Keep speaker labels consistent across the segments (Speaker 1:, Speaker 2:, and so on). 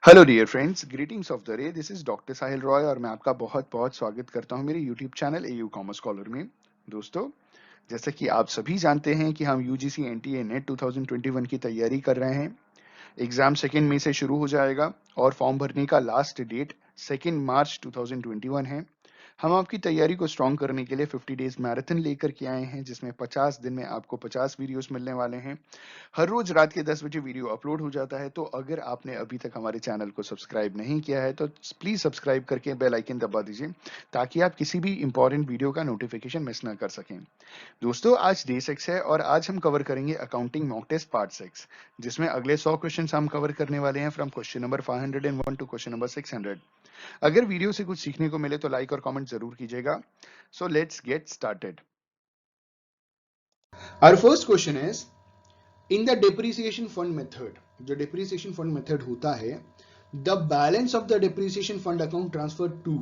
Speaker 1: Hello dear friends, greetings of the day. This is doctor Sahil Roy और मैं आपका बहुत बहुत स्वागत करता हूं मेरे YouTube channel AU commerce scholar में। दोस्तों, जैसा कि आप सभी जानते हैं कि हम यूजीसी एनटीए नेट 2021 की तैयारी कर रहे हैं। एग्जाम 2 मई से शुरू हो जाएगा और फॉर्म भरने का लास्ट डेट 2 मार्च 2021 है। हम आपकी तैयारी को स्ट्रॉन्ग करने के लिए 50 डेज मैराथन लेकर के आए हैं, जिसमें 50 दिन में आपको 50 वीडियोस मिलने वाले हैं। हर रोज रात के 10 बजे वीडियो अपलोड हो जाता है। तो अगर आपने अभी तक हमारे चैनल को सब्सक्राइब नहीं किया है तो प्लीज सब्सक्राइब करके बेल आइकन दबा दीजिए, ताकि आप किसी भी इंपॉर्टेंट वीडियो का नोटिफिकेशन मिस ना कर सकें। दोस्तों, आज डे 6 है और आज हम कवर करेंगे अकाउंटिंग मॉक टेस्ट पार्ट 6, जिसमें अगले 100 क्वेश्चन हम कवर करने वाले हैं from question number 501 to question number 600। अगर वीडियो से कुछ सीखने को मिले तो लाइक और कमेंट जरूर कीजिएगा। So let's get started.
Speaker 2: Our first question is, in the depreciation fund method, जो depreciation fund method होता है, the balance of the depreciation fund account transferred to,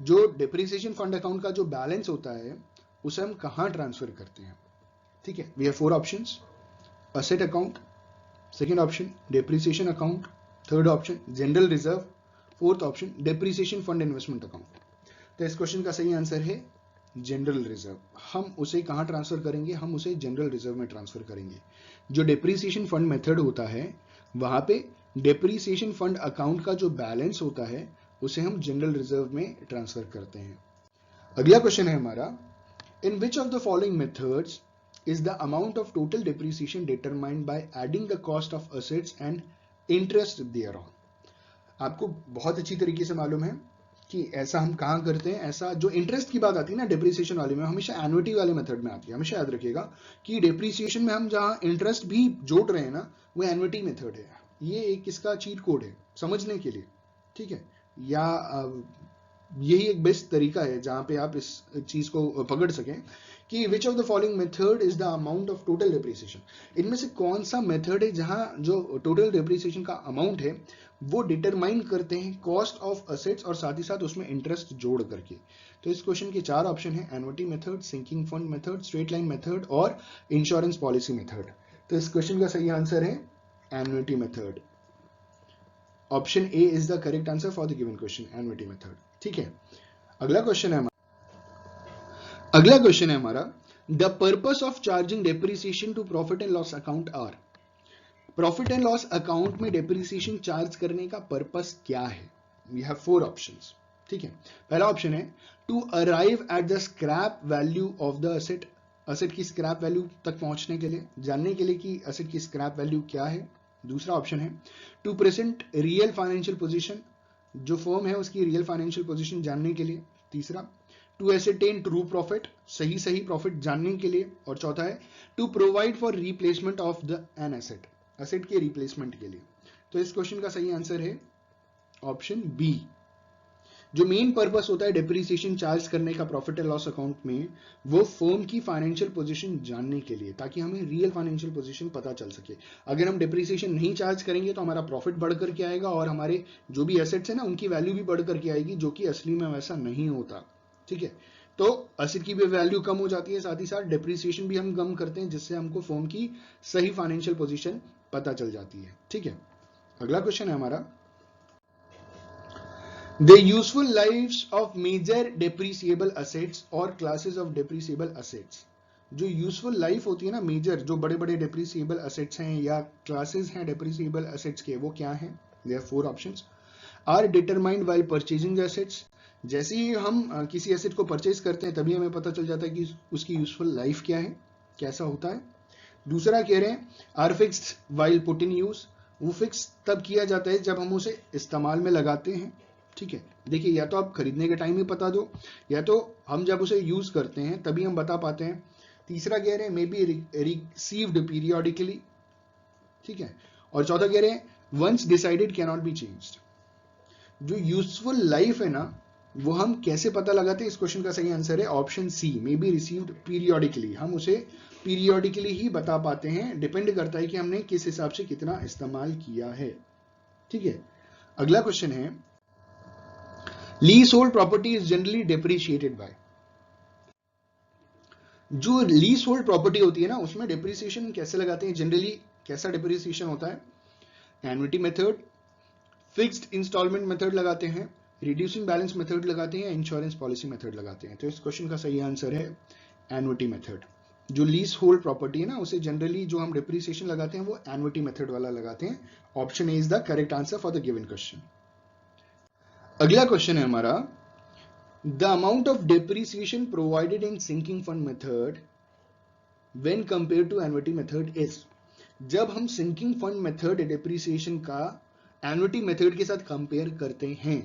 Speaker 2: जो depreciation fund account का जो balance होता है उसे हम कहाँ ट्रांसफर करते हैं? ठीक है, we have 4 options: asset account, second option depreciation account, third option general reserve, fourth option depreciation fund investment account। तो इस क्वेश्चन का सही आंसर है जनरल रिजर्व। हम उसे कहाँ ट्रांसफर करेंगे? हम उसे जनरल रिजर्व में ट्रांसफर करेंगे। जो डेप्रीसिएशन फंड मेथड होता है वहां पे डेप्रीसिएशन फंड अकाउंट का जो बैलेंस होता है उसे हम जनरल रिजर्व में ट्रांसफर करते हैं। अगला क्वेश्चन है हमारा, in which of the following methods is the amount of total depreciation determined by adding the cost of assets and interest thereon। आपको बहुत अच्छी तरीके से मालूम है कि ऐसा हम कहाँ करते हैं। ऐसा जो इंटरेस्ट की बात आती है ना डेप्रीसिएशन वाले में, हमेशा एनुइटी वाले मेथड में आती है। हमेशा याद रखिएगा कि डेप्रीसिएशन में हम जहाँ इंटरेस्ट भी जोड़ रहे हैं ना, वो एनुइटी मेथड है। ये एक किसका चीट कोड है समझने के लिए, ठीक है? या यही एक बेस्ट तरीका है जहाँ पे आप इस चीज को पकड़ सकें कि विच of the following method is the amount of total depreciation. इनमें से कौन सा मेथड है जहाँ जो टोटल डेप्रीसिएशन का अमाउंट है वो डिटरमाइन करते हैं कॉस्ट ऑफ असेट्स और साथ ही साथ उसमें इंटरेस्ट जोड़ करके। तो इस क्वेश्चन के 4 ऑप्शन है: annuity method, sinking fund method, straight line method और इंश्योरेंस पॉलिसी मेथड। तो इस क्वेश्चन का सही आंसर है annuity method. Option A is the correct answer for the given question, annuity method. ठीक है, अगला क्वेश्चन है हमारा, the purpose of charging depreciation to profit and loss account are. Profit and loss account में depreciation charge करने का purpose क्या है? We have 4 options. ठीक है, पहला ऑप्शन है to arrive at the scrap value of the asset. Asset की स्क्रैप वैल्यू तक पहुंचने के लिए, जानने के लिए कि असेट की स्क्रैप वैल्यू क्या है। दूसरा ऑप्शन है to present real financial position, जो फर्म है उसकी रियल फाइनेंशियल पोजीशन जानने के लिए। तीसरा, टू एसेटेन ट्रू प्रॉफिट, सही प्रॉफिट जानने के लिए। और चौथा है to provide for replacement of the an asset, asset के रिप्लेसमेंट के लिए। तो इस क्वेश्चन का सही आंसर है ऑप्शन बी। जो मेन पर्पस होता है डेप्रीसिएशन चार्ज करने का प्रॉफिट एंड लॉस अकाउंट में, वो फर्म की फाइनेंशियल पोजीशन जानने के लिए, ताकि हमें रियल फाइनेंशियल पोजीशन पता चल सके। अगर हम डेप्रीसिएशन नहीं चार्ज करेंगे तो हमारा प्रॉफिट बढ़ करके आएगा और हमारे जो भी एसेट्स है ना उनकी वैल्यू भी बढ़ करके आएगी, जो कि असली में वैसा नहीं होता। ठीक है, तो एसेट की भी वैल्यू कम हो जाती है, साथ ही साथ डेप्रीसिएशन भी हम कम करते हैं, जिससे हमको फर्म की सही फाइनेंशियल पोजीशन पता चल जाती है। ठीक है, अगला क्वेश्चन है हमारा, the useful lifes of major depreciable assets और क्लासेस ऑफ डेप्रीसिएबल असेट्स। जो यूजफुल लाइफ होती है ना मेजर, जो बड़े बड़े डेप्रीसिएबल असेट्स हैं या क्लासेस हैं डेप्रीसिएबल असेट्स के, वो क्या हैं? There 4 options. Are determined while purchasing assets, जैसे ही हम किसी एसेट को परचेज करते हैं तभी हमें पता चल जाता है कि उसकी यूजफुल लाइफ क्या है, कैसा होता है। दूसरा कह रहे हैं are fixed while put in use, वो फिक्स तब किया जाता है जब हम उसे इस्तेमाल में लगाते हैं। ठीक है, देखिए, या तो आप खरीदने के टाइम ही बता दो, या तो हम जब उसे यूज करते हैं तभी हम बता पाते हैं। तीसरा कह रहे हैं मे बी रिसीव्ड पीरियोडिकली। ठीक है, और चौथा कह रहे हैं once decided can not be changed. जो यूजफुल लाइफ है ना, वो हम कैसे पता लगाते हैं? इस क्वेश्चन का सही आंसर है option C, may be received periodically. हम उसे पीरियोडिकली ही बता पाते हैं, डिपेंड करता है कि हमने किस हिसाब से कितना इस्तेमाल किया है। ठीक है, अगला क्वेश्चन है, lease hold property is generally depreciated by. जो लीज होल्ड प्रॉपर्टी होती है ना, उसमें डेप्रिसिएशन कैसे लगाते हैं जनरली? कैसा डेप्रिसिएशन होता है? Annuity method, fixed installment method लगाते हैं, रिड्यूसिंग बैलेंस मेथड लगाते हैं, इंश्योरेंस पॉलिसी मेथड लगाते हैं? तो इस क्वेश्चन का सही आंसर है एन्युटी मेथड। जो लीज होल्ड प्रॉपर्टी है ना, उसे जनरली जो हम डिप्रिसिएशन लगाते हैं वो एन्युटी मेथड वाला लगाते हैं। Option A is the correct answer for the given question. अगला क्वेश्चन है हमारा, the amount of depreciation provided in sinking fund method when compare to annuity method is. जब हम सिंकिंग फंड मेथड डिप्रिसिएशन का annuity method के साथ compare करते हैं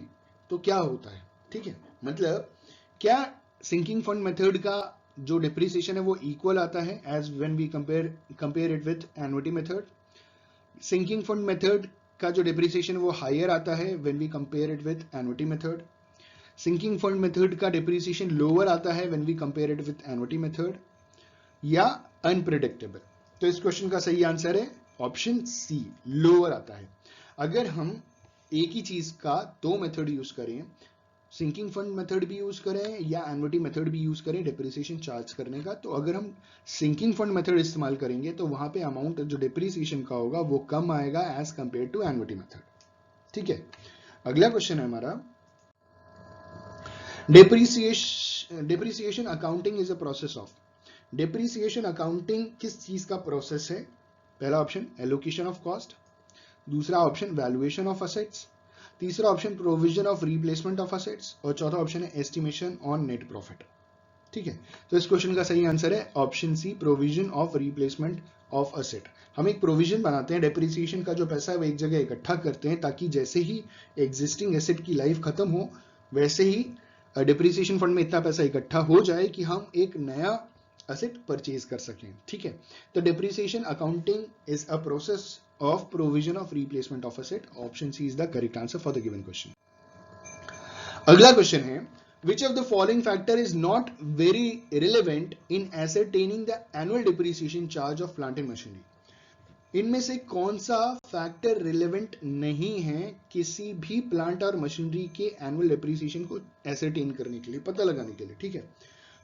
Speaker 2: तो क्या होता है? ठीक है, मतलब क्या सिंकिंग फंड मेथड का जो डिप्रिसिएशन है वो इक्वल आता है as when we compare it with annuity method? Sinking fund method का जो डिप्रिसिएशन वो हायर आता है when we compare it with annuity method? Sinking fund method का डिप्रिसिएशन लोअर आता है when we compare it with annuity method, या unpredictable? तो इस क्वेश्चन का सही आंसर है ऑप्शन सी, लोअर आता है। अगर हम एक ही चीज का दो मेथड यूज करें, सिंकिंग फंड मेथड भी यूज करें या एन्युटी मेथड भी यूज करें डिप्रिसिएशन चार्ज करने का, तो अगर हम सिंकिंग फंड मेथड इस्तेमाल करेंगे तो वहां पे अमाउंट जो डिप्रिसिएशन का होगा वो कम आएगा as compare to annuity method. ठीक है, अगला क्वेश्चन है हमारा, depreciation accounting is a process of. Depreciation accounting किस चीज का प्रोसेस है? पहला ऑप्शन एलोकेशन ऑफ कॉस्ट, दूसरा ऑप्शन वैल्यूएशन ऑफ असेट्स, तीसरा option provision of replacement of assets, और चौथा ऑप्शन है एस्टिमेशन ऑन नेट प्रॉफिट। ठीक है, तो इस क्वेश्चन का सही आंसर है option C, provision of replacement of asset. हम एक प्रोविजन बनाते हैं, डेप्रिसिएशन का जो पैसा है वो एक जगह इकट्ठा करते हैं ताकि जैसे ही एग्जिस्टिंग एसेट की लाइफ खत्म हो वैसे ही डिप्रिसिएशन फंड में इतना पैसा इकट्ठा हो जाए कि हम एक नया असेट परचेज कर सकें। ठीक है, तो depreciation accounting is a process of provision of replacement of asset. Option C is the correct answer for the given question. अगला क्वेश्चन है, which of the following factor is not very relevant in ascertaining the annual depreciation charge of plant and machinery? इनमें से कौन सा factor relevant नहीं है किसी भी प्लांट और मशीनरी के एनुअल डिप्रिसिएशन को एसरटेन करने के लिए, पता लगाने के लिए? ठीक है,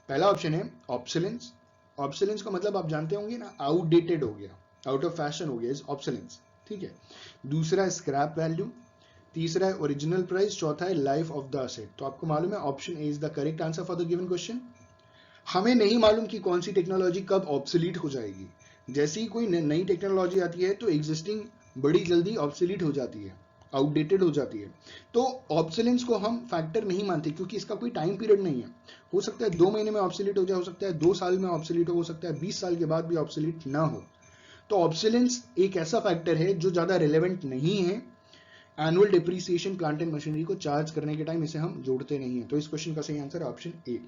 Speaker 2: पहला ऑप्शन है ऑब्सोलेंस। ऑब्सोलेंस का मतलब आप जानते होंगे ना, आउटडेटेड हो गया, आउट ऑफ फैशन हो गया, इज ऑब्सोलेंस। ठीक है, दूसरा है स्क्रैप वैल्यू, तीसरा है ओरिजिनल प्राइस, चौथा है लाइफ ऑफ द असेट। तो आपको मालूम है option A is the correct answer for the given question. हमें नहीं मालूम कि कौन सी टेक्नोलॉजी कब ऑब्सोलीट हो जाएगी। जैसे ही कोई नई टेक्नोलॉजी आती है तो एग्जिस्टिंग बड़ी जल्दी ऑब्सोलीट हो जाती है, आउटडेटेड हो जाती है। तो ऑब्सोलेंस को हम फैक्टर नहीं मानते क्योंकि इसका कोई टाइम पीरियड नहीं है। हो सकता है 2 महीने में ऑब्सोलीट हो जाए, हो सकता है 2 साल में ऑब्सोलीट हो सकता है 20 साल के बाद भी ऑब्सोलीट ना हो। तो ऑब्सोलेंस एक ऐसा फैक्टर है जो ज्यादा रिलेवेंट नहीं है annual depreciation plant and machinery को चार्ज करने के टाइम, इसे हम जोड़ते नहीं है। तो इस क्वेश्चन का सही आंसर ऑप्शन ए।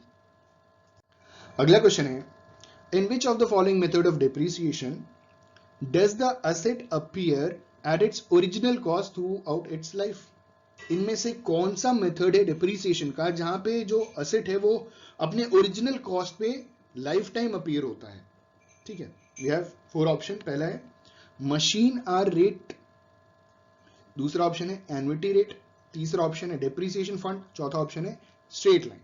Speaker 2: अगला क्वेश्चन है, in which of the following method of depreciation does the asset appear at its original cost throughout its life? इनमें से कौन सा मेथड है डिप्रिसिएशन का जहां पे जो असेट है वो अपने ओरिजिनल कॉस्ट पे लाइफ टाइम अपीयर होता है? ठीक है, वी हैव 4 ऑप्शन। पहला है मशीन आर रेट, दूसरा ऑप्शन है एन्युटी रेट, तीसरा ऑप्शन है डिप्रिसिएशन फंड, चौथा ऑप्शन है स्ट्रेट लाइन।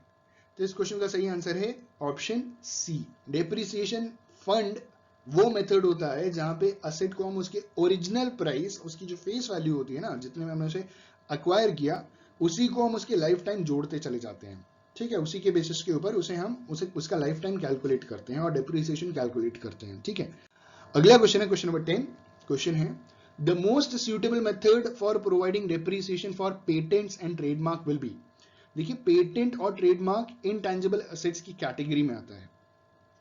Speaker 2: तो इस क्वेश्चन का सही आंसर है ऑप्शन सी, डिप्रिसिएशन फंड वो मेथड होता है जहां पे असेट को हम उसके ओरिजिनल प्राइस, उसकी जो फेस वैल्यू होती है ना, जितने में हमने उसे अक्वायर किया, उसी को हम उसके लाइफ टाइम जोड़ते चले जाते हैं। ठीक है, उसी के बेसिस के ऊपर उसका लाइफ टाइम कैलकुलेट करते हैं और डिप्रिसिएशन कैलकुलेट करते हैं। ठीक है, अगला क्वेश्चन है क्वेश्चन नंबर 10। क्वेश्चन है, the most suitable method for providing depreciation for patents and trademark will be. देखिए, पेटेंट और ट्रेडमार्क इनटैंजिबल एसेट्स की कैटेगरी में आता है।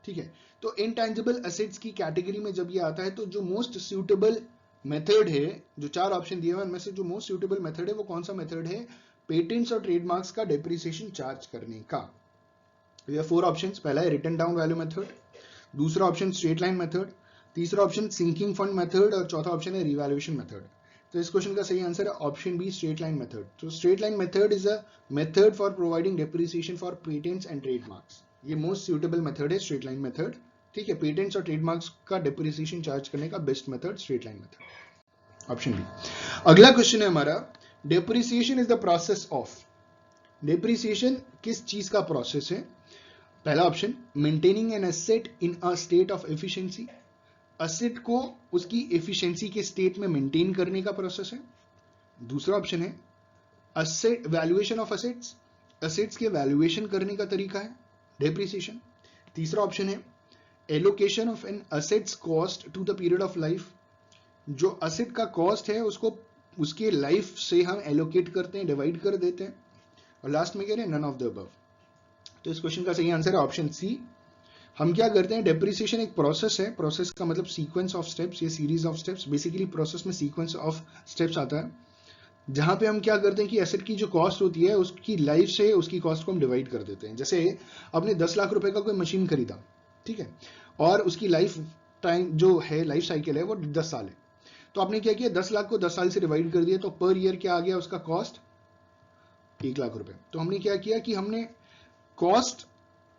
Speaker 2: ठीक है, तो इनटैंजिबल एसेट्स की कैटेगरी में जब ये आता है तो जो मोस्ट सुटेबल मेथड है, जो 4 ऑप्शन दिए हुए उनमें से जो मोस्ट सुटेबल मेथड है वो कौन सा मेथड है पेटेंट्स और ट्रेडमार्क्स का डिप्रिसिएशन चार्ज करने का? तो ये 4 ऑप्शंस। पहला है रिटन डाउन वैल्यू मेथड, दूसरा ऑप्शन स्ट्रेट लाइन मेथड, तीसरा ऑप्शन सिंकिंग फंड मेथड और चौथा ऑप्शन है रिवैल्यूएशन मेथड। तो इस क्वेश्चन का सही आंसर है option B, straight line method. तो straight line method is a method for providing depreciation for patents and trademarks. ये मोस्ट सुटेबल मेथड है स्ट्रेट लाइन मेथड। ठीक है, पेटेंट्स और ट्रेडमार्क्स का डिप्रिसिएशन चार्ज करने का best method straight line method, option B. अगला क्वेश्चन है हमारा, depreciation is the process of. Depreciation किस चीज का प्रोसेस है? पहला option maintaining an asset in a state of efficiency, asset को उसकी एफिशिएंसी के स्टेट में मेंटेन करने का प्रोसेस है। दूसरा ऑप्शन है asset valuation of assets, assets के वैल्यूएशन करने का तरीका है डेप्रिसिएशन। तीसरा ऑप्शन है allocation of an asset's cost to the period of life, जो असेट का कॉस्ट है उसको उसके लाइफ से हम एलोकेट करते हैं, डिवाइड कर देते हैं। और लास्ट में कह रहे हैं नन ऑफ द अबव। तो इस क्वेश्चन का सही आंसर है ऑप्शन सी। हम क्या करते हैं, डेप्रिसिएशन एक प्रोसेस है, प्रोसेस का मतलब सीक्वेंस ऑफ स्टेप्स या series of steps. Basically process में सीक्वेंस ऑफ स्टेप्स आता है, जहां पे हम क्या करते हैं कि एसेट की जो कॉस्ट होती है उसकी लाइफ से उसकी कॉस्ट को हम डिवाइड कर देते हैं। जैसे आपने 10 लाख रुपए का कोई मशीन खरीदा, ठीक है, और उसकी लाइफ टाइम जो है, लाइफ साइकिल है वो 10 साल है, तो आपने क्या किया, 10 लाख को 10 साल से डिवाइड कर दिया, तो पर ईयर क्या आ गया उसका कॉस्ट 1 लाख रुपए। तो हमने क्या किया कि हमने कॉस्ट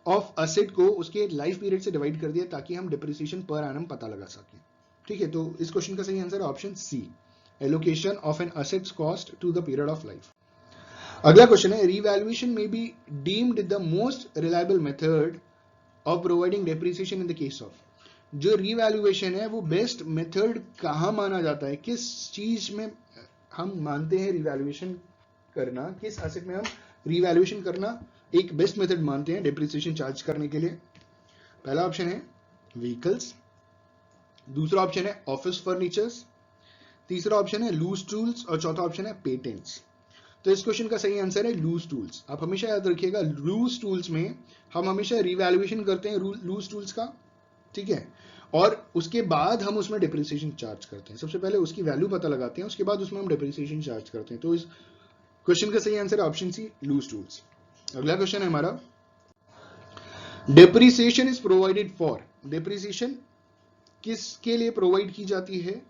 Speaker 2: ऑफ असेट को उसके लाइफ पीरियड से डिवाइड कर दिया ताकि हम डिप्रिसिएशन पर एनम पता लगा सकें। ठीक है, तो इस क्वेश्चन का सही आंसर है option C, allocation of an asset's cost to the period of life. अगला क्वेश्चन है revaluation may be deemed the most reliable method of providing depreciation in the case of. जो रिवैल्यूएशन है वो best method कहां माना जाता है, किस चीज में हम मानते हैं रिवैल्यूएशन करना, किस एसेट में हम रिवैल्यूएशन करना एक बेस्ट मेथड मानते हैं डेप्रिसिएशन चार्ज करने के लिए। पहला ऑप्शन है व्हीकल्स, दूसरा ऑप्शन है ऑफिस फर्नीचर्स, तीसरा ऑप्शन है लूज टूल्स और चौथा ऑप्शन है पेटेंट्स। तो इस क्वेश्चन का सही आंसर है लूज टूल्स। आप हमेशा याद रखिएगा लूज टूल्स में हम हमेशा रिवैल्यूएशन करते हैं लूज टूल्स का, ठीक है, और उसके बाद हम उसमें डेप्रिसिएशन चार्ज करते हैं। सबसे पहले उसकी वैल्यू पता लगाते हैं, उसके बाद उसमें हम डेप्रिसिएशन चार्ज करते हैं। तो इस क्वेश्चन का सही आंसर है ऑप्शन सी, लूज टूल्स। अगला क्वेश्चन है हमारा, depreciation is provided for, depreciation किसके लिए प्रोवाइड की जाती है?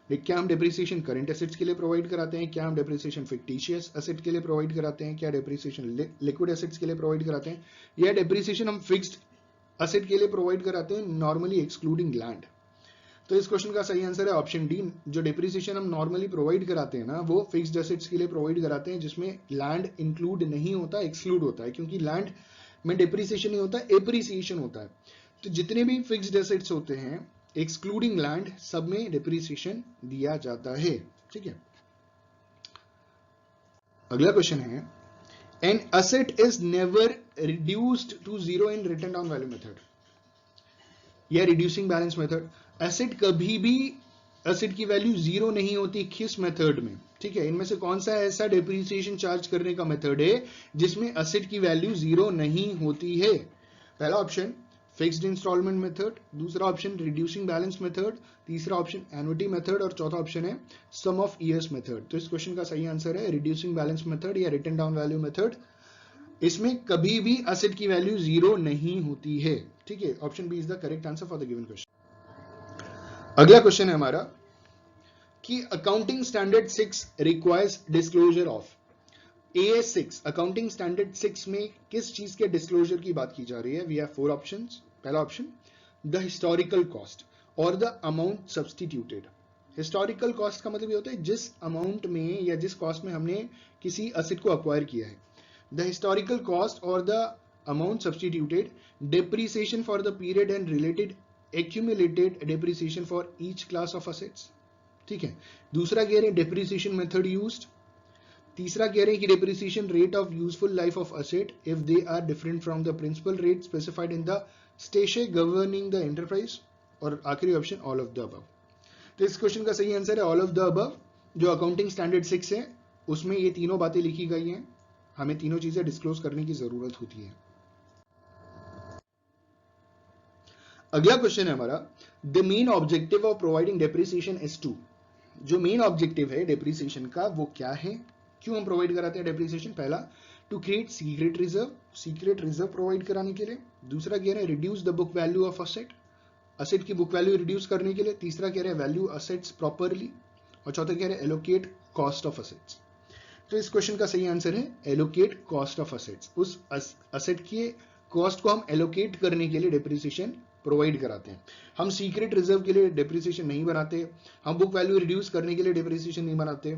Speaker 2: क्या हम डेप्रिसिएशन करंट एसेट्स के लिए प्रोवाइड कराते हैं, क्या हम डेप्रिसिएशन फिक्टिशियस एसेट के लिए प्रोवाइड कराते हैं, क्या डेप्रिसिएशन लिक्विड एसेट्स के लिए प्रोवाइड कराते हैं, या डेप्रिसिएशन हम फिक्स्ड एसेट के लिए प्रोवाइड कराते हैं नॉर्मली एक्सक्लूडिंग लैंड? तो इस क्वेश्चन का सही आंसर है ऑप्शन डी, जो डेप्रिसिएशन हम नॉर्मली प्रोवाइड कराते हैं ना वो फिक्स्ड एसेट्स के लिए प्रोवाइड कराते हैं जिसमें लैंड इंक्लूड नहीं होता, एक्सक्लूड होता है, क्योंकि लैंड में डेप्रिसिएशन नहीं होता, एप्रिसिएशन होता है। तो जितने भी फिक्स्ड एसेट्स होते हैं एक्सक्लूडिंग लैंड, सब में डेप्रिसिएशन दिया जाता है, ठीक है। अगला क्वेश्चन है, an asset is never reduced to zero in written down value method या रिड्यूसिंग बैलेंस मेथड। एसेट कभी भी एसेट की वैल्यू जीरो नहीं होती किस मेथड में, ठीक है, इनमें से कौन सा ऐसा डेप्रिसिएशन चार्ज करने का मेथड है जिसमें एसेट की वैल्यू जीरो नहीं होती है? पहला ऑप्शन फिक्स्ड इंस्टॉलमेंट मेथड, दूसरा ऑप्शन रिड्यूसिंग बैलेंस मेथड, तीसरा ऑप्शन एन्युटी मेथड और चौथा ऑप्शन है सम ऑफ ईयर्स मेथड। तो इस क्वेश्चन का सही आंसर है रिड्यूसिंग बैलेंस मेथड या रिटन डाउन वैल्यू मेथड। इसमें कभी भी एसेट की वैल्यू जीरो नहीं होती है, ठीक है। Option B is the correct answer for the given question. अगला क्वेश्चन है हमारा कि accounting standard 6 requires disclosure of AS 6, accounting standard 6 में किस चीज के डिस्क्लोजर की बात की जा रही है? We have 4 options. पहला ऑप्शन द हिस्टोरिकल कॉस्ट और the amount substituted. Historical cost का मतलब ये होता है जिस अमाउंट में या जिस कॉस्ट में हमने किसी एसेट को अक्वायर किया है। द हिस्टोरिकल कॉस्ट और the amount substituted, depreciation for the period and related accumulated depreciation for each class of assets, ठीक है। दूसरा कह रहे हैं डेप्रिसिएशन मेथड यूज्ड, तीसरा कह रहे हैं कि depreciation rate of useful life of asset if they are different from the principal rate specified in the statute governing the enterprise, और आखिरी option all of the above. तो इस क्वेश्चन का सही आंसर है ऑल ऑफ द अबव। जो accounting standard 6 है उसमें ये तीनों बातें लिखी गई हैं, हमें तीनों चीजें डिस्क्लोज करने की जरूरत होती है। अगला क्वेश्चन है हमारा, the main objective of providing depreciation is to. जो मेन ऑब्जेक्टिव है डेप्रिसिएशन का वो क्या है, क्यों हम प्रोवाइड कराते हैं डेप्रिसिएशन? पहला to create secret reserve, secret reserve provide कराने के लिए। दूसरा कह रहे हैं reduce the book value of asset, asset की बुक वैल्यू रिड्यूस करने के लिए। तीसरा कह रहे हैं वैल्यू असेट्स प्रॉपरली, और चौथा कह रहे हैं एलोकेट कॉस्ट ऑफ असेट्स। तो इस क्वेश्चन का सही आंसर है एलोकेट कॉस्ट ऑफ असेट्स। उस असेट के कॉस्ट को हम एलोकेट करने के लिए डेप्रिसिएशन प्रोवाइड कराते हैं। हम सीक्रेट रिजर्व के लिए डेप्रिसिएशन नहीं बनाते, हम बुक वैल्यू रिड्यूस करने के लिए डेप्रिसिएशन नहीं बनाते,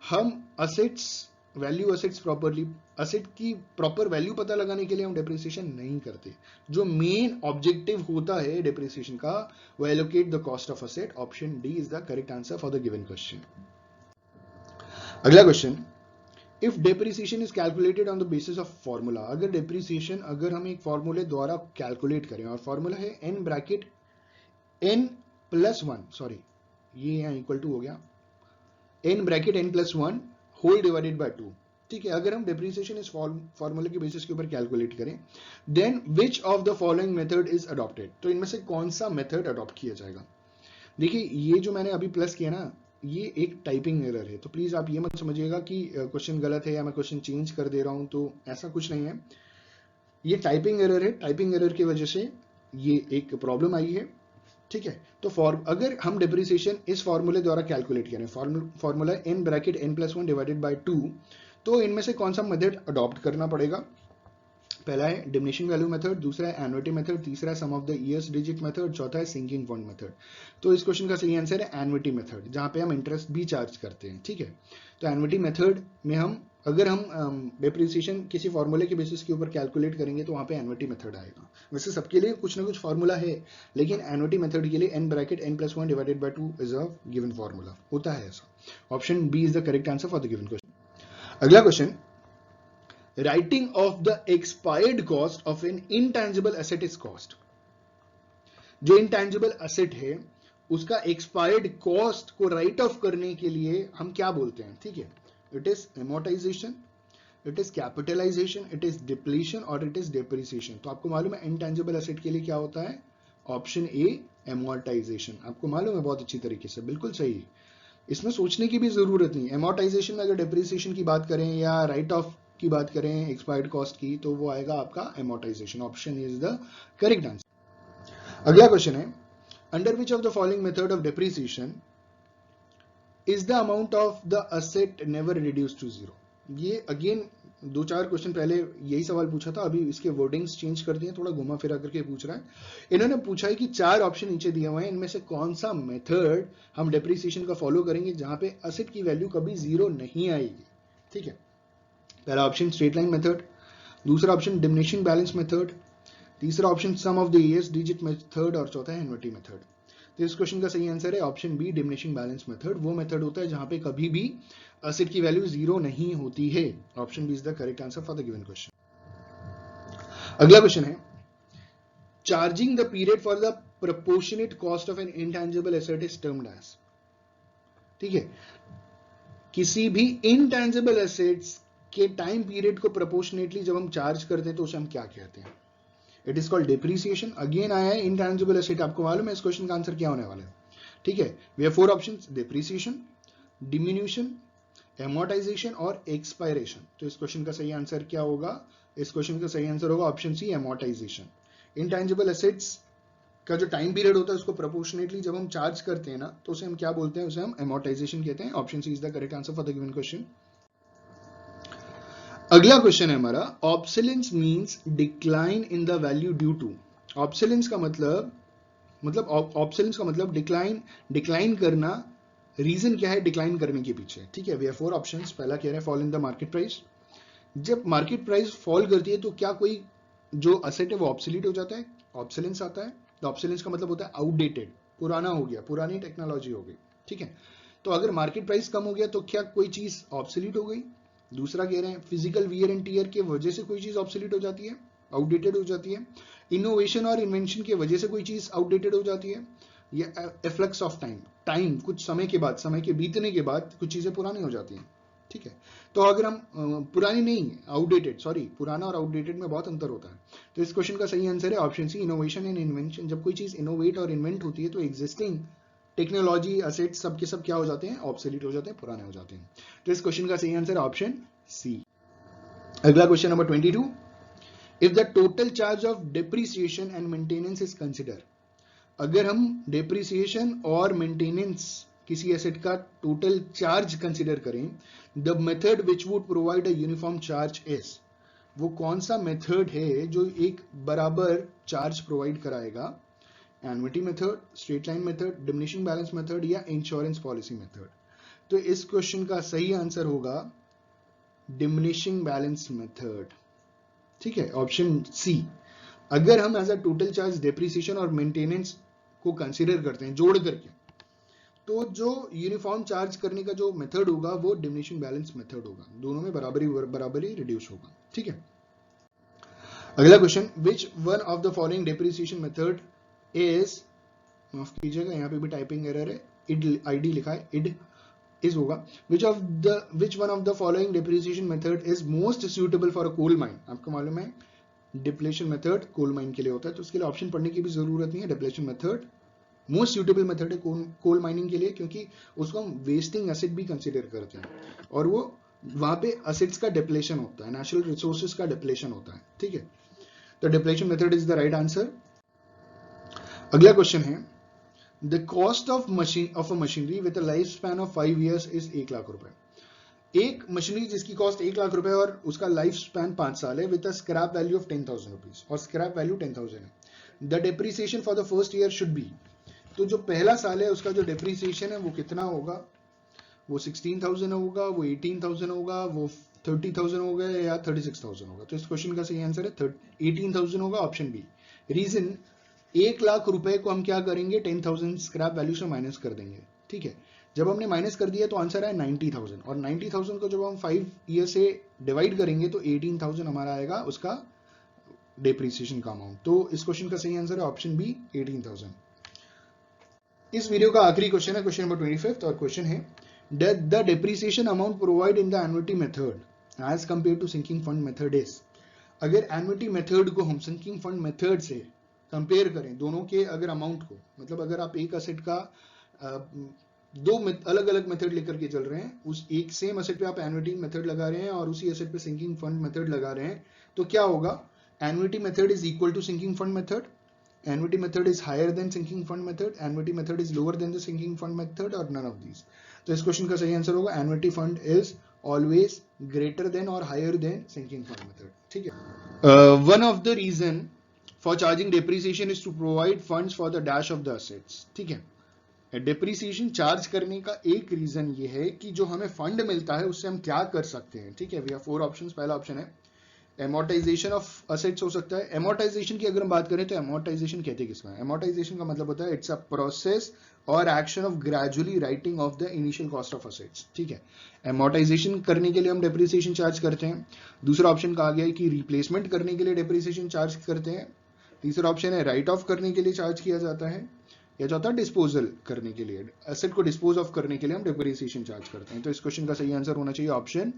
Speaker 2: हम assets value assets properly, asset की प्रॉपर वैल्यू पता लगाने के लिए हम डेप्रिसिएशन नहीं करते। जो मेन ऑब्जेक्टिव होता है डेप्रिसिएशन का वो allocate the cost of asset. Option D is the correct answer for the given question. अगला question, if depreciation is calculated on the basis of formula, अगर डेप्रिसिएशन अगर हम एक फॉर्मूले द्वारा कैलकुलेट करें और फॉर्मूला है n bracket n plus one, sorry ये यहाँ इक्वल टू हो गया n bracket n plus one whole divided by 2, ठीक है। अगर हम डेप्रिसिएशन इस फॉर्मूले के बेसिस के ऊपर कैलकुलेट करें, then which of the following method is adopted, तो इनमें से कौन सा मेथड अडॉप्ट किया जाएगा। देखिए ये जो मैंने अभी प्लस किया ना, ये एक टाइपिंग एरर है, तो प्लीज आप ये मत समझिएगा कि क्वेश्चन गलत है या मैं क्वेश्चन चेंज कर दे रहा हूं, तो ऐसा कुछ नहीं है। ये टाइपिंग एरर है, टाइपिंग एरर की वजह से ये एक प्रॉब्लम आई है, ठीक है। तो अगर हम डेप्रिसिएशन इस फॉर्मूले द्वारा कैलकुलेट करें, formula n bracket n plus one divided by 2, तो इनमें से कौन सा मेथड अडॉप्ट करना पड़ेगा। पहला है डिमिनिशिंग वैल्यू मेथड, दूसरा है एन्युटी मेथड, तीसरा है sum of the years digit method, चौथा है सिंकिंग फंड मेथड। तो इस क्वेश्चन का सही आंसर है एन्युटी मेथड, जहां पे हम इंटरेस्ट भी चार्ज करते हैं, ठीक है। तो एन्युटी मेथड में हम अगर हम डेप्रिसिएशन किसी फॉर्मूले के बेसिस के ऊपर कैलकुलेट करेंगे तो वहां पे एन्युटी मेथड आएगा। वैसे सबके लिए कुछ ना कुछ फॉर्मूला है, लेकिन एन्युटी मेथड के लिए n bracket n plus one divided by 2 is a given formula होता है ऐसा। Option B is the correct answer for the given question. अगला question, writing off the expired cost of an intangible asset is cost। जो intangible asset है उसका expired cost को write off करने के लिए हम क्या बोलते हैं, ठीक है। it is amortization, it is capitalization, it is depletion और it is depreciation। तो आपको मालूम है intangible asset के लिए क्या होता है, ऑप्शन ए amortization। आपको मालूम है बहुत अच्छी तरीके से, बिल्कुल सही, इसमें सोचने की भी जरूरत नहीं। amortization में अगर depreciation की बात करें या write off की बात करें एक्सपायर्ड कॉस्ट की, तो वो आएगा आपका amortization। Option is the correct answer. अगला क्वेश्चन है, under which of the following method of depreciation is the amount of the asset never reduce to zero. ये अगेन 2-4 क्वेश्चन पहले यही सवाल पूछा था, अभी इसके वर्डिंग्स चेंज कर दिए, थोड़ा घुमा फिरा करके पूछ रहा है। इन्होंने पूछा है कि 4 ऑप्शन नीचे दिए हुए हैं, इनमें से कौन सा मेथड हम डेप्रिसिएशन का फॉलो करेंगे जहां पे असेट की वैल्यू कभी जीरो नहीं आएगी, ठीक है। पहला ऑप्शन स्ट्रेट लाइन मेथड, दूसरा ऑप्शन डिमिनिशिंग बैलेंस मेथड, तीसरा option sum of the years digit method और चौथा है एन्युटी मेथड। तो इस क्वेश्चन का सही आंसर है option B diminishing balance method. वो मेथड होता है जहां पे कभी भी एसेट की वैल्यू जीरो नहीं होती है। Option B is the correct answer for the given question. अगला क्वेश्चन है, charging the period for the proportionate cost of an intangible asset is termed as, ठीक है। किसी भी इनटेंजिबल एसेट्स के टाइम पीरियड को प्रोपोर्शनेटली जब हम चार्ज करते हैं तो उसे हम क्या कहते हैं, it is called depreciation. Again आया है इनटेंजिबल एसेट, आपको मालूम है इस क्वेश्चन का आंसर क्या होने वाला है, ठीक है। We have 4 options, depreciation, diminution, amortization और एक्सपायरेशन। तो इस क्वेश्चन का सही आंसर क्या होगा, इस क्वेश्चन का सही आंसर होगा option C amortization. Intangible assets का जो टाइम पीरियड होता है उसको प्रोपोर्शनेटली जब हम चार्ज करते हैं ना, तो उसे हम क्या बोलते हैं, उसे हम एमोर्टाइजेशन कहते हैं। Option C is the correct answer for the given question. अगला क्वेश्चन है हमारा, obsolescence means decline in the value due to. Obsolescence का मतलब ऑब्सोलेंस का मतलब डिक्लाइन करना। रीजन क्या है डिक्लाइन करने के पीछे, ठीक है। We have 4 options. पहला कह रहे हैं fall in the market price. जब मार्केट प्राइस फॉल करती है तो क्या कोई जो असेट है वो ऑब्सोलीट हो जाता है, ऑब्सोलेंस आता है। ऑब्सोलेंस का मतलब होता है आउटडेटेड, पुराना हो गया, पुरानी टेक्नोलॉजी हो गई, ठीक है। तो अगर मार्केट प्राइस कम हो गया तो क्या कोई चीज ऑब्सोलीट हो गई। दूसरा कह रहे हैं फिजिकल वियर एंड टियर की वजह से कोई चीज ऑब्सोलीट हो जाती है, आउटडेटेड हो जाती है। इनोवेशन और इन्वेंशन की वजह से कोई चीज आउटडेटेड हो जाती है। या एफ्लक्स ऑफ टाइम कुछ समय के बाद, समय के बीतने के बाद कुछ चीजें पुरानी हो जाती हैं, ठीक है। तो अगर हम पुरानी नहीं, आउटडेटेड, सॉरी, पुराना और आउटडेटेड में बहुत अंतर होता है। तो इस क्वेश्चन का सही आंसर है option C innovation and invention. जब कोई चीज इनोवेट और इन्वेंट होती है तो एग्जिस्टिंग टेक्नोलॉजी असेट्स सबके सब क्या हो जाते हैं, ऑब्सोलीट हो जाते हैं, पुराने हो जाते हैं। तो इस क्वेश्चन का सही आंसर ऑप्शन सी। अगला question number 22, if the total charge of depreciation and maintenance is consider. अगर हम डेप्रिसिएशन और मेंटेनेंस किसी एसेट का टोटल चार्ज कंसिडर करें, the method which would provide a uniform charge is. वो कौन सा मेथड है जो एक बराबर चार्ज प्रोवाइड कराएगा, annuity method, straight line method, diminishing balance method या इंश्योरेंस पॉलिसी मेथड। तो इस क्वेश्चन का सही आंसर होगा डिमिनिशिंग बैलेंस मेथड, ठीक है, ऑप्शन सी। अगर हम as a total charge depreciation और मेंटेनेंस को कंसीडर करते हैं जोड़ करके, तो जो यूनिफॉर्म चार्ज करने का जो मेथड होगा वो डिमिनिशिंग बैलेंस मेथड होगा, दोनों में बराबरी बराबरी रिड्यूस होगा। ठीक है, अगला question, which one of the following depreciation method is, माफ कीजिएगा यहाँ पे भी टाइपिंग एरर है, इड आईडी लिखा है, इड इज होगा, which one of the following depreciation method is most suitable for a coal mine. आपको मालूम है डिप्लेशन मेथड कोल माइन के लिए होता है, तो उसके लिए ऑप्शन पढ़ने की भी जरूरत नहीं है। Depletion method most suitable method है कोल माइनिंग के लिए, क्योंकि उसको हम वेस्टिंग एसिड भी कंसिडर करते हैं और वो वहां पे एसिड्स का डिप्लेशन होता है, नेचुरल रिसोर्सेज का डिप्लेशन होता है। ठीक है, तो depletion method is the right answer. अगला क्वेश्चन है, the cost of a machinery with a life span of 5 years is 1 lakh रुपए। एक मशीनरी जिसकी कॉस्ट 1 लाख रुपए और उसका लाइफ स्पैन 5 साल है, with a scrap value of 10,000 rupees, और स्क्रैप वैल्यू 10,000 है। The depreciation for the first year should be, तो जो पहला साल है उसका जो डेप्रिसिएशन है वो कितना होगा, वो 16,000 होगा, वो 18,000 होगा, वो 30,000 होगा या 36,000 होगा। तो इस क्वेश्चन का सही आंसर है 18,000 होगा, ऑप्शन बी। रीजन, 1 लाख रुपए को हम क्या करेंगे, 10,000 स्क्रैप वैल्यू से माइनस कर देंगे। ठीक है, जब हमने माइनस कर दिया तो आंसर है 90,000, और 90,000 को जब हम 5 ईयर से डिवाइड करेंगे तो 18,000 हमारा आएगा उसका डेप्रिसिएशन का अमाउंट। तो इस क्वेश्चन का सही आंसर है ऑप्शन बी, 18,000। इस वीडियो का आखिरी क्वेश्चन है, क्वेश्चन नंबर 25, और क्वेश्चन है, the depreciation amount provide in the annuity method as compare to sinking fund method is. अगर एन्युटी मेथड को हम सिंकिंग फंड मेथड से कंपेयर करें, दोनों के अगर अमाउंट को, मतलब अगर आप एक एसेट का दो अलग अलग मेथड लेकर के चल रहे हैं, उस एक सेम एसेट पे आप एन्युटी मेथड लगा रहे हैं और उसी एसेट पे सिंकिंग फंड मेथड लगा रहे हैं, तो क्या होगा, annuity method is equal to sinking fund method, annuity method is higher than sinking fund method, annuity method is lower than the sinking fund method, or none of these। तो इस question का सही आंसर होगा annuity fund is always greater than or higher than sinking fund method। ठीक है, one of the reason for charging depreciation is to provide funds for the dash of the assets। ठीक है, depreciation charge करने का एक reason ये है कि जो हमें फंड मिलता है उससे हम क्या कर सकते हैं। ठीक है, वी हैव 4 ऑप्शंस। पहला ऑप्शन है एमोर्टाइजेशन ऑफ असेट्स हो सकता है। एमोर्टाइजेशन की अगर हम बात करें तो एमोर्टाइजेशन कहते हैं किसमें, एमोर्टाइजेशन का मतलब होता है इट्स अ प्रोसेस और action of gradually writing of the initial cost of assets. ठीक है, एमोर्टाइजेशन करने के लिए हम डेप्रिसिएशन चार्ज करते हैं। दूसरा ऑप्शन कहा गया है कि रिप्लेसमेंट करने के लिए डेप्रिसिएशन चार्ज करते हैं। तीसरा ऑप्शन है राइट ऑफ करने के लिए चार्ज किया जाता है, या चौथा डिस्पोजल करने के लिए, एसेट को डिस्पोज ऑफ करने के लिए हम डेप्रिसिएशन चार्ज करते हैं। तो इस क्वेश्चन का सही आंसर होना चाहिए ऑप्शन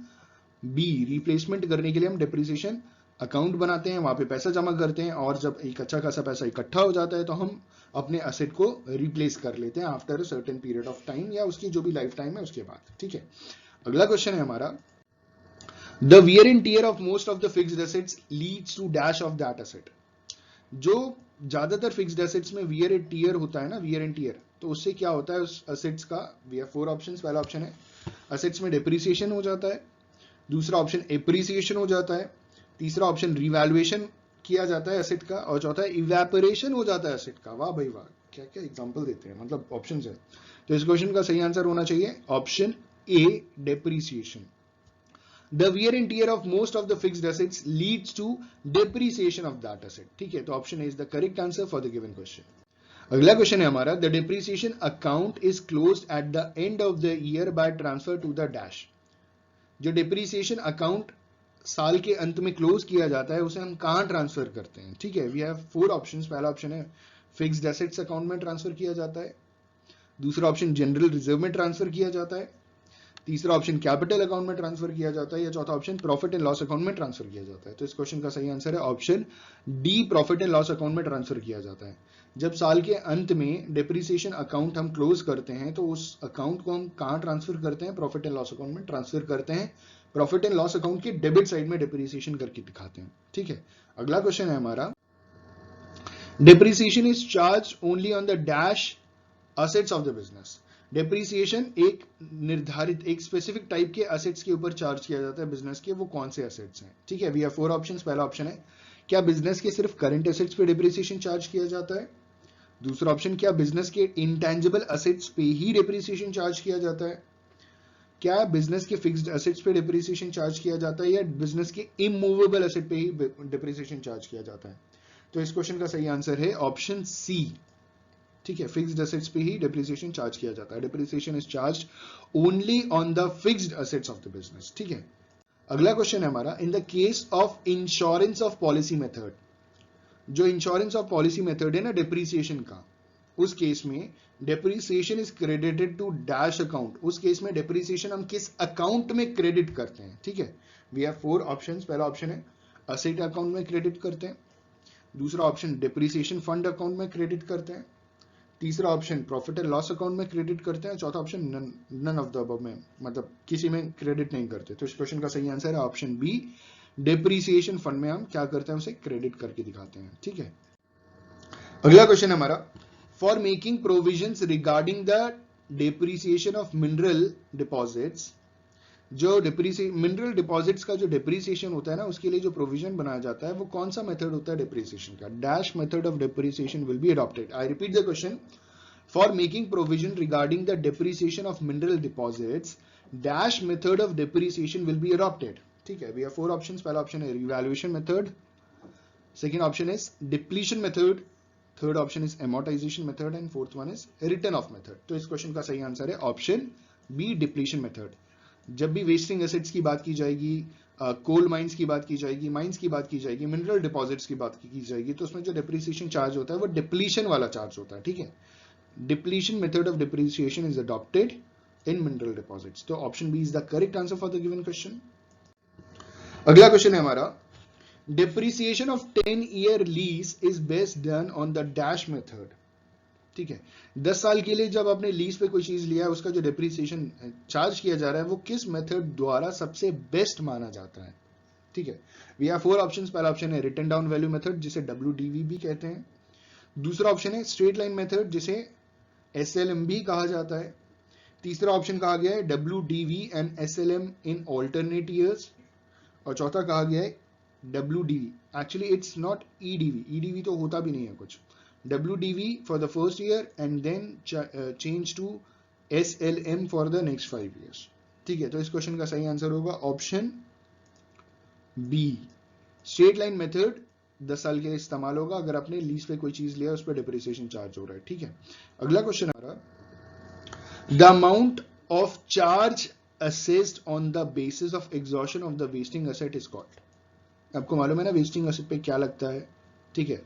Speaker 2: बी, रिप्लेसमेंट करने के लिए हम डेप्रिसिएशन अकाउंट बनाते हैं, वहां पे पैसा जमा करते हैं, और जब एक अच्छा खासा पैसा इकट्ठा हो जाता है तो हम अपने एसेट को रिप्लेस कर लेते हैं after a certain period of time, या उसकी जो भी लाइफ टाइम है उसके बाद। ठीक है, अगला क्वेश्चन है हमारा, the wear and tear of most of the fixed assets leads to dash of that asset. जो ज्यादातर फिक्स्ड एसेट्स में वियर एंड टियर होता है ना, वियर एंड टियर, तो उससे क्या होता है उस एसेट्स का, वी हैव 4 ऑप्शंस। पहला ऑप्शन है एसेट्स में डेप्रिसिएशन हो जाता है, दूसरा ऑप्शन एप्रिसिएशन हो जाता है, तीसरा ऑप्शन रिवैल्यूएशन किया जाता है एसेट का, और चौथा इवेपोरेशन हो जाता है एसेट का। वाह भाई वाह, क्या क्या एग्जांपल देते हैं, मतलब ऑप्शंस है। तो इस क्वेश्चन का सही आंसर होना चाहिए option A, depreciation. The wear and tear of most of the fixed assets leads to depreciation of that asset। ठीक है, तो option A is the correct answer for the given question. अगला question है हमारा, the depreciation account is closed at the end of the year by transfer to the dash. जो depreciation account साल के अंत में क्लोज किया जाता है उसे हम कहां ट्रांसफर करते हैं। ठीक है, वी हैव 4 ऑप्शंस। पहला ऑप्शन है फिक्स्ड एसेट्स अकाउंट में ट्रांसफर किया जाता है, दूसरा ऑप्शन जनरल रिजर्व में ट्रांसफर किया जाता है, तीसरा ऑप्शन कैपिटल अकाउंट में ट्रांसफर किया जाता है, या चौथा option profit and loss account में ट्रांसफर किया जाता है। तो इस क्वेश्चन का सही आंसर है option D, profit and loss account में ट्रांसफर किया जाता है। जब साल के अंत में डेप्रिसिएशन अकाउंट हम क्लोज करते हैं तो उस अकाउंट को हम कहां ट्रांसफर करते हैं, प्रॉफिट एंड लॉस अकाउंट में ट्रांसफर करते हैं। प्रॉफिट एंड लॉस अकाउंट के डेबिट साइड में डेप्रिसिएशन करके दिखाते हैं। ठीक है, अगला क्वेश्चन है हमारा, depreciation is charge only on the dash assets of the business. Depreciation एक निर्धारित, एक स्पेसिफिक टाइप के एसेट्स के ऊपर चार्ज किया जाता है बिजनेस के, वो कौन से एसेट्स हैं। ठीक है, वी हैव 4 ऑप्शंस। पहला ऑप्शन है क्या बिजनेस के सिर्फ करंट एसेट्स पे डेप्रिसिएशन चार्ज किया जाता है, दूसरा ऑप्शन क्या बिजनेस के इंटेंजिबल एसेट्स पे ही डेप्रिसिएशन चार्ज किया जाता है, क्या बिजनेस के फिक्स्ड एसेट्स पे डेप्रिसिएशन चार्ज किया जाता है, या बिजनेस के इमूवेबल एसेट पे ही डेप्रिसिएशन चार्ज किया जाता है। तो इस क्वेश्चन का सही आंसर है ऑप्शन सी, ठीक है, फिक्स्ड एसेट्स पे ही डिप्रिसिएशन चार्ज किया जाता है। Depreciation is charge only on the fixed assets of the business. ठीक है, अगला क्वेश्चन है हमारा, in the case of insurance of policy method, जो इंश्योरेंस ऑफ पॉलिसी मेथड है ना डिप्रिसिएशन का, उस केस में depreciation is credited to dash account. उस केस में डिप्रिसिएशन हम किस अकाउंट में क्रेडिट करते हैं? ठीक है, वी हैव 4 ऑप्शंस। पहला ऑप्शन है असेट अकाउंट में क्रेडिट करते हैं, दूसरा ऑप्शन डिप्रिसिएशन फंड अकाउंट में क्रेडिट करते हैं, तीसरा option profit and loss account में क्रेडिट करते हैं, चौथा option none of the above में, मतलब किसी में क्रेडिट नहीं करते। तो इस क्वेश्चन का सही आंसर है ऑप्शन बी, डिप्रिसिएशन फंड में हम क्या करते हैं, उसे क्रेडिट करके दिखाते हैं। ठीक है, अगला क्वेश्चन है हमारा, for making provisions regarding the depreciation of mineral deposits, जो मिनरल डिपॉजिट्स का जो डिप्रिसिएशन होता है ना, उसके लिए जो प्रोविजन बनाया जाता है वो कौन सा मेथड होता है डिप्रिसिएशन का? Dash method of depreciation will be adopted. I repeat the question, for making provision regarding the depreciation of mineral deposits, dash method of depreciation will be adopted. ठीक है, वी हैव 4 ऑप्शंस। पहला option है revaluation method, second option is depletion method, third option is amortisation method and fourth one is return of method. तो इस question का सही answer है option B, depletion method. जब भी वेस्टिंग एसेट्स की बात की जाएगी, कोल माइंस की बात की जाएगी, माइंस की बात की जाएगी, मिनरल डिपॉजिट्स की बात की जाएगी, तो उसमें जो डिप्रिसिएशन चार्ज होता है वो डिप्लीशन वाला चार्ज होता है। ठीक है, depletion method of depreciation is adopted in mineral deposits. तो option B is the correct answer for the given question. अगला क्वेश्चन है हमारा, depreciation of 10-year lease is based done on the dash method. ठीक है, 10 साल के लिए जब आपने लीज पे कोई चीज लिया है, उसका जो डिप्रिसिएशन चार्ज किया जा रहा है वो किस मेथड द्वारा सबसे बेस्ट माना जाता है? ठीक है, वी हैव 4 ऑप्शंस। पहला ऑप्शन है रिटन डाउन वैल्यू मेथड, जिसे WDV भी कहते हैं। दूसरा ऑप्शन है स्ट्रेट लाइन मेथड, जिसे SLM भी कहा जाता है। तीसरा ऑप्शन कहा गया है WDV and SLM in alternate years, और चौथा कहा गया है WDV, actually it's not EDV तो होता भी नहीं है कुछ, WDV for the first year and then change to SLM for the next 5 years। ठीक है, तो इस क्वेश्चन का सही आंसर होगा option B, straight line method 10 साल के लिए इस्तेमाल होगा अगर आपने लीज पे कोई चीज लिया, उस पर डिप्रिसिएशन चार्ज हो रहा है। ठीक है, अगला क्वेश्चन आ रहा, the amount of charge assessed on the basis of exhaustion of the wasting asset is called. आपको मालूम है ना वेस्टिंग एसेट पे क्या लगता है? ठीक है,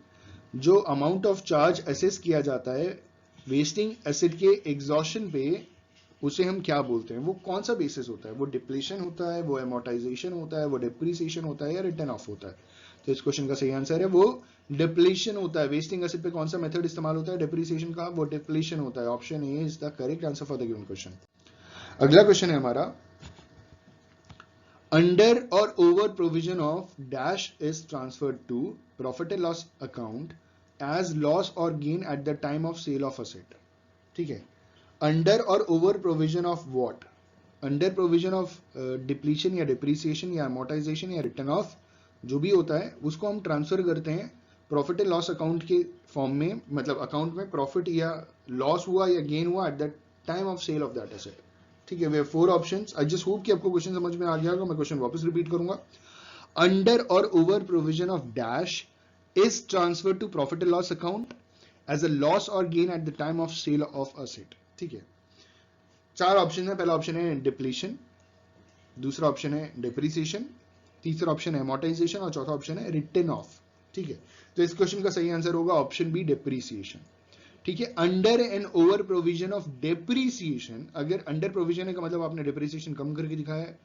Speaker 2: जो अमाउंट ऑफ चार्ज असेस किया जाता है वेस्टिंग एसेट के एग्जॉशन पे, उसे हम क्या बोलते हैं? वो कौन सा बेसिस होता है? वो डिप्लीशन होता है, वो एमोर्टाइजेशन होता है, वो डिप्रिसिएशन होता है, या रिटर्न ऑफ होता है? तो इस क्वेश्चन का सही आंसर है वो डिप्लीशन होता है। वेस्टिंग एसेट पे कौन सा मेथड इस्तेमाल होता है डिप्रिसिएशन का? वो डिप्लीशन होता है। Option A is the correct answer for the given question. अगला क्वेश्चन है हमारा, अंडर और over provision of dash is transferred to profit and loss account as loss और gain at the time of sale of asset. ठीक है, under और over provision of what? Under provision of depletion या depreciation या amortisation या return of, जो भी होता है उसको हम ट्रांसफर करते हैं प्रॉफिट एंड लॉस अकाउंट के फॉर्म में, मतलब अकाउंट में प्रॉफिट या लॉस हुआ या गेन हुआ at the time of sale of that asset. ठीक है, वे 4 ऑप्शंस। आई जस्ट होप कि आपको क्वेश्चन समझ में आ गया होगा। मैं क्वेश्चन वापस रिपीट करूंगा, अंडर और over provision of dash is transferred to profit and loss account as a loss or gain at the time of sale of asset। ठीक है, 4 ऑप्शन है। पहला ऑप्शन है डिप्लीशन, दूसरा ऑप्शन है डिप्रिसिएशन, तीसरा ऑप्शन है अमोर्टाइजेशन और चौथा ऑप्शन है रिटर्न ऑफ। ठीक है, तो इस क्वेश्चन का सही आंसर होगा ऑप्शन बी, डिप्रिसिएशन। ठीक है, under and over provision of depreciation, अगर अंडर प्रोविजन है का मतलब आपने डिप्रिसिएशन कम करके दिखाया है,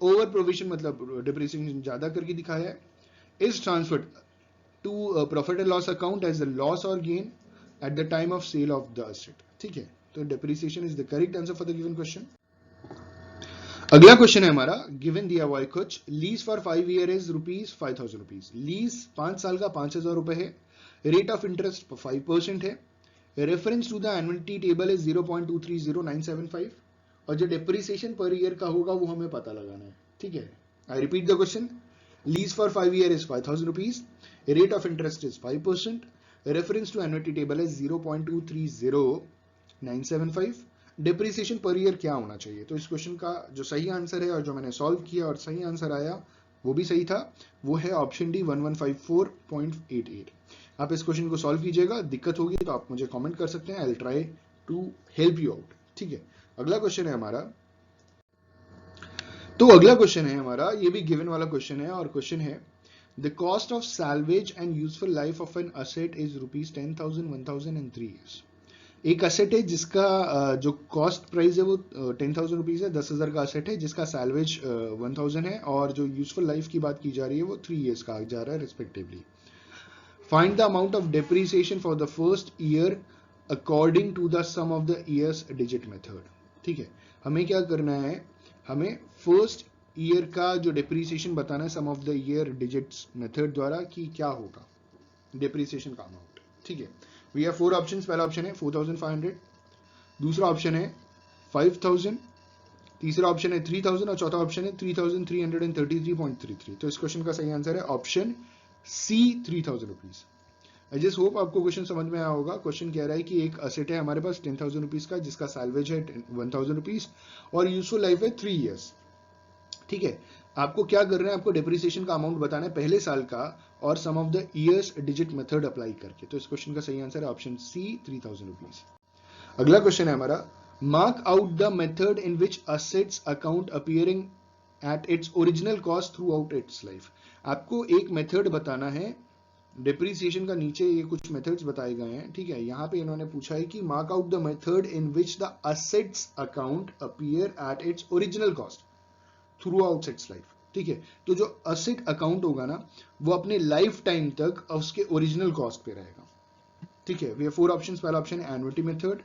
Speaker 2: ओवर प्रोविजन मतलब डिप्रिसिएशन ज्यादा करके दिखाया है, is transferred to profit and loss account as a loss or gain at the time of sale of the asset। ठीक है, तो depreciation is the correct answer for the given question। अगला question है हमारा, गिवन दिया हुआ है कुछ, lease for 5 year is ₹5,000। Lease 5 साल का 5,000 रुपए है, रेट ऑफ इंटरेस्ट 5% है, reference to the annuity table is 0.230975, और जो डिप्रिसिएशन पर ईयर का होगा वो हमें पता लगाना है। ठीक है, I repeat the question, lease for 5 year is ₹5,000, rate of interest is 5%, reference to annuity table is 0.230975, depreciation per year क्या होना चाहिए? तो इस क्वेश्चन का जो सही आंसर है और जो मैंने सॉल्व किया और सही आंसर आया वो भी सही था, वो है ऑप्शन डी 1154.88। आप इस क्वेश्चन को सॉल्व कीजिएगा, दिक्कत होगी तो आप मुझे कमेंट कर सकते हैं, I will try to help you out. ठीक है, अगला क्वेश्चन है हमारा, तो अगला क्वेश्चन है हमारा, ये भी गिवन वाला क्वेश्चन है, और क्वेश्चन है the cost of salvage and useful life of N asset is ₹10,000, 1,000 and 3 years। एक असेट है जिसका जो कॉस्ट प्राइस है वो 10,000 रुपीज है, 10,000 का असेट है, जिसका सैल्वेज 1,000 है, और जो यूजफुल लाइफ की बात की जा रही है वो 3 years कहा जा रहा है respectively. Find the amount of depreciation for the first year according to the sum of the years digit method. ठीक है, हमें क्या करना है, हमें फर्स्ट ईयर का जो डेप्रिसिएशन बताना है sum of the year digits method द्वारा कि क्या होगा डेप्रिसिएशन का अमाउंट। ठीक है, वी हैव 4 ऑप्शंस। पहला ऑप्शन है 4,500, दूसरा ऑप्शन है 5,000, तीसरा ऑप्शन है 3,000 और चौथा ऑप्शन है 3,333.33। तो इस क्वेश्चन का सही आंसर है option C, 3,000 rupees. I just hope आपको क्वेश्चन समझ में आया होगा। क्वेश्चन कह रहा है कि एक असेट है हमारे पास 10,000 रुपीज का, जिसका सैल्वेज है 1,000 रुपीज और यूजफुल लाइफ है 3 years। ठीक है, आपको क्या करना है, आपको डेप्रिसिएशन का अमाउंट बताना है पहले साल का और sum of the years digit method apply करके। तो इस क्वेश्चन का सही आंसर है ऑप्शन सी, 3,000 रुपीज। अगला क्वेश्चन है हमारा, mark out the method in which assets account appearing at its original cost throughout its life. आपको एक मेथड बताना है, डेप्रिसिएशन का नीचे ये कुछ मेथड्स बताए गए हैं। ठीक है, यहां पे इन्होंने पूछा है कि mark out the method in which the assets account appear at its original cost throughout its life. ठीक है, तो जो असेट अकाउंट होगा ना वो अपने लाइफ टाइम तक उसके ओरिजिनल कॉस्ट पे रहेगा। ठीक है, वी हैव 4 ऑप्शंस। पहला ऑप्शन है एन्युटी मेथड,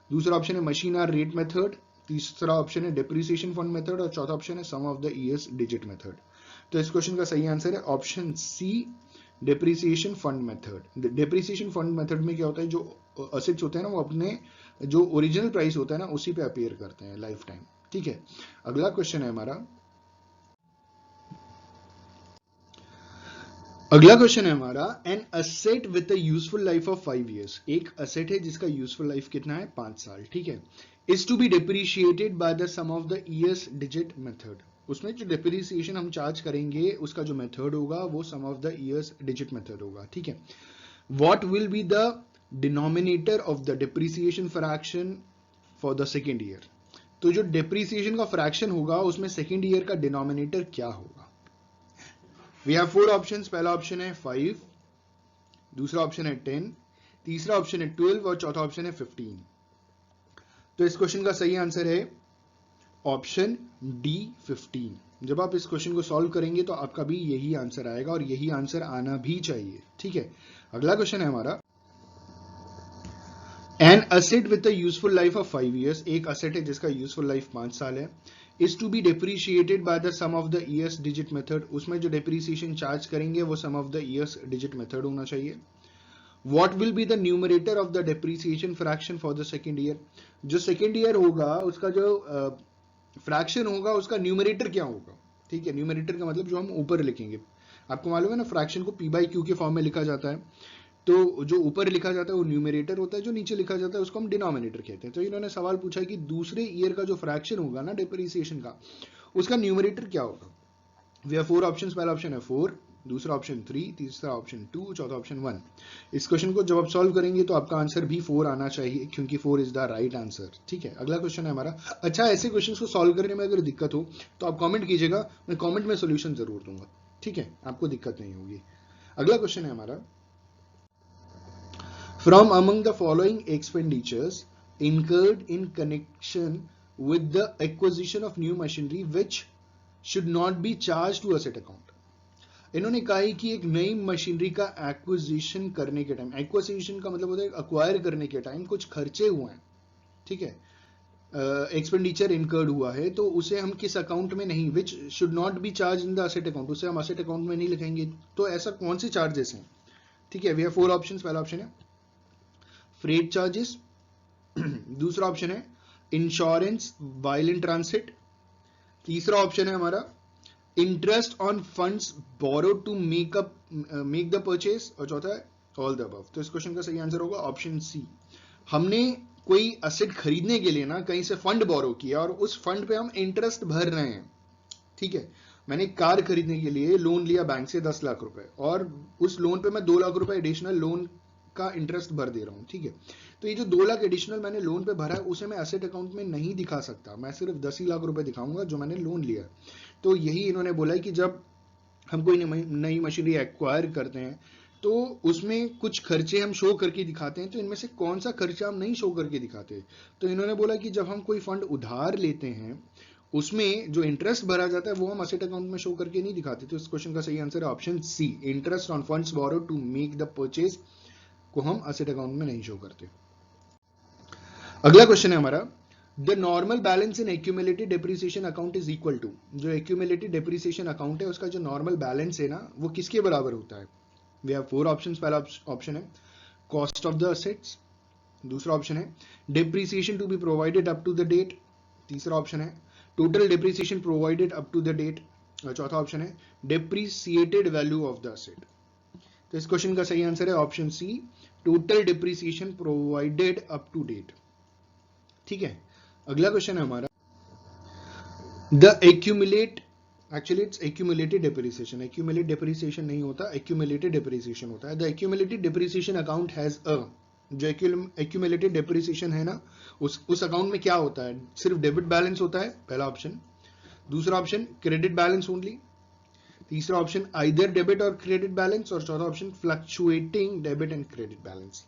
Speaker 2: दूसरा ऑप्शन है मशीन आर रेट मेथड, तीसरा ऑप्शन है डेप्रिसिएशन फंड मेथड और चौथा ऑप्शन है sum of the years digit method. तो इस क्वेश्चन का सही आंसर है option C, depreciation fund method. Depreciation fund method में क्या होता है, जो असेट्स होते हैं ना वो अपने जो ओरिजिनल प्राइस होता है ना उसी पे अपीयर करते हैं लाइफ टाइम। ठीक है, अगला क्वेश्चन है हमारा, अगला क्वेश्चन है हमारा, an asset with a useful life of 5 years। एक असेट है जिसका यूजफुल लाइफ कितना है, 5 साल। ठीक है, is to be depreciated by the sum of the years digit method. उसमें जो डेप्रिसिएशन हम चार्ज करेंगे उसका जो मेथड होगा वो sum of the years digit method होगा। ठीक है, what will be the denominator of the depreciation fraction for the second year. तो जो डेप्रिसिएशन का फ्रैक्शन होगा उसमें सेकेंड ईयर का डिनोमिनेटर क्या होगा। We have 4 options. पहला ऑप्शन है 5, दूसरा ऑप्शन है 10, तीसरा ऑप्शन है 12 और चौथा ऑप्शन है 15। तो इस क्वेश्चन का सही आंसर है ऑप्शन डी, 15। जब आप इस क्वेश्चन को सॉल्व करेंगे तो आपका भी यही आंसर आएगा और यही आंसर आना भी चाहिए। ठीक है, अगला क्वेश्चन है हमारा, an asset with a useful life of 5 years। एक असेट है जिसका यूजफुल लाइफ 5 साल है, is to be depreciated by the sum of the years digit method. उसमें जो डेप्रिसिएशन चार्ज करेंगे वो sum of the years digit method होना चाहिए। What will be the numerator of the depreciation fraction for the second year. जो second year होगा उसका जो फ्रैक्शन होगा उसका न्यूमरेटर क्या होगा। ठीक है, न्यूमरेटर का मतलब जो हम ऊपर लिखेंगे, आपको मालूम है ना फ्रैक्शन को पी बाई क्यू के फॉर्म में लिखा जाता है, तो जो ऊपर लिखा जाता है वो न्यूमरेटर होता है, जो नीचे लिखा जाता है उसको हम डिनोमिनेटर कहते हैं। तो इन्होंने सवाल पूछा है कि दूसरे ईयर का जो फ्रैक्शन होगा ना डेप्रिसिएशन का, उसका न्यूमरेटर क्या होगा। We have 4 options. पहला ऑप्शन है 4, दूसरा ऑप्शन 3, तीसरा ऑप्शन 2, चौथा ऑप्शन 1। इस क्वेश्चन को जब आप सॉल्व करेंगे तो आपका आंसर भी 4 आना चाहिए क्योंकि 4 इज द राइट आंसर। ठीक है, अगला क्वेश्चन है हमारा। अच्छा, ऐसे क्वेश्चन को सॉल्व करने में अगर दिक्कत हो तो आप कॉमेंट कीजिएगा, मैं कॉमेंट में सोल्यूशन जरूर दूंगा। ठीक है, आपको दिक्कत नहीं होगी। अगला क्वेश्चन है हमारा, from among the following expenditures incurred in connection with the acquisition of new machinery which should not be charged to asset account। इन्होंने कहा है कि एक नई मशीनरी का एक्विजिशन करने के टाइम, एक्विजिशन का मतलब होता है अक्वायर करने के टाइम कुछ खर्चे हुए हैं। ठीक है, एक्सपेंडिचर इनकर्ड हुआ है तो उसे हम किस अकाउंट में नहीं, which should not be charge in the asset account, उसे हम असेट अकाउंट में नहीं लिखेंगे। तो ऐसा कौन से चार्जेस हैं। ठीक है, वी हैव 4 ऑप्शंस। पहला ऑप्शन है फ्रेट चार्जेस, दूसरा ऑप्शन है इंश्योरेंस वाइल इन ट्रांसिट, तीसरा ऑप्शन है हमारा interest on funds borrowed to make the purchase और चौथा है ऑल द अबव। तो इस क्वेश्चन का सही आंसर होगा ऑप्शन सी। हमने कोई असेट खरीदने के लिए ना कहीं से फंड बोरो किया और उस फंड पे हम इंटरेस्ट भर रहे हैं। ठीक है, मैंने कार खरीदने के लिए लोन लिया बैंक से 10 लाख रुपए, और उस लोन पे मैं 2 लाख रुपए एडिशनल लोन का इंटरेस्ट भर दे रहा हूँ, ठीक है। तो ये जो 2 लाख एडिशनल मैंने लोन पे भरा है उसे मैं एसेट अकाउंट में नहीं दिखा सकता, मैं सिर्फ 10 ही लाख रुपए दिखाऊंगा जो मैंने लोन लिया। तो यही इन्होंने बोला है कि जब हम कोई नई मशीनरी एक्वायर करते हैं तो उसमें कुछ खर्चे हम शो करके दिखाते हैं, तो इनमें से कौन सा खर्चा हम नहीं शो करके दिखाते। तो इन्होंने बोला कि जब हम कोई फंड उधार लेते हैं उसमें जो इंटरेस्ट भरा जाता है वो हम असेट अकाउंट में शो करके नहीं दिखाते। तो इस क्वेश्चन का सही आंसर है option C, interest on funds borrowed to make the purchase को हम असेट अकाउंट में नहीं शो करते। अगला क्वेश्चन है हमारा, the normal balance in accumulated depreciation account is equal to, जो एक्यूमुलेटेड डेप्रिसिएशन अकाउंट है उसका जो नॉर्मल बैलेंस है ना वो किसके बराबर होता है। We have 4 options. पहला ऑप्शन है कॉस्ट ऑफ द असेट्स, दूसरा ऑप्शन है depreciation to be provided up to the date, तीसरा ऑप्शन है total depreciation provided up to the date, और चौथा ऑप्शन है depreciated value of the asset. तो इस क्वेश्चन का सही आंसर है option C, total depreciation provided up to date. ठीक है, अगला क्वेश्चन है हमारा, the accumulate, actually it's accumulated depreciation, accumulate depreciation नहीं होता, एक्यूमुलेटेड डेप्रिसिएशन होता है। The accumulated depreciation account has a, जो एक्यूमुलेटेड डेप्रिसिएशन है ना उस अकाउंट में क्या होता है, सिर्फ डेबिट बैलेंस होता है, पहला ऑप्शन। दूसरा ऑप्शन क्रेडिट बैलेंस ओनली, तीसरा ऑप्शन आइदर डेबिट और क्रेडिट बैलेंस, और चौथा option fluctuating debit and credit balance.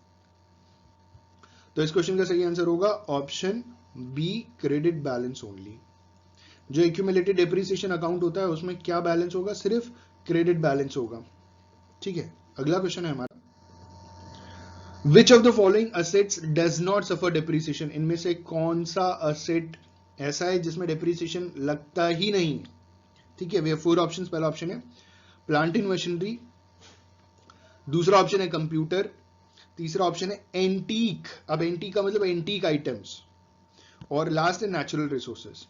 Speaker 2: तो इस क्वेश्चन का सही आंसर होगा option B, credit balance only. जो एक्यूमुलेटेड डेप्रिसिएशन अकाउंट होता है उसमें क्या बैलेंस होगा, सिर्फ क्रेडिट बैलेंस होगा। ठीक है, अगला क्वेश्चन है हमारा, which of the following assets does not suffer depreciation, इनमें से कौन सा असेट ऐसा है जिसमें डेप्रिसिएशन लगता ही नहीं। ठीक है, वी हैव 4 ऑप्शंस। पहला ऑप्शन है प्लांट इन मशीनरी, दूसरा ऑप्शन है कंप्यूटर, तीसरा ऑप्शन है एंटीक, अब एंटीक का मतलब एंटीक आइटम्स, और लास्ट है नेचुरल रिसोर्सेज।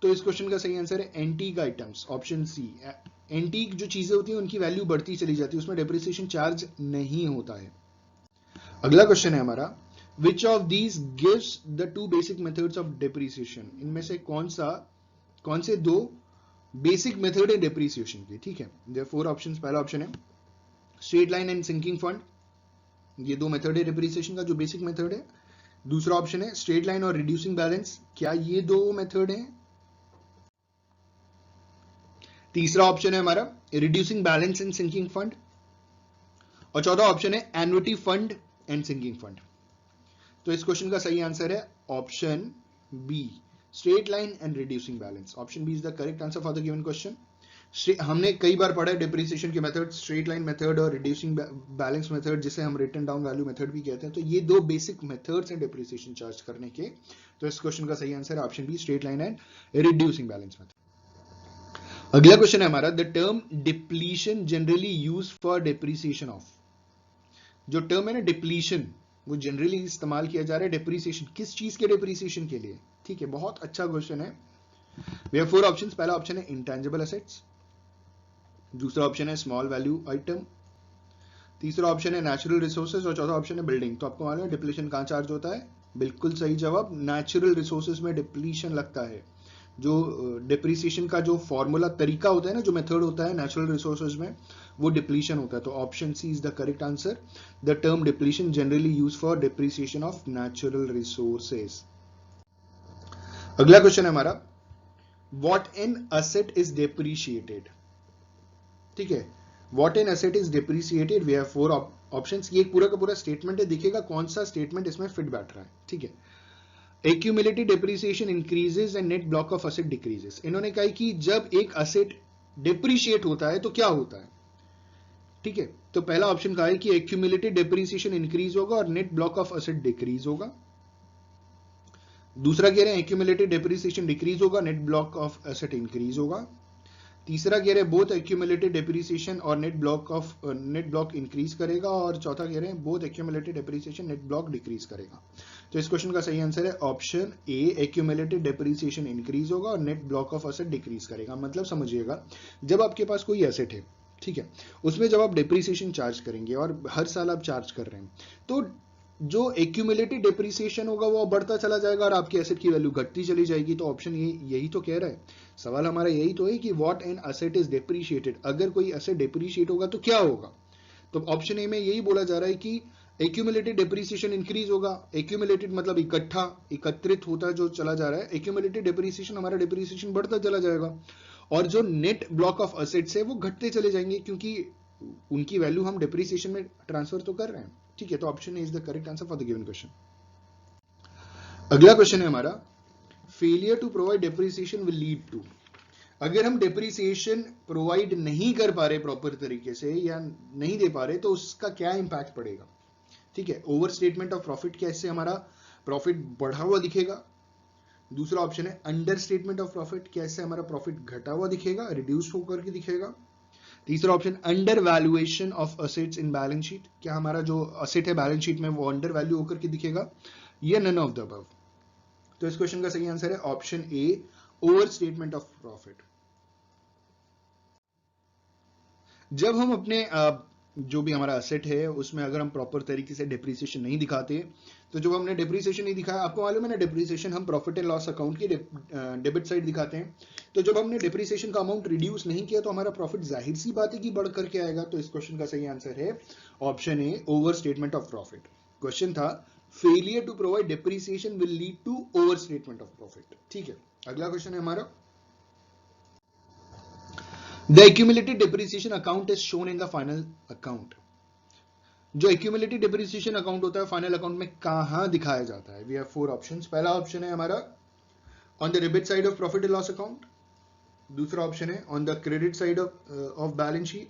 Speaker 2: तो इस क्वेश्चन का सही आंसर है antique items, option C. Antique जो चीजें होती हैं उनकी वैल्यू बढ़ती चली जाती है, उसमें डेप्रिसिएशन चार्ज नहीं होता है। अगला क्वेश्चन है हमारा, which of these gives the 2 basic methods of depreciation, इनमें से कौन से 2 बेसिक मेथड है डेप्रिसिएशन के। ठीक है, देयर 4 ऑप्शंस। पहला ऑप्शन है straight line and sinking fund, ये 2 मेथड है डेप्रिसिएशन का जो बेसिक मेथड है। दूसरा ऑप्शन है स्ट्रेट लाइन और रिड्यूसिंग बैलेंस, क्या ये 2 मेथड है। तीसरा ऑप्शन है हमारा reducing balance and sinking fund, और चौथा ऑप्शन है annuity fund and sinking fund. तो इस क्वेश्चन का सही आंसर है option B, straight line and reducing balance. Option B is the correct answer for the given question. हमने कई बार पढ़ा है डेप्रिसिएशन के मेथड, स्ट्रेट लाइन मेथड और रिड्यूसिंग बैलेंस मेथड, जिसे हम रिटन डाउन वैल्यू मेथड भी कहते हैं। तो ये 2 बेसिक मेथड्स हैं डेप्रिसिएशन चार्ज करने के। तो इस क्वेश्चन का सही आंसर है option B, straight line and reducing balance method. अगला क्वेश्चन है हमारा, the term depletion generally used for depreciation of, जो टर्म है ना डिप्लीशन, वो जनरली इस्तेमाल किया जा रहा है डेप्रिसिएशन, किस चीज के डेप्रिसिएशन के लिए। ठीक है, बहुत अच्छा क्वेश्चन है। We have 4 options. पहला ऑप्शन है इंटेंजिबल एसेट्स, दूसरा ऑप्शन है स्मॉल वैल्यू आइटम, तीसरा ऑप्शन है नेचुरल रिसोर्सेज, और चौथा ऑप्शन है बिल्डिंग। तो आपको मालूम है डिप्लीशन कहां चार्ज होता है, बिल्कुल सही जवाब, नेचुरल रिसोर्सेज में डिप्लीशन लगता है। जो डिप्रिसिएशन का जो फॉर्मूला तरीका होता है ना, जो मेथड होता है नेचुरल रिसोर्सेज में, वो डिप्लीशन होता है। तो option C is the correct answer, the term depletion generally use for depreciation of natural resources. अगला क्वेश्चन है हमारा, what an asset is depreciated. ठीक है, what an asset is depreciated, we have 4 options. ये पूरा का पूरा स्टेटमेंट है, देखिएगा कौन सा स्टेटमेंट इसमें फिट बैठ रहा है। ठीक है, accumulated depreciation increases and net block of asset decreases. इन्होंने कहा कि जब एक असेट डिप्रिशिएट होता है तो क्या होता है। ठीक है, तो पहला ऑप्शन कहा है कि एक्यूमुलेटेड डेप्रिसिएशन इंक्रीज होगा और net block of asset decrease होगा। दूसरा कह रहे हैं एक्यूमुलेटेड डेप्रिसिएशन डिक्रीज होगा, net block of asset increase होगा। तीसरा कह रहे हैं बोथ एक्यूमुलेटेड डेप्रिसिएशन और नेट ब्लॉक इंक्रीज करेगा, और चौथा कह रहे हैं both accumulated depreciation net block decrease करेगा। तो इस क्वेश्चन का सही आंसर है ऑप्शन ए, एक्यूमुलेटेड डेप्रिसिएशन इंक्रीज होगा और net block of asset decrease करेगा। मतलब समझिएगा, जब आपके पास कोई एसेट है, ठीक है, उसमें जब आप डेप्रिसिएशन चार्ज करेंगे और हर साल आप चार्ज कर रहे हैं, तो जो एक्यूमुलेटेड डेप्रिसिएशन होगा वो बढ़ता चला जाएगा और आपकी एसेट की वैल्यू घटती चली जाएगी। तो ऑप्शन यही तो कह रहा है, सवाल हमारा यही तो है कि what an asset is depreciated, अगर कोई असेट डेप्रिशिएट होगा तो क्या होगा। तो ऑप्शन ए में यही बोला जा रहा है कि एक्यूमुलेटेड डेप्रिसिएशन इंक्रीज होगा। एक्यूमुलेटेड मतलब इकट्ठा एकत्रित होता जो चला जा रहा है, एक्यूमुलेटेड डेप्रिसिएशन हमारा डेप्रिसिएशन बढ़ता चला जाएगा और जो नेट ब्लॉक ऑफ असेट्स है वो घटते चले जाएंगे क्योंकि उनकी वैल्यू हम डेप्रिसिएशन में ट्रांसफर तो कर रहे हैं। ठीक है, तो option A is the correct answer for the given question. अगला क्वेश्चन है हमारा, failure to provide depreciation will lead to, अगर हम डेप्रिसिएशन प्रोवाइड नहीं कर पा रहे प्रॉपर तरीके से या नहीं दे पा रहे तो उसका क्या इंपैक्ट पड़ेगा। ठीक है, ओवर स्टेटमेंट ऑफ प्रॉफिट, कैसे हमारा प्रॉफिट बढ़ा हुआ दिखेगा। दूसरा ऑप्शन है अंडर स्टेटमेंट ऑफ प्रॉफिट, कैसे हमारा प्रॉफिट घटा हुआ दिखेगा, रिड्यूस होकर के दिखेगा। तीसरा option under valuation of assets in balance sheet, क्या हमारा जो असेट है बैलेंस शीट में वो अंडर वैल्यू होकर के दिखेगा, या नन ऑफ द अबव। तो इस क्वेश्चन का सही आंसर है option A, over statement of profit. जब हम अपने जो भी हमारा असेट है उसमें अगर हम प्रॉपर तरीके से डेप्रिसिएशन नहीं दिखाते, तो जब हमने डेप्रिसिएशन नहीं दिखाया, आपको मालूम है ना डेप्रिसिएशन हम प्रॉफिट एंड लॉस अकाउंट की डेबिट साइड दिखाते हैं। तो जब हमने डेप्रिसिएशन का अमाउंट रिड्यूस नहीं किया तो हमारा प्रॉफिट जाहिर सी बात है कि बढ़ करके आएगा। तो इस क्वेश्चन का सही आंसर है option A, over statement of profit. Question था failure to provide depreciation will lead to over statement of profit. ठीक है, अगला क्वेश्चन है हमारा, The accumulated depreciation account is shown in the final account. जो accumulated depreciation account होता है final account में कहां दिखाया जाता है। We have 4 options. पहला ऑप्शन है हमारा on the debit side of profit and loss account. दूसरा ऑप्शन है on the credit side of balance sheet.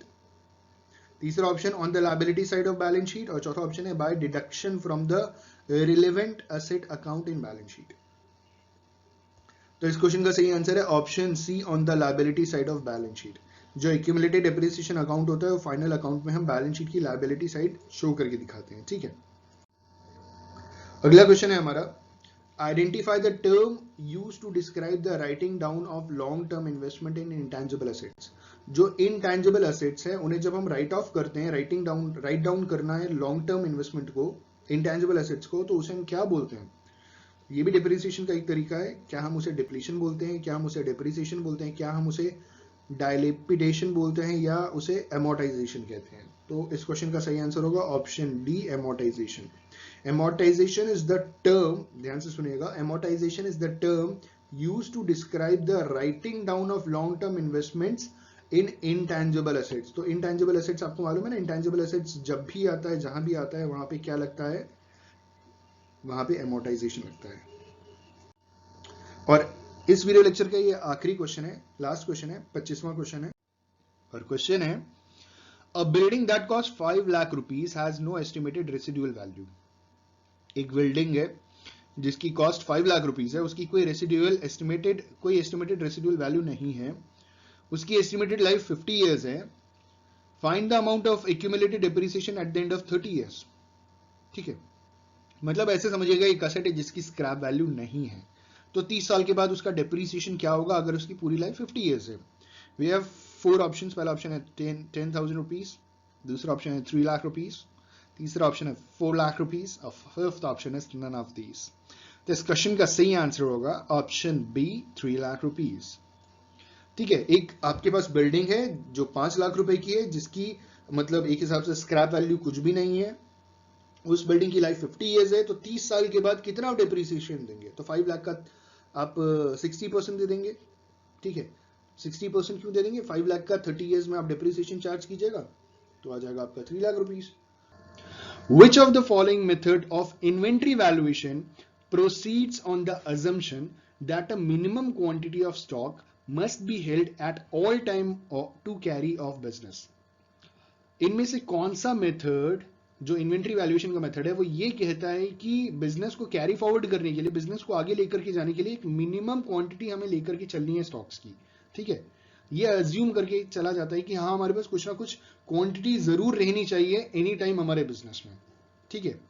Speaker 2: तीसरा option on the liability side of balance sheet और चौथा ऑप्शन है by deduction from the relevant asset account in balance sheet. तो इस question का सही आंसर है option C, on the liability side of balance sheet. जो एक्यूमुलेटेड डेप्रिसिएशन अकाउंट होता है वो फाइनल अकाउंट में हम बैलेंस शीट की लायबिलिटी साइड शो करके दिखाते हैं। ठीक है, अगला क्वेश्चन है हमारा, identify the term used to describe the writing down of long term investment in intangible assets. जो इनटेंजिबल एसेट्स है उन्हें जब हम राइट ऑफ करते हैं, राइट डाउन करना है लॉन्ग टर्म इन्वेस्टमेंट को, इंटेंजिबल एसेट्स को, तो उसे हम क्या बोलते हैं। ये भी डिप्रिसिएशन का एक तरीका है। क्या हम उसे डिप्लीशन बोलते हैं, क्या हम उसे डेप्रिसिएशन बोलते हैं, क्या हम उसे डायलेपिडेशन बोलते हैं, या उसे एमोर्टाइजेशन कहते हैं। तो इस क्वेश्चन का सही आंसर होगा option D, amortisation. Amortisation is the term, ध्यान से सुनिएगा, amortisation is the term used to describe the writing down of long term investments in intangible assets. तो इनटेंजिबल एसेट्स आपको मालूम है ना, इनटेंजिबल एसेट्स जब भी आता है, जहां भी आता है, वहां पे क्या लगता है, वहां पे एमोर्टाइजेशन लगता है। और इस वीडियो लेक्चर का ये आखिरी क्वेश्चन है, लास्ट क्वेश्चन है, 25वां क्वेश्चन है। और क्वेश्चन है, a building that cost 5 lakh rupees has no estimated residual value. एक बिल्डिंग है जिसकी कॉस्ट 5 लाख रुपीज है, उसकी कोई एस्टिमेटेड रेसिडुअल वैल्यू नहीं है, उसकी एस्टिमेटेड लाइफ 50 इयर्स है। Find the amount of accumulated depreciation eight the end of 30 years. ठीक है, मतलब ऐसे समझिएगा एक एसेट है जिसकी स्क्रैप वैल्यू नहीं है, तो 30 साल के बाद उसका डेप्रिसिएशन क्या होगा अगर उसकी पूरी लाइफ 50 इयर्स है। We have 4 options. पहला ऑप्शन है 10,000 रुपीज, दूसरा ऑप्शन है 3 लाख रुपीज, तीसरा ऑप्शन है 4 लाख रुपीज और फिफ्थ ऑप्शन है नन ऑफ दीज। तो इस क्वेश्चन का सही आंसर होगा ऑप्शन बी, 3 लाख रुपीज। ठीक है, एक आपके पास बिल्डिंग है जो 5 लाख रुपए की है, जिसकी मतलब एक हिसाब से स्क्रैप वैल्यू कुछ भी नहीं है, उस बिल्डिंग की लाइफ 50 इयर्स है, तो 30 साल के बाद कितना डेप्रिसिएशन देंगे, तो 5 लाख का आप 60% दे देंगे। ठीक है, 60% क्यों दे देंगे, 5 लाख का 30 इयर्स में आप डेप्रिसिएशन चार्ज कीजिएगा तो आ जाएगा आपका 3 lakh rupees. Which of the following method of inventory valuation proceeds on the assumption that a minimum quantity of stock must be held at all time to carry off business? इनमें से कौन सा method, जो inventory valuation का method है, वो ये कहता है कि बिजनेस को कैरी फॉरवर्ड करने के लिए, बिजनेस को आगे लेकर के जाने के लिए एक मिनिमम क्वांटिटी हमें लेकर के चलनी है स्टॉक्स की। ठीक है, ये अज्यूम करके चला जाता है कि हाँ हमारे पास कुछ ना कुछ क्वांटिटी जरूर रहनी चाहिए एनी टाइम हमारे बिजनेस में। ठीक है,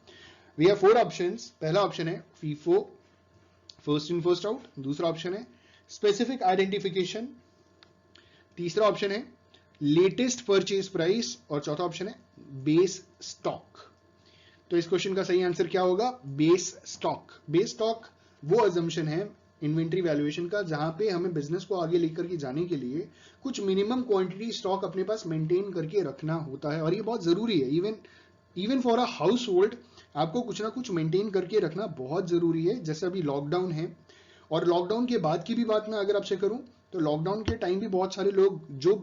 Speaker 2: वी हैव 4 ऑप्शंस। पहला ऑप्शन है FIFO, first in first out, दूसरा ऑप्शन है स्पेसिफिक आइडेंटिफिकेशन, तीसरा ऑप्शन है लेटेस्ट परचेज प्राइस और चौथा ऑप्शन है बेस स्टॉक। तो इस क्वेश्चन का सही आंसर क्या होगा? Base stock. बेस स्टॉक वो अजम्पशन है इन्वेंट्री वैल्यूएशन का जहां पे हमें बिजनेस को आगे लेकर के जाने के लिए कुछ मिनिमम क्वांटिटी स्टॉक अपने पास मेंटेन करके रखना होता है, और ये बहुत जरूरी है। Even for a house hold आपको कुछ ना कुछ मेंटेन करके रखना बहुत जरूरी है। जैसे अभी लॉकडाउन है, और लॉकडाउन के बाद की भी बात मैं अगर आपसे करूं तो लॉकडाउन के टाइम भी बहुत सारे लोग जो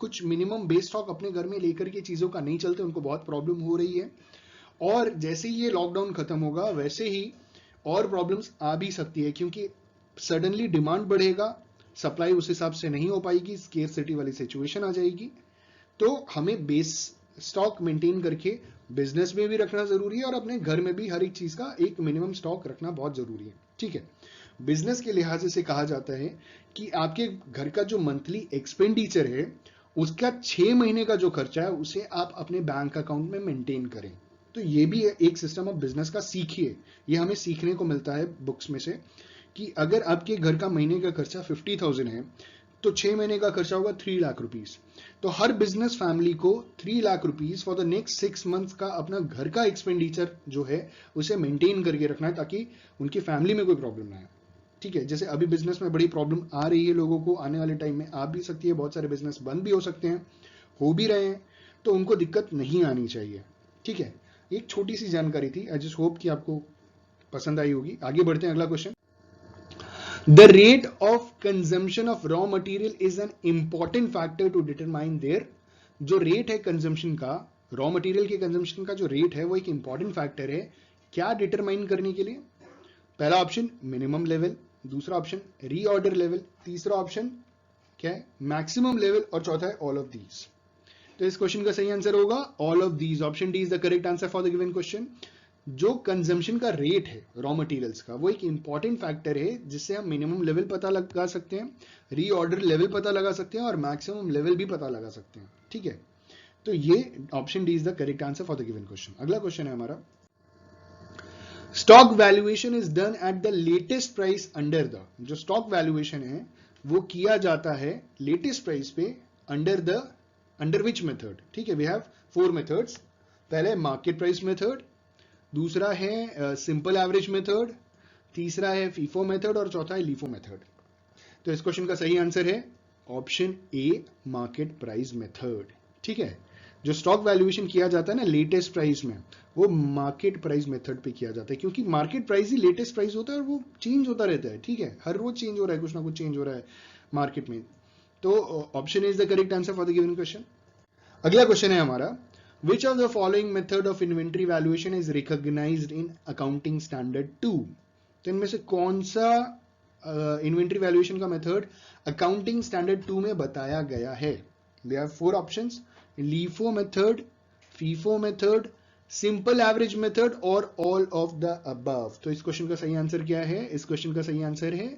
Speaker 2: कुछ मिनिमम बेस स्टॉक अपने घर में लेकर के चीजों का नहीं चलते, उनको बहुत प्रॉब्लम हो रही है। और जैसे ही ये लॉकडाउन खत्म होगा वैसे ही और प्रॉब्लम्स आ भी सकती है, क्योंकि सडनली डिमांड बढ़ेगा, सप्लाई उस हिसाब से नहीं हो पाएगी, स्केर्सिटी वाली सिचुएशन आ जाएगी। तो हमें बेस स्टॉक मेंटेन करके बिजनेस में भी रखना जरूरी है, और अपने घर में भी हर एक चीज का एक मिनिमम स्टॉक रखना बहुत जरूरी है। ठीक है, बिजनेस के लिहाज से कहा जाता है कि आपके घर का जो मंथली एक्सपेंडिचर है उसका 6 महीने का जो खर्चा है उसे आप अपने बैंक अकाउंट में मेंटेन करें। तो ये भी एक सिस्टम ऑफ बिजनेस का सीखिए, ये हमें सीखने को मिलता है बुक्स में से, कि अगर आपके घर का महीने का खर्चा 50,000 है तो 6 महीने का खर्चा होगा 3 लाख रुपीस। तो हर बिजनेस फैमिली को 3 lakh rupees for the next 6 months का अपना घर का एक्सपेंडिचर जो है उसे मेंटेन करके रखना है, ताकि उनकी फैमिली में कोई प्रॉब्लम ना आए। ठीक है, जैसे अभी बिजनेस में बड़ी प्रॉब्लम आ रही है लोगों को, आने वाले टाइम में आ भी सकती है, बहुत सारे बिजनेस बंद भी हो सकते हैं, हो भी रहे हैं, तो उनको दिक्कत नहीं आनी चाहिए। ठीक है, एक छोटी सी जानकारी थी, आई जस्ट होप कि आपको पसंद आई होगी। आगे बढ़ते हैं, अगला question. The rate of consumption of raw material is an important factor to determine there. जो रेट है कंजम्पशन का, रॉ मटेरियल के कंजम्पशन का जो रेट है वो एक इंपॉर्टेंट फैक्टर है, क्या डिटरमाइन करने के लिए? पहला ऑप्शन मिनिमम लेवल, दूसरा ऑप्शन रीऑर्डर लेवल, तीसरा ऑप्शन क्या है? मैक्सिमम लेवल, और चौथा है ऑल ऑफ दीज। तो इस क्वेश्चन का सही आंसर होगा all of these. Option D is the correct answer for the given question. जो कंजम्पशन का रेट है रॉ मटेरियल्स का वो एक इंपॉर्टेंट फैक्टर है, जिससे हम मिनिमम लेवल पता लगा सकते हैं, रीऑर्डर लेवल पता लगा सकते हैं, और मैक्सिमम लेवल भी पता लगा सकते हैं। ठीक है, तो ये option D is the correct answer for the given question. अगला क्वेश्चन है हमारा, stock valuation is done at the latest price under the. जो स्टॉक वैल्यूएशन है वो किया जाता है लेटेस्ट प्राइस पे अंडर विच मेथड? ठीक है, वी हैव 4 मेथड्स। पहले मार्केट प्राइस मेथड, दूसरा है सिंपल एवरेज मेथड, तीसरा है फीफो मेथड, और चौथा है लीफो मेथड। तो इस क्वेश्चन का सही आंसर है ऑप्शन ए, मार्केट प्राइस मेथड। ठीक है, जो स्टॉक वैल्यूएशन किया जाता है ना लेटेस्ट प्राइस में, वो मार्केट प्राइस मेथड पे किया जाता है, क्योंकि मार्केट प्राइस ही लेटेस्ट प्राइस होता है और वो चेंज होता रहता है। ठीक है, हर रोज चेंज हो रहा है, कुछ ना कुछ चेंज हो रहा है मार्केट में। तो option is the correct answer for the given question. अगला क्वेश्चन है हमारा, which of the following method of inventory valuation is recognized in accounting standard 2? तो इनमें से कौन सा इन्वेंट्री वैल्यूएशन का मेथड अकाउंटिंग स्टैंडर्ड 2 में बताया गया है? We have 4 options, LIFO method, FIFO method, simple average method, और ऑल ऑफ द अबव। तो इस क्वेश्चन का सही आंसर क्या है? इस क्वेश्चन का सही आंसर है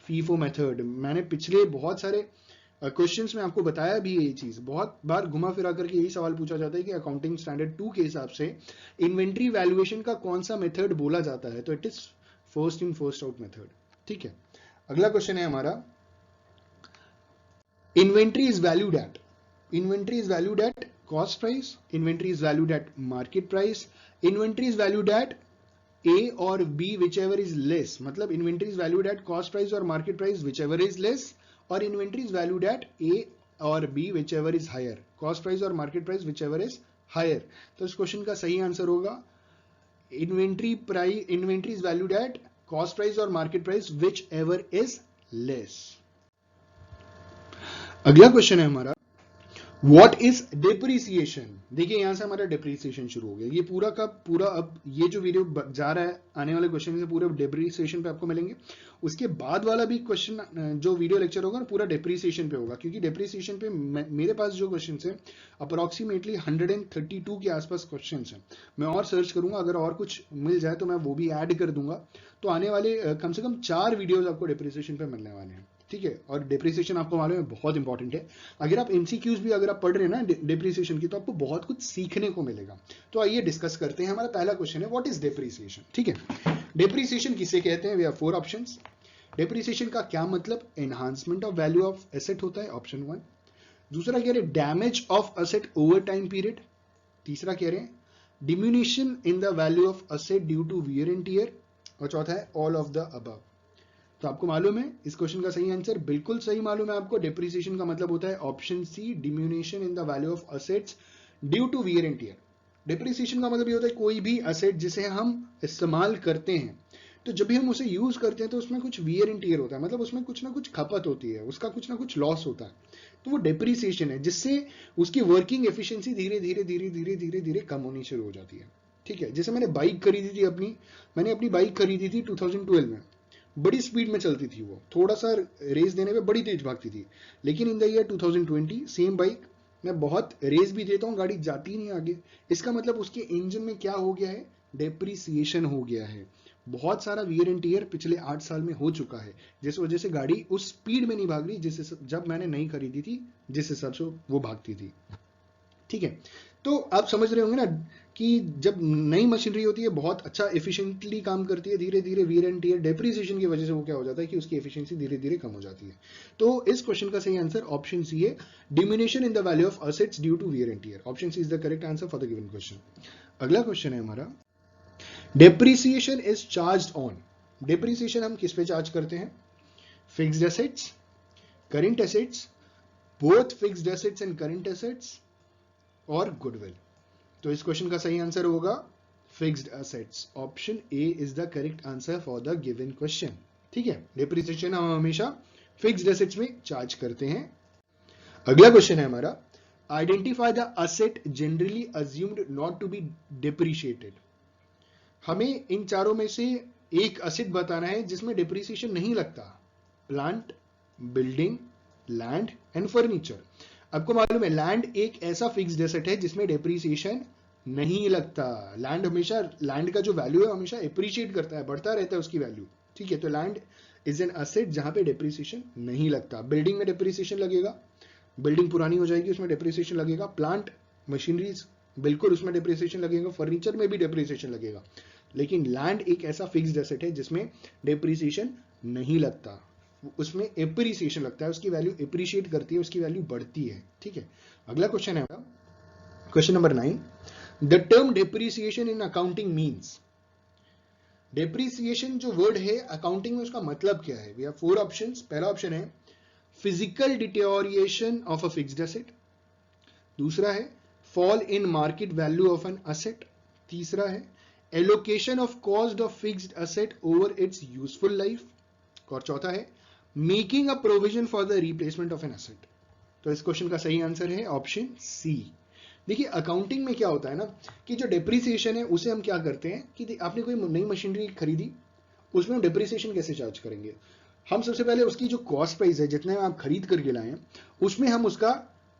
Speaker 2: फीफो मेथड। मैंने पिछले बहुत सारे क्वेश्चंस में आपको बताया भी ये चीज, बहुत बार घुमा फिरा करके यही सवाल पूछा जाता है कि अकाउंटिंग स्टैंडर्ड 2 के हिसाब से इन्वेंट्री वैल्यूएशन का कौन सा मेथड बोला जाता है? तो it is first in first out method. ठीक है, अगला क्वेश्चन है हमारा, inventory is valued at cost price, inventory is valued at market price, inventory is valued at A और B whichever is less. मतलब inventory is valued at cost price और market price whichever is less, और inventory is valued at A और B whichever is higher, cost price और market price whichever is higher. तो इस question का सही answer होगा inventory is valued at cost price और market price whichever is less. अगला question है हमारा, What is depreciation? देखिए यहां से हमारा डेप्रिसिएशन शुरू हो गया। ये पूरा का पूरा, अब ये जो वीडियो जा रहा है आने वाले क्वेश्चन से पूरे डेप्रिसिएशन पे आपको मिलेंगे। उसके बाद वाला भी क्वेश्चन जो वीडियो लेक्चर होगा ना पूरा डेप्रिसिएशन पे होगा, क्योंकि डेप्रिसिएशन पे मेरे पास जो क्वेश्चन है अप्रोक्सीमेटली 132 के आसपास क्वेश्चन है। मैं और सर्च करूंगा, अगर और कुछ मिल जाए तो मैं वो भी ऐड कर दूंगा। तो आने वाले कम से कम 4 वीडियोज आपको डेप्रिसिएशन पे मिलने वाले हैं। ठीक है, और डेप्रिसिएशन आपको मालूम है बहुत इंपॉर्टेंट है। अगर आप एमसीक्यूज भी अगर आप पढ़ रहे हैं ना डेप्रिसिएशन की, तो आपको बहुत कुछ सीखने को मिलेगा। तो आइए डिस्कस करते हैं। हमारा पहला क्वेश्चन है व्हाट इज डेप्रिसिएशन। ठीक है, डेप्रिसिएशन किसे कहते हैं? We have 4 options. डेप्रिसिएशन का क्या मतलब? Enhancement of value of asset होता है, ऑप्शन 1। दूसरा कह रहे हैं damage of asset over time period. तीसरा कह रहे हैं diminution in the value of asset due to wear and tear, और चौथा है ऑल ऑफ द अबव। तो आपको मालूम है इस क्वेश्चन का सही आंसर, बिल्कुल सही मालूम है आपको, डेप्रिसिएशन का मतलब होता है option C, diminution in the value of assets due to wear and tear. Depreciation का मतलब ये होता है कोई भी असेट जिसे हम इस्तेमाल करते हैं, तो जब भी हम उसे यूज करते हैं तो उसमें कुछ वियर एंड टियर होता है, मतलब उसमें कुछ ना कुछ खपत होती है, उसका कुछ ना कुछ लॉस होता है, तो वो डेप्रिसिएशन है, जिससे उसकी वर्किंग एफिशिएंसी धीरे धीरे धीरे धीरे धीरे धीरे कम होनी शुरू हो जाती है। ठीक है, जैसे मैंने बाइक खरीदी थी मैंने अपनी बाइक खरीदी थी 2012 में, बड़ी स्पीड में चलती थी वो, थोड़ा सा रेस देने में बड़ी तेज भागती थी, लेकिन in the year 2020 same bike मैं बहुत रेस भी देता हूँ, गाड़ी जाती नहीं आगे। इसका मतलब उसके इंजन में क्या हो गया है, डेप्रिसिएशन हो गया है, बहुत सारा वियर एंड टियर पिछले 8 साल में हो चुका है, जिस वजह से गाड़ी उस स्पीड में नहीं भाग रही जिस जब मैंने नई खरीदी थी, जिस हिसाब से वो भागती थी। ठीक है, तो आप समझ रहे होंगे ना कि जब नई मशीनरी होती है बहुत अच्छा एफिशिएंटली काम करती है, धीरे धीरे वियर एंड टियर डेप्रिसिएशन की वजह से वो क्या हो जाता है कि उसकी एफिशिएंसी धीरे धीरे कम हो जाती है। तो इस क्वेश्चन का सही आंसर ऑप्शन सी है, diminution in the value of assets due to wear and tear. Option C is the correct answer for the given question. अगला क्वेश्चन है हमारा, depreciation is charged on. Depreciation हम किस पे charge करते हैं, fixed assets, current assets, both fixed assets and current assets, और goodwill. तो इस क्वेश्चन का सही आंसर होगा fixed assets. Option A is the correct answer for the given question. ठीक है, डेप्रिसिएशन हम हमेशा फिक्स्ड एसेट्स में चार्ज करते हैं। अगला क्वेश्चन है हमारा, identify the asset generally assumed not to be depreciated. हमें इन चारों में से एक एसेट बताना है जिसमें डेप्रिसिएशन नहीं लगता, plant, building, land and furniture. आपको मालूम है लैंड एक ऐसा फिक्स्ड एसेट है जिसमें डेप्रिसिएशन नहीं लगता। लैंड का जो वैल्यू है हमेशा एप्रिशिएट करता है, बढ़ता रहता है उसकी वैल्यू। ठीक है, तो लैंड इज एन एसेट जहां पे डेप्रिसिएशन नहीं लगता। बिल्डिंग में डेप्रिसिएशन लगेगा, बिल्डिंग पुरानी हो जाएगी उसमें डेप्रिसिएशन लगेगा। प्लांट, मशीनरीज, बिल्कुल उसमें डेप्रिसिएशन लगेगा। फर्नीचर में भी डेप्रिसिएशन लगेगा। लेकिन लैंड एक ऐसा फिक्स्ड एसेट है जिसमें डेप्रिसिएशन नहीं लगता, उसमें एप्रिसिएशन लगता है, उसकी वैल्यू एप्रिशिएट करती है, उसकी वैल्यू बढ़ती है। ठीक है, अगला क्वेश्चन है question number 9, the term depreciation in accounting means. Depreciation जो वर्ड है अकाउंटिंग में उसका मतलब क्या है। We have 4 options. पहला ऑप्शन है physical deterioration of a fixed asset, दूसरा है fall in market value of an asset, तीसरा है allocation of cost of fixed asset over its useful life, और चौथा है making a provision for the replacement of an asset. तो इस question का सही आंसर है ऑप्शन सी। देखिए अकाउंटिंग में क्या होता है ना कि जो डेप्रिसिएशन है उसे हम क्या करते हैं कि आपने कोई नई मशीनरी खरीदी, उसमें हम डेप्रिसिएशन कैसे चार्ज करेंगे। हम सबसे पहले उसकी जो कॉस्ट प्राइस है, जितने आप खरीद करके लाए हैं, उसमें हम उसका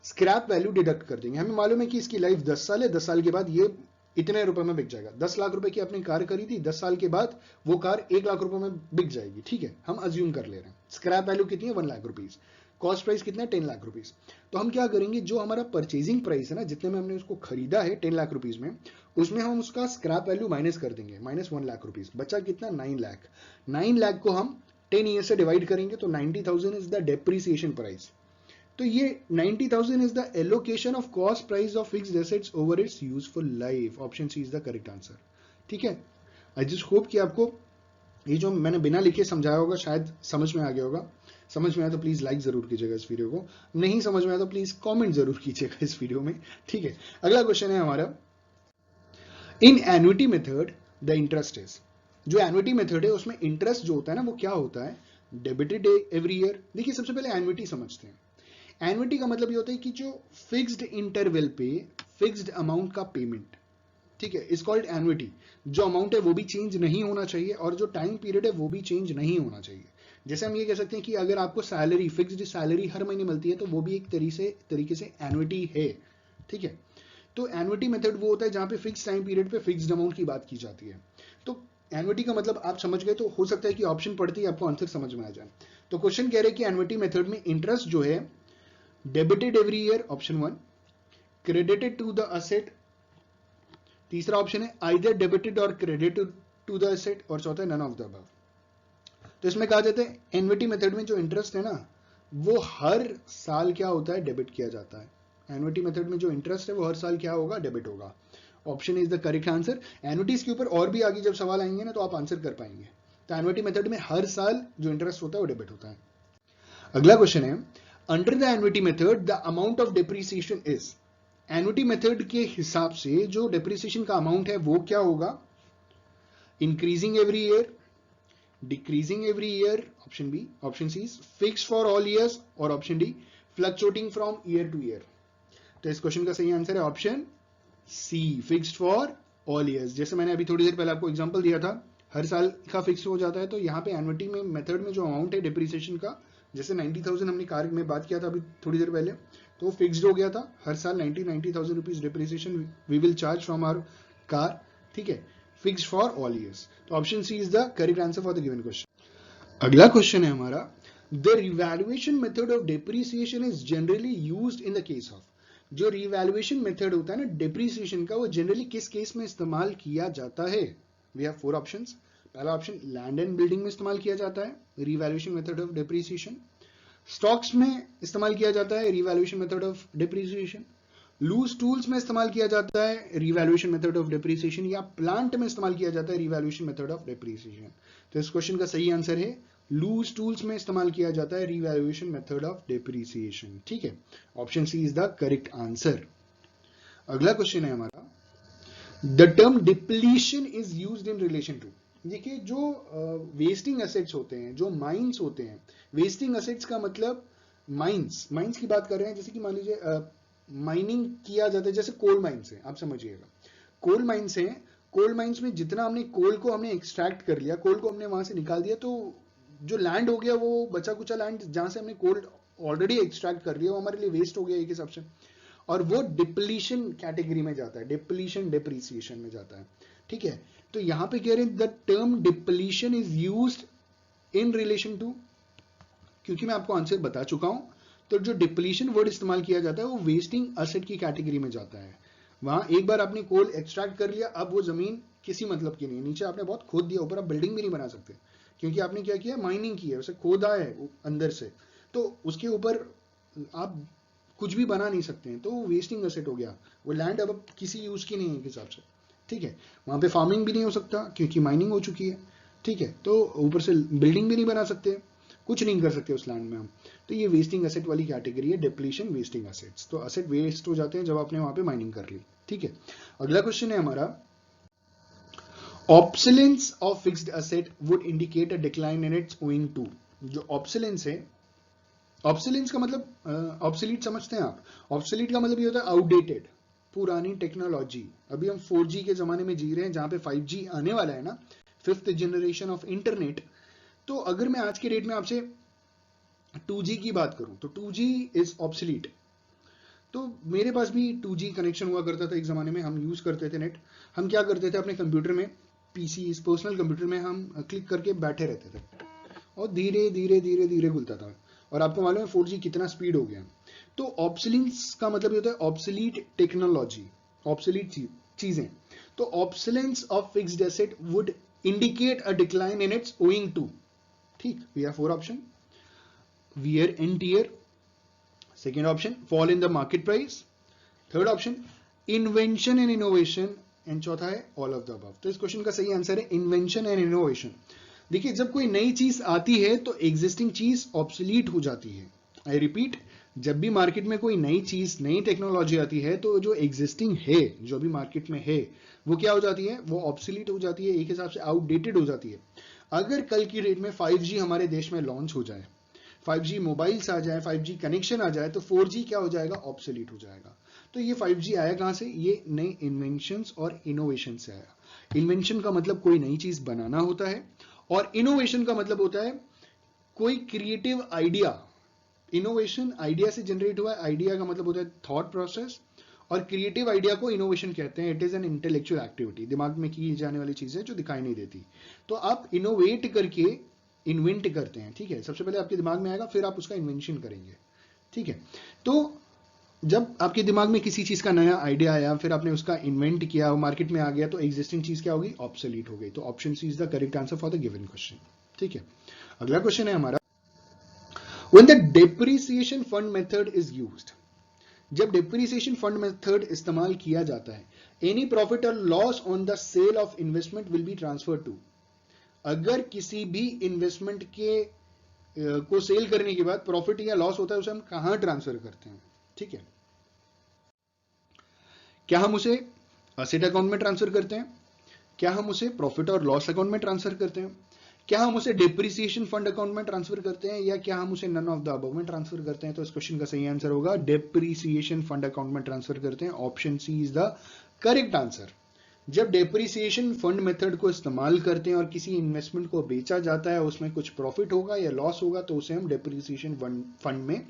Speaker 2: स्क्रैप वैल्यू डिडक्ट कर देंगे। हमें मालूम है कि इसकी लाइफ 10 साल है, 10 साल के बाद ये इतने रुपए में बिक जाएगा। 10 लाख रुपए की आपने कार खरीदी, 10 साल के बाद वो कार 1 लाख रुपए में बिक जाएगी। ठीक है, हम अज्यूम कर ले रहे हैं। स्क्रैप वैल्यू कितनी है, 1 लाख रुपीज। कॉस्ट प्राइस कितना है, 10 लाख रुपीज। तो हम क्या करेंगे, जो हमारा परचेजिंग प्राइस है ना, जितने में हमने उसको खरीदा है 10 लाख रुपीज में, उसमें हम उसका स्क्रैप वैल्यू माइनस कर देंगे, माइनस 1 लाख रुपीज। बचा कितना, 9 लाख। 9 लाख को हम 10 ईयर से डिवाइड करेंगे तो 90,000 इज द डेप्रिसिएशन प्राइस। तो ये 90,000 is the allocation of cost price of fixed assets over its useful life. Option C is the correct answer. ठीक है, आई जस्ट होप कि आपको ये जो मैंने बिना लिखे समझाया होगा शायद समझ में आ गया होगा। समझ में आया तो प्लीज लाइक जरूर कीजिएगा इस वीडियो को, नहीं समझ में आया तो प्लीज कमेंट जरूर कीजिएगा इस वीडियो में। ठीक है, अगला क्वेश्चन है हमारा, in annuity method the interest is. जो एन्युटी मेथड है उसमें इंटरेस्ट जो होता है ना वो क्या होता है, डेबिटेड एवरी ईयर। देखिए सबसे पहले एन्युटी समझते हैं। एन्युटी का मतलब ये होता है कि जो फिक्स्ड इंटरवल पे फिक्स्ड अमाउंट का पेमेंट, ठीक है, इज कॉल्ड एन्युटी। जो अमाउंट है वो भी चेंज नहीं होना चाहिए और जो टाइम पीरियड है वो भी चेंज नहीं होना चाहिए। जैसे हम ये कह सकते हैं कि अगर आपको सैलरी, फिक्स्ड सैलरी हर महीने मिलती है तो वो भी एक तरीके से एन्युटी है। ठीक है, तो एन्युटी मेथड वो होता है जहां पे फिक्स टाइम पीरियड पे फिक्स्ड अमाउंट की बात की जाती है। तो एन्युटी का मतलब आप समझ गए, तो हो सकता है कि ऑप्शन पढ़ते ही आपको आंसर समझ में आ जाए। तो क्वेश्चन कह रहे हैं कि एन्युटी मेथड में इंटरेस्ट जो है debited every year, option 1, credited to the asset, तीसरा ऑप्शन है आइदर डेबिटेड और क्रेडिटेड टू द असेट, और चौथा है नन ऑफ द अबव। तो इसमें कहा जाता है एन्युटी मेथड में जो इंटरेस्ट है ना वो हर साल क्या होता है, डेबिट किया जाता है। एन्युटी मेथड में जो इंटरेस्ट है वो हर साल क्या होगा, डेबिट होगा। Option is the correct answer. Annuities के ऊपर और भी आगे जब सवाल आएंगे ना तो आप आंसर कर पाएंगे। तो एन्युटी मेथड में हर साल जो इंटरेस्ट होता है वो डेबिट होता है। अगला क्वेश्चन है, under the annuity method the amount of depreciation is. Annuity method के हिसाब से जो डेप्रिसिएशन का अमाउंट है वो क्या होगा? Increasing every year, decreasing every year, option B, option C fix for all years, और option D fluctuating from year to year. तो इस क्वेश्चन का सही आंसर है option C, fixed for all years. जैसे मैंने अभी थोड़ी देर पहले आपको एग्जांपल दिया था, हर साल का फिक्स हो जाता है, तो यहाँ पे एन्युटी में मेथड में जो अमाउंट है डेप्रिसिएशन का, जैसे 90,000 हमने कार में बात किया था अभी थोड़ी देर पहले, तो फिक्स्ड हो गया था, हर साल 90,000 rupees depreciation we will charge from our car, ठीक है, फिक्स्ड फॉर ऑल ईयर्स। तो option C is the correct answer for the given question. अगला क्वेश्चन है हमारा, the revaluation method of depreciation is generally used in the case of. जो revaluation method होता है ना डेप्रिसिएशन का, वो जनरली किस केस में इस्तेमाल किया जाता है? We have 4 options. पहला ऑप्शन, लैंड एंड बिल्डिंग में इस्तेमाल किया जाता है revaluation method of depreciation. Stocks में इस्तेमाल किया जाता है revaluation method of depreciation. Loose tools में इस्तेमाल किया जाता है रिवैल्यूएशन मेथड ऑफ डेप्रिसिएशन, या प्लांट में इस्तेमाल किया जाता है रिवैल्यूएशन मेथड ऑफ डेप्रिसिएशन। तो इस क्वेश्चन का सही आंसर है लूज टूल्स में इस्तेमाल किया जाता है रिवैल्यूएशन मेथड ऑफ डेप्रिसिएशन, ठीक है, option C is the correct answer. अगला क्वेश्चन है हमारा, the term depletion is used in relation to. देखिए, जो वेस्टिंग एसेट्स होते हैं, जो माइंस होते हैं, वेस्टिंग एसेट्स का मतलब माइंस की बात कर रहे हैं। जैसे कि मान लीजिए माइनिंग किया जाता है, जैसे कोल माइंस है, आप समझिएगा, कोल माइंस है, कोल माइंस में जितना हमने कोल को हमने एक्सट्रैक्ट कर लिया, कोल को हमने वहां से निकाल दिया, तो जो लैंड हो गया वो बचा कुचा लैंड जहां से हमने कोल ऑलरेडी एक्सट्रैक्ट कर लिया, वो हमारे लिए वेस्ट हो गया एक हिसाब से, और वो डिप्लीशन कैटेगरी में जाता है, डिप्लीशन डेप्रिसिएशन में जाता है, ठीक है। तो यहां पे कह रहे हैं the term depletion is used in relation to, क्योंकि मैं आपको आंसर बता चुका हूं, तो जो डिप्लीशन वर्ड इस्तेमाल किया जाता है वो वेस्टिंग एसेट की कैटेगरी में जाता है। वहां एक बार आपने कोल एक्सट्रैक्ट कर लिया, अब वो जमीन किसी मतलब की नहीं, नीचे आपने बहुत खोद दिया, ऊपर आप बिल्डिंग भी नहीं बना सकते, क्योंकि आपने क्या किया, माइनिंग की है, उसे खोदा है अंदर से, तो उसके ऊपर आप कुछ भी बना नहीं सकते हैं, तो वो वेस्टिंग एसेट हो गया, वो लैंड अब किसी यूज की नहीं है एक हिसाब से, ठीक है। वहां पे फार्मिंग भी नहीं हो सकता क्योंकि माइनिंग हो चुकी है, ठीक है, तो ऊपर से बिल्डिंग भी नहीं बना सकते, कुछ नहीं कर सकते उस लैंड में हम, तो ये वेस्टिंग एसेट वाली कैटेगरी है, डिप्लीशन वेस्टिंग एसेट्स। तो एसेट वेस्ट हो जाते हैं जब आपने वहां पे माइनिंग कर ली, ठीक है। अगला क्वेश्चन है हमारा, obsolescence of fixed asset would indicate a decline in its owing to. जो ऑब्सोलेंस है, ऑब्सोलेंस का मतलब ऑब्सोलीट समझते हैं आप, ऑब्सोलीट का मतलब ये होता है आउटडेटेड, पुरानी टेक्नोलॉजी। अभी हम 4G के जमाने में जी रहे हैं, जहां पे 5G आने वाला है ना, 5th जनरेशन ऑफ इंटरनेट। तो अगर मैं आज के डेट में आपसे 2G की बात करूं तो 2G इज ऑब्सोलीट। तो मेरे पास भी 2G कनेक्शन हुआ करता था एक जमाने में, हम यूज करते थे नेट। हम क्या करते थे, अपने कंप्यूटर में, पीसी पर्सनल कंप्यूटर में हम क्लिक करके बैठे रहते थे, और धीरे धीरे धीरे धीरे खुलता था, और आपको मालूम है 4G कितना स्पीड हो गया। तो ऑब्सोलेंस का मतलब ये होता है ऑब्सोलीट टेक्नोलॉजी, ऑब्सोलीट चीजें। तो obsolescence of fixed asset would indicate a decline in its owing to, ठीक। We have 4 option, wear and tear, second option fall in the market price, third option invention and innovation, and चौथा है all of the above। तो इस question का सही answer है invention and innovation. देखिए, जब कोई नई चीज आती है तो एग्जिस्टिंग चीज ऑब्सोलीट हो जाती है। आई रिपीट, जब भी मार्केट में कोई नई चीज, नई टेक्नोलॉजी आती है, तो जो एग्जिस्टिंग है, जो भी मार्केट में है, वो क्या हो जाती है, वो ऑब्सोलीट हो जाती है, एक हिसाब से आउटडेटेड हो जाती है। अगर कल की डेट में 5G हमारे देश में लॉन्च हो जाए, 5G मोबाइल्स आ जाए, 5G कनेक्शन आ जाए, तो 4G क्या हो जाएगा, ऑब्सोलीट हो जाएगा। तो ये 5G आया कहां से, ये नए इन्वेंशंस और इनोवेशन से आया। इन्वेंशन का मतलब कोई नई चीज बनाना होता है, और इनोवेशन का मतलब होता है कोई क्रिएटिव आइडिया। इनोवेशन आइडिया से जनरेट हुआ है, आइडिया का मतलब होता है थॉट प्रोसेस, और क्रिएटिव आइडिया को इनोवेशन कहते हैं। It is an intellectual activity, दिमाग में की जाने वाली चीज है जो दिखाई नहीं देती। तो आप इनोवेट करके इन्वेंट करते हैं, ठीक है। सबसे पहले आपके दिमाग में आएगा, फिर आप उसका इन्वेंशन करेंगे, ठीक है। तो जब आपके दिमाग में किसी चीज का नया आइडिया आया, फिर आपने उसका इन्वेंट किया, वो मार्केट में आ गया, तो एग्जिस्टिंग चीज क्या होगी, ऑब्सोलीट हो गई। तो option C is the correct answer for the given question, ठीक है। अगला क्वेश्चन है हमारा, when the depreciation fund method is used. जब डेप्रिसिएशन फंड मेथड इस्तेमाल किया जाता है, एनी प्रॉफिट और loss on the sale of investment will be transfer to, अगर किसी भी इन्वेस्टमेंट के को सेल करने के बाद प्रॉफिट या लॉस होता है उसे हम कहां ट्रांसफर करते हैं, ठीक है। क्या हम उसे असेट अकाउंट में ट्रांसफर करते हैं, क्या हम उसे प्रॉफिट और लॉस अकाउंट में ट्रांसफर करते हैं, क्या हम उसे डेप्रिसिएशन फंड अकाउंट में ट्रांसफर करते हैं, या क्या हम उसे नन ऑफ द अबव में ट्रांसफर करते हैं? तो इस क्वेश्चन का सही आंसर होगा डेप्रिसिएशन फंड अकाउंट में ट्रांसफर करते हैं। Option C is the correct answer. जब डेप्रिसिएशन फंड मेथड को इस्तेमाल करते हैं और किसी इन्वेस्टमेंट को बेचा जाता है, उसमें कुछ प्रॉफिट होगा या लॉस होगा, तो उसे हम डेप्रिसिएशन फंड में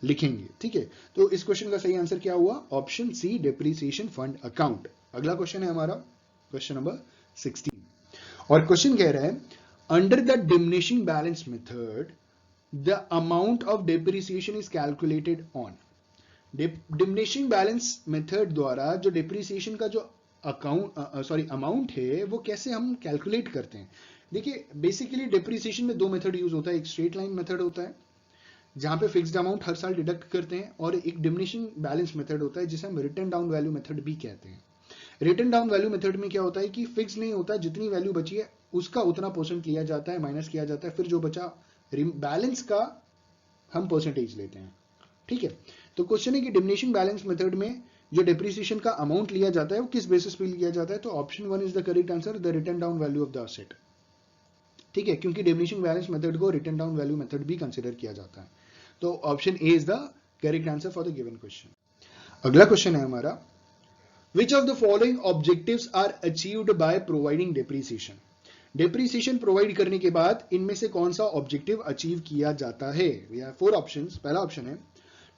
Speaker 2: लिखेंगे, ठीक है। तो इस क्वेश्चन का सही आंसर क्या हुआ? Option C, depreciation fund account. अगला क्वेश्चन है हमारा क्वेश्चन नंबर 16 और क्वेश्चन कह रहा है under the diminishing balance method the amount of depreciation is calculated on. Diminishing balance method द्वारा जो डेप्रिसिएशन का जो अमाउंट है वो कैसे हम कैलकुलेट करते हैं? देखिए बेसिकली डेप्रिसिएशन में दो मेथड यूज होता है, एक स्ट्रेट लाइन मेथड होता है जहां पे फिक्स्ड अमाउंट हर साल डिडक्ट करते हैं, और एक डिमिनिशिंग बैलेंस मेथड होता है जिसे हम रिटन डाउन वैल्यू मेथड भी कहते हैं। रिटन डाउन वैल्यू मेथड में क्या होता है कि फिक्स नहीं होता, जितनी वैल्यू बची है उसका उतना परसेंट लिया जाता है, माइनस किया जाता है, फिर जो बचा बैलेंस का हम परसेंटेज लेते हैं, ठीक है। तो क्वेश्चन है कि डिमिनिशिंग बैलेंस मेथड में जो डेप्रिसिएशन का अमाउंट लिया जाता है वो किस बेसिस पे लिया जाता है? तो option 1 is the correct answer, the written down value of the asset, ठीक है, क्योंकि डिमिनिशिंग बैलेंस मेथड को रिटन डाउन वैल्यू मेथड भी कंसिडर किया जाता है। तो option A is the correct answer for the given question. अगला क्वेश्चन है हमारा Which of the following objectives are achieved by providing depreciation? Depreciation provide करने के बाद इनमें से कौन सा ऑब्जेक्टिव अचीव किया जाता है? We have 4 options. पहला ऑप्शन है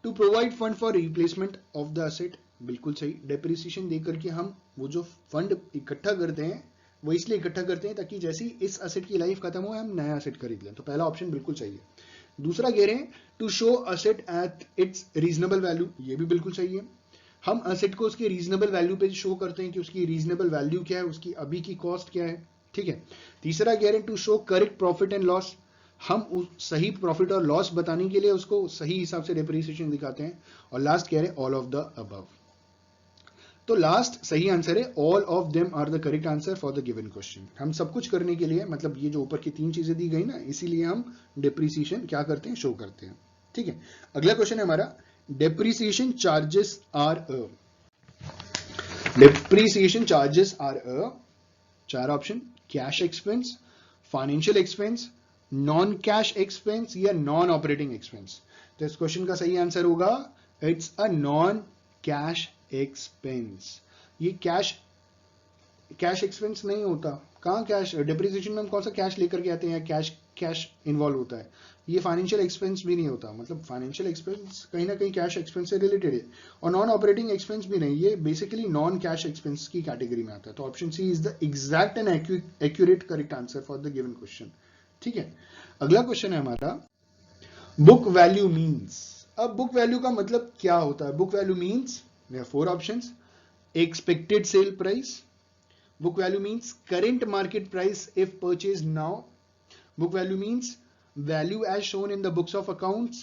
Speaker 2: to provide fund for replacement of the asset, बिल्कुल सही। डेप्रिसिएशन देकर के हम वो जो फंड इकट्ठा करते हैं वो इसलिए इकट्ठा करते हैं ताकि जैसे ही इस असेट की लाइफ खत्म हो हम नया असेट खरीद लें, तो पहला ऑप्शन बिल्कुल सही है। दूसरा कह रहे हैं to show asset at its reasonable value, ये भी बिल्कुल सही है। हम असेट को उसकी रीजनेबल वैल्यू पे शो करते हैं कि उसकी रीजनेबल वैल्यू क्या है, उसकी अभी की कॉस्ट क्या है, ठीक है। तीसरा कह रहे हैं to show correct profit and loss, हम सही प्रॉफिट और लॉस बताने के लिए उसको सही हिसाब से डेप्रिसिएशन दिखाते हैं। और लास्ट कह रहे हैं ऑल ऑफ द अबव। तो लास्ट सही आंसर है, all of them are the correct answer for the given question. हम सब कुछ करने के लिए, मतलब ये जो ऊपर की 3 चीजें दी गई ना, इसीलिए हम डेप्रिसिएशन क्या करते हैं, शो करते हैं, ठीक है। अगला क्वेश्चन है हमारा depreciation charges are a, depreciation charges are a, 4 option, cash expense, financial expense, non cash expense या नॉन ऑपरेटिंग एक्सपेंस। तो इस क्वेश्चन का सही आंसर होगा it's a non cash expense. ये कैश एक्सपेंस नहीं होता। कहां कैश, डेप्रिसिएशन में हम कौन सा कैश लेकर के आते हैं, कैश इन्वॉल्व होता है। ये फाइनेंशियल एक्सपेंस भी नहीं होता, मतलब फाइनेंशियल एक्सपेंस कहीं ना कहीं कैश एक्सपेंस से रिलेटेड है, और नॉन ऑपरेटिंग एक्सपेंस भी नहीं, ये बेसिकली नॉन कैश एक्सपेंस की कैटेगरी में आता है। तो option C is the exact and accurate correct answer for the given question, ठीक है। अगला क्वेश्चन है हमारा बुक वैल्यू मीन्स। अब बुक वैल्यू का मतलब क्या होता है? Book value means, we have 4 options, expected sale price, book value means current market price if purchased now, book value means value as shown in the books of accounts,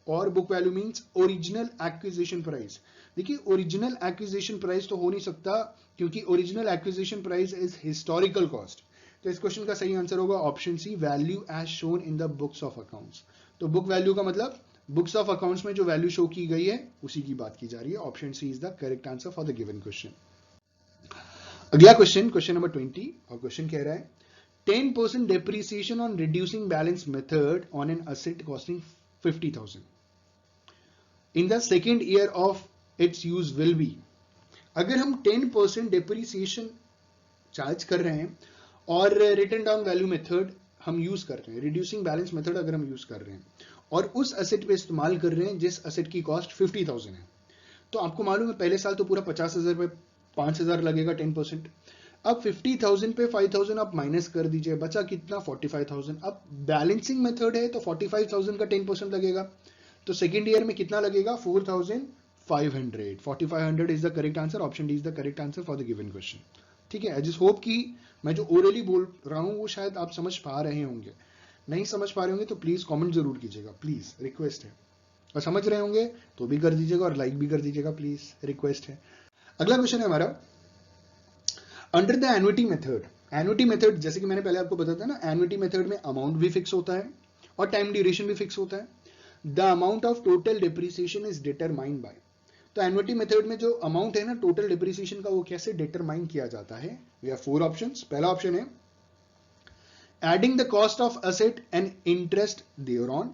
Speaker 2: और book value means original acquisition price। देखिए original acquisition price तो हो नहीं सकता क्योंकि original acquisition price is historical cost. तो इस question का सही आंसर होगा option C, value as shown in the books of accounts. तो बुक वैल्यू का मतलब बुक्स ऑफ अकाउंट्स में जो वैल्यू शो की गई है उसी की बात की जा रही है। Option C is the correct answer for the given question. अगला क्वेश्चन, क्वेश्चन नंबर 20, और क्वेश्चन कह रहा है 10% depreciation on reducing balance method on an asset costing 50,000 in the second year of its use will be. अगर हम 10% depreciation charge कर रहे हैं और रिटन डाउन वैल्यू मेथड हम यूज कर रहे हैं, रिड्यूसिंग बैलेंस मेथड अगर हम यूज कर रहे हैं और उस असेट पे इस्तेमाल कर रहे हैं जिस असेट की कॉस्ट 50,000 है, तो आपको मालूम है पहले साल तो पूरा 50,000 पे 5,000 लगेगा 10%। अब 50,000 पे 5,000 आप माइनस कर दीजिए, बचा कितना 45,000। अब बैलेंसिंग मेथड है तो 45,000 का 10% लगेगा, तो सेकेंड ईयर में कितना लगेगा 4,500। 4,500 is the correct answer, option D is the correct answer for the given question, ठीक है। आई जस्ट होप कि मैं जो ओरली बोल रहा हूं वो शायद आप समझ पा रहे होंगे, नहीं समझ पा रहे होंगे तो प्लीज कमेंट जरूर कीजिएगा, प्लीज रिक्वेस्ट है। और समझ रहे होंगे तो भी कर दीजिएगा और लाइक भी कर दीजिएगा प्लीज, रिक्वेस्ट है। अगला क्वेश्चन है हमारा, under the annuity method, annuity method जैसे कि मैंने पहले आपको बताया था ना, एन्युटी मेथड में अमाउंट भी फिक्स होता है और टाइम ड्यूरेशन भी फिक्स होता है। The amount of total depreciation is determined by, तो एन्युटी मेथड में जो अमाउंट है ना टोटल डिप्रिसिएशन का, वो कैसे डिटरमाइन किया जाता है? We have 4 options. पहला ऑप्शन है adding the cost of asset and interest thereon,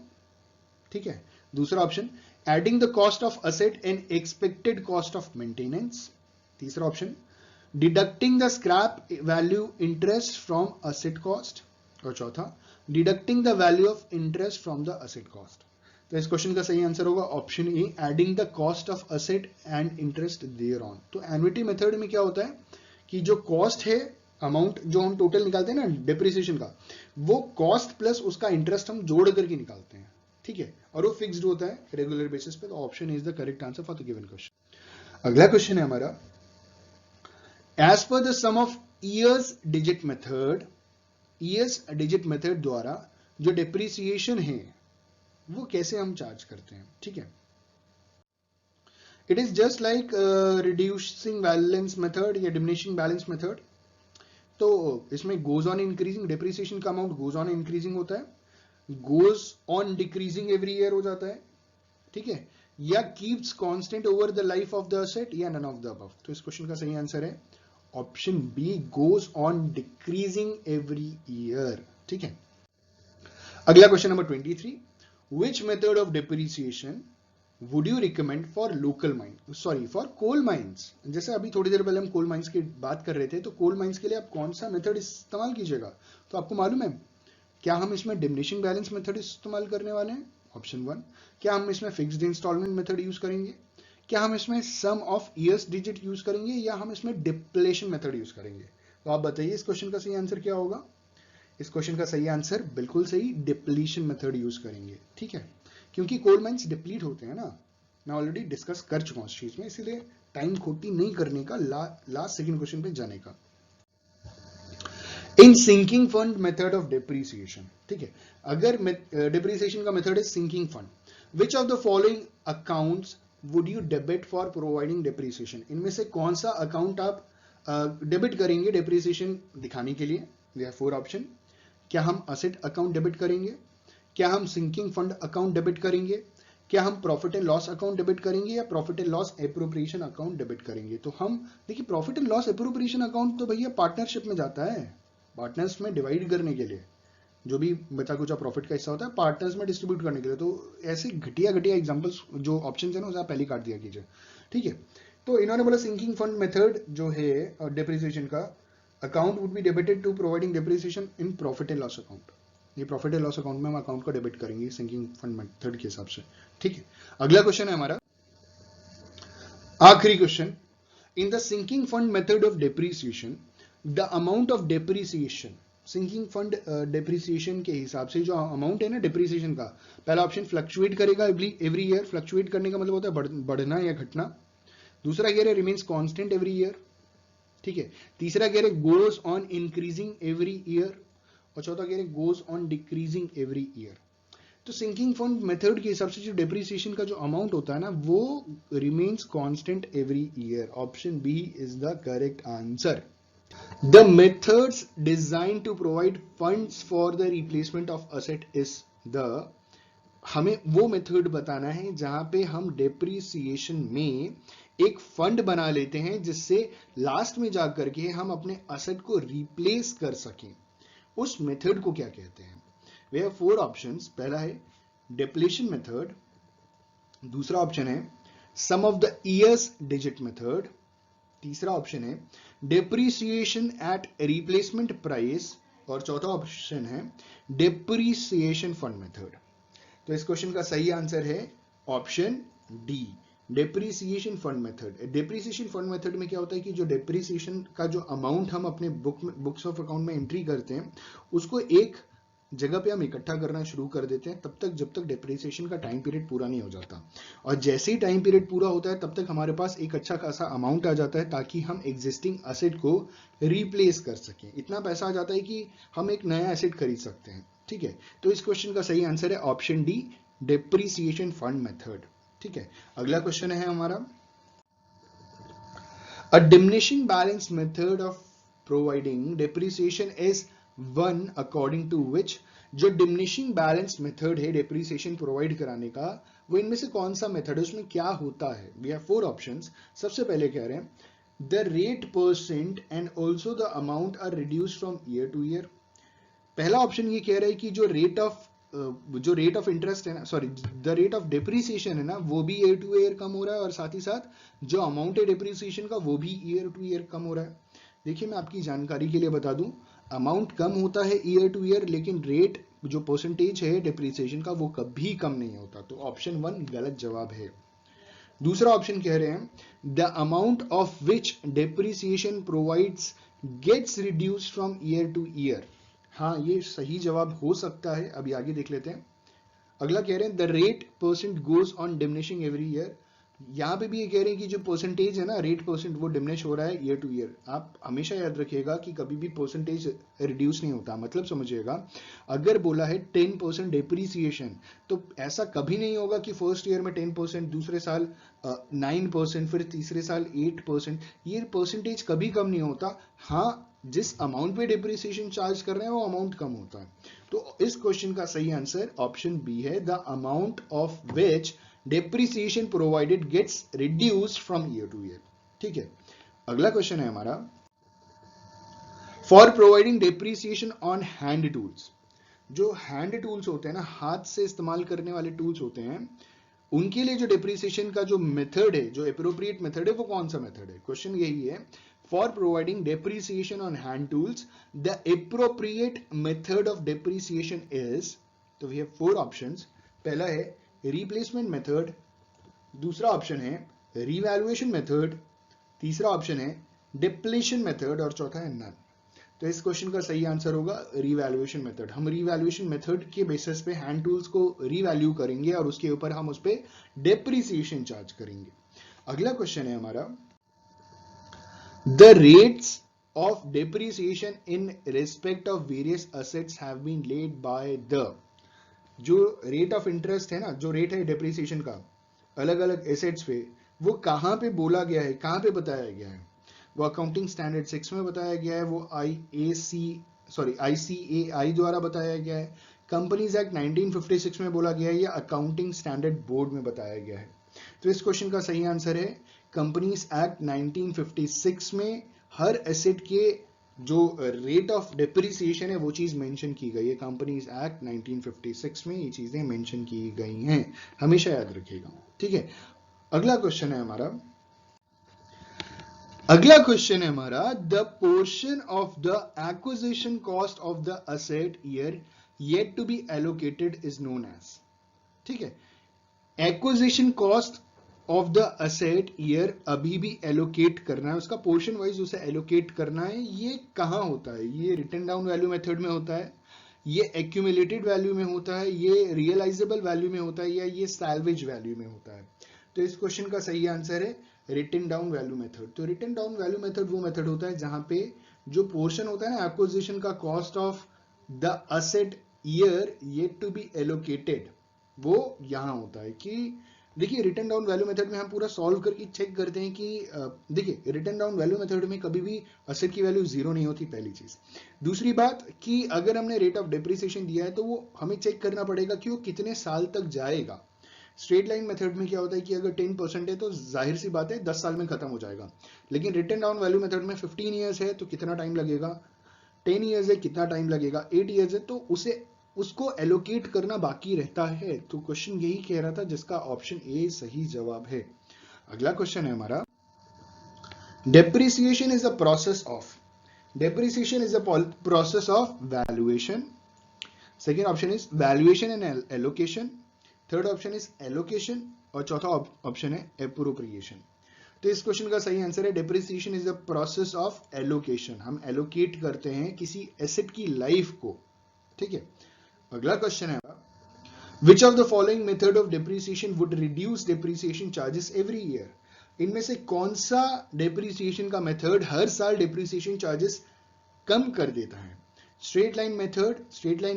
Speaker 2: ठीक है। दूसरा option adding the cost of asset and expected cost of maintenance. तीसरा option deducting the scrap value interest from asset cost. और चौथा deducting the value of interest from the asset cost. तो इस question का सही आंसर होगा option A, adding the cost of asset and interest देयरऑन। तो annuity method में क्या होता है कि जो कॉस्ट है, अमाउंट जो हम टोटल निकालते हैं ना डिप्रिसिएशन का, वो कॉस्ट प्लस उसका इंटरेस्ट हम जोड़ करके निकालते हैं, ठीक है, और वो फिक्स्ड होता है रेगुलर बेसिस पे। तो option is the correct answer for the given question. अगला क्वेश्चन है हमारा, as per the sum of years digit method, years digit method द्वारा जो डिप्रिसिएशन है वो कैसे हम चार्ज करते हैं, ठीक है। It is just like reducing balance method या डिमिनिशिंग बैलेंस मेथड। तो इसमें गोज ऑन इंक्रीजिंग, डिप्रिसिएशन का अमाउंट गोज ऑन इंक्रीजिंग होता है, goes on decreasing every year हो जाता है, ठीक है, या keeps constant over the life of the asset, या नन ऑफ द अबव। तो इस क्वेश्चन का सही आंसर है option B, goes on decreasing every year, ठीक है। अगला question number 23, which method of depreciation would you recommend for local mine, sorry for coal mines. जैसे अभी थोड़ी देर पहले हम कोल माइंस की बात कर रहे थे, तो कोल माइंस के लिए आप कौन सा मेथड इस्तेमाल कीजिएगा? तो आपको मालूम है क्या हम इसमें डिमिनिशिंग बैलेंस मेथड इस्तेमाल करने वाले हैं, ऑप्शन 1। क्या हम इसमें फिक्स्ड इंस्टॉलमेंट मेथड यूज करेंगे? क्या हम इसमें सम ऑफ ईयर्स डिजिट यूज करेंगे? या हम इसमें डिप्लेशन मेथड यूज करेंगे? तो आप बताइए इस क्वेश्चन का सही आंसर क्या होगा? इस क्वेश्चन का सही आंसर बिल्कुल सही, डिप्लीशन मेथड यूज करेंगे, ठीक है, क्योंकि कोल माइंस डिप्लीट होते हैं ना, मैं ऑलरेडी डिस्कस कर चुका हूं इस चीज में, इसीलिए टाइम खोटी नहीं करने का, लास्ट सेकंड क्वेश्चन पे जाने का। In sinking fund method of depreciation, ठीक है, अगर डिप्रिसिएशन का मेथड है sinking fund, which of the following accounts would you debit for providing depreciation, इनमें से कौन सा अकाउंट आप डेबिट करेंगे डिप्रिसिएशन दिखाने के लिए? We have 4 option. क्या हम असेट अकाउंट डेबिट करेंगे? क्या हम सिंकिंग फंड अकाउंट डेबिट करेंगे? क्या हम profit and loss account debit करेंगे? या profit and loss appropriation account debit करेंगे? तो हम देखिए, profit and loss appropriation account तो भैया पार्टनरशिप में जाता है, पार्टनर्स में डिवाइड करने के लिए, जो भी बचा कुचा प्रॉफिट का हिस्सा होता है पार्टनर्स में डिस्ट्रीब्यूट करने के लिए। तो ऐसे घटिया घटिया एग्जांपल्स जो ऑप्शन है ना, उसे आप पहले काट दिया कीजिए, ठीक है। तो इन्होंने बोला सिंकिंग फंड मेथड जो है डिप्रिसिएशन का, account would be debited to providing depreciation in profit and loss account. ये प्रॉफिट एंड लॉस अकाउंट में हम अकाउंट को डेबिट करेंगे सिंकिंग फंड मेथड के हिसाब से, ठीक है। अगला क्वेश्चन है हमारा, आखिरी question, in the sinking fund method of depreciation the amount of depreciation, sinking fund depreciation के हिसाब से जो अमाउंट है ना डिप्रिसिएशन का, पहला ऑप्शन फ्लक्चुएट करेगा एवरी ईयर, फ्लक्चुएट करने का मतलब होता है बढ़ना या घटना। दूसरा कह रहे रिमेन्स कांस्टेंट एवरी ईयर, ठीक है। तीसरा कह रहे goes on increasing every year, और चौथा कह रहे goes on decreasing every year. तो सिंकिंग फंड मेथड के हिसाब से जो डिप्रिसिएशन का जो अमाउंट होता है ना, वो remains constant every year. Option B is the correct answer. The methods designed to provide funds for the replacement of asset is the, हमें वो मेथड बताना है जहां पे हम डिप्रिसिएशन में एक फंड बना लेते हैं जिससे लास्ट में जाकर के हम अपने असेट को रिप्लेस कर सकें। उस मेथड को क्या कहते हैं? We have 4 options. पहला है डिप्लेशन मेथड, दूसरा ऑप्शन है sum of the years digit method, तीसरा ऑप्शन है डिप्रिसिएशन एट रिप्लेसमेंट प्राइस, और चौथा ऑप्शन है डिप्रिसिएशन फंड मेथड। तो इस क्वेश्चन का सही आंसर है option D, depreciation fund method. Depreciation fund method में क्या होता है कि जो डिप्रिसिएशन का जो अमाउंट हम अपने बुक्स ऑफ अकाउंट में एंट्री करते हैं, उसको एक जगह पे हम इकट्ठा करना शुरू कर देते हैं तब तक जब तक डिप्रिसिएशन का टाइम पीरियड पूरा नहीं हो जाता, और जैसे ही टाइम पीरियड पूरा होता है तब तक हमारे पास एक अच्छा खासा अमाउंट आ जाता है ताकि हम एग्जिस्टिंग एसेट को रिप्लेस कर सकें। इतना पैसा आ जाता है कि हम एक नया एसेट खरीद सकते हैं, ठीक है। तो इस क्वेश्चन का सही आंसर है option D, depreciation fund method. ठीक है, अगला क्वेश्चन है हमारा, a diminishing balance method of providing depreciation is one according to which, जो डिमिनिशिंग बैलेंस मेथड है डेप्रीसिएशन प्रोवाइड कराने का, वो इनमें से कौन सा मेथड है, उसमें क्या होता है। We have 4 options. सबसे पहले कह रहे हैं the rate percent and also the amount are reduce from year to year. पहला ऑप्शन ये कह रहा है कि जो रेट ऑफ इंटरेस्ट है ना, sorry the rate of depreciation है ना, वो भी ईयर टू ईयर कम हो रहा है, और साथ ही साथ जो अमाउंट है डेप्रीसिएशन का वो भी ईयर टू ईयर कम हो रहा है। देखिए मैं आपकी जानकारी के लिए बता दूं, अमाउंट कम होता है ईयर टू ईयर, लेकिन रेट जो परसेंटेज है डेप्रीसिएशन का वो कभी कम नहीं होता। तो ऑप्शन 1 गलत जवाब है। दूसरा ऑप्शन कह रहे हैं the amount of which depreciation provides gets reduced from year to year. हाँ, ये सही जवाब हो सकता है। अभी आगे देख लेते हैं। अगला कह रहे हैं the rate percent goes on diminishing every year. यहां पे भी ये कह रहे हैं कि जो परसेंटेज है ना, रेट परसेंट, वो डिमिनिश हो रहा है ईयर टू ईयर। आप हमेशा याद रखिएगा कि कभी भी परसेंटेज रिड्यूस नहीं होता। मतलब समझिएगा, अगर बोला है 10% डेप्रीसिएशन, तो ऐसा कभी नहीं होगा कि फर्स्ट ईयर में 10%, दूसरे साल 9%, फिर तीसरे साल 8%। ये परसेंटेज कभी कम नहीं होता। हाँ, जिस अमाउंट पे डेप्रीसिएशन चार्ज कर रहे हैं वो अमाउंट कम होता है। तो इस क्वेश्चन का सही आंसर ऑप्शन बी है, the amount of which depreciation provided gets reduced from year to year. ठीक है, अगला क्वेश्चन है हमारा, for providing depreciation on hand tools. जो हैंड टूल्स होते हैं ना, हाथ से इस्तेमाल करने वाले टूल्स होते हैं, उनके लिए जो डेप्रीसिएशन का जो मेथड है, जो एप्रोप्रिएट मेथड है, वो कौन सा मेथड है। क्वेश्चन यही है, for providing depreciation on hand tools the appropriate method of depreciation is. तो वी हैव 4 ऑप्शंस। पहला है रिप्लेसमेंट मेथड, दूसरा ऑप्शन है रिवैल्यूएशन मेथड, तीसरा ऑप्शन है डिप्लीशन मेथड, और चौथा है नन। तो इस क्वेश्चन का सही आंसर होगा रिवैल्यूएशन मेथड। हम रिवैल्यूएशन मेथड के बेसिस पे हैंड टूल्स को रिवैल्यू करेंगे और उसके ऊपर हम उस पे डेप्रीसिएशन चार्ज करेंगे। अगला क्वेश्चन है हमारा, the rates of depreciation in respect of various assets have been laid by the. जो रेट ऑफ इंटरेस्ट है ना, जो रेट है डेप्रीसिएशन का अलग अलग एसेट्स पे, वो कहां पे बोला गया है, कहां पे बताया गया है। वो अकाउंटिंग स्टैंडर्ड 6 में बताया गया है, वो ICAI द्वारा बताया गया है, कंपनीज एक्ट 1956 में बोला गया है, या अकाउंटिंग स्टैंडर्ड बोर्ड में बताया गया है। तो इस क्वेश्चन का सही आंसर है कंपनीज एक्ट 1956 में हर एसेट के जो रेट ऑफ डेप्रीसिएशन है वो चीज मेंशन की गई है। कंपनीज एक्ट 1956 में ये चीजें मेंशन की गई हैं, हमेशा याद रखिएगा। ठीक है, अगला क्वेश्चन है हमारा, the portion of the acquisition cost of the asset year yet to be allocated is known as. ठीक है, acquisition cost of the asset year अभी भी एलोकेट करना है, उसका पोर्शन वाइज उसे एलोकेट करना है। ये कहां होता है, ये रिटन डाउन वैल्यू मेथड में होता है, ये एक्यूमुलेटेड वैल्यू में होता है, ये रियलाइजेबल वैल्यू में होता है, या ये सैल्वेज वैल्यू में होता है। तो इस क्वेश्चन का सही आंसर है रिटन डाउन वैल्यू मेथड। तो रिटन डाउन वैल्यू मेथड वो मेथड होता है जहां पे जो पोर्शन होता है ना एक्विजिशन का cost of the asset year yet to be allocated, वो यहां होता है। कि देखिए रिटन डाउन वैल्यू मेथड में हम पूरा सॉल्व करके चेक करते हैं कि देखिए रिटन डाउन वैल्यू मेथड में कभी भी असेट की वैल्यू 0 नहीं होती, पहली चीज। दूसरी बात कि अगर हमने रेट ऑफ डेप्रीसिएशन दिया है तो वो हमें चेक करना पड़ेगा कि वो कितने साल तक जाएगा। स्ट्रेट लाइन मेथड में क्या होता है कि अगर 10% है तो जाहिर सी बात है 10 साल में खत्म हो जाएगा। लेकिन रिटन डाउन वैल्यू मेथड में 15 ईयर्स है तो कितना टाइम लगेगा, 10 ईयर्स है कितना टाइम लगेगा, 8 ईयर्स है तो उसको एलोकेट करना बाकी रहता है। तो क्वेश्चन यही कह रहा था, जिसका ऑप्शन ए सही जवाब है। अगला क्वेश्चन है हमारा, depreciation is a process of valuation. Second option is valuation and allocation, third option is allocation, और चौथा ऑप्शन है एप्रोप्रिएशन। तो इस क्वेश्चन का सही आंसर है depreciation is the process of allocation. हम एलोकेट करते हैं किसी एसेट की लाइफ को। ठीक है, अगला क्वेश्चन है, विच of the following method of depreciation would reduce depreciation charges every year. इनमें से कौन सा डेप्रीसिएशन का मेथड हर साल डेप्रीसिएशन चार्जेस कम कर देता है। स्ट्रेट लाइन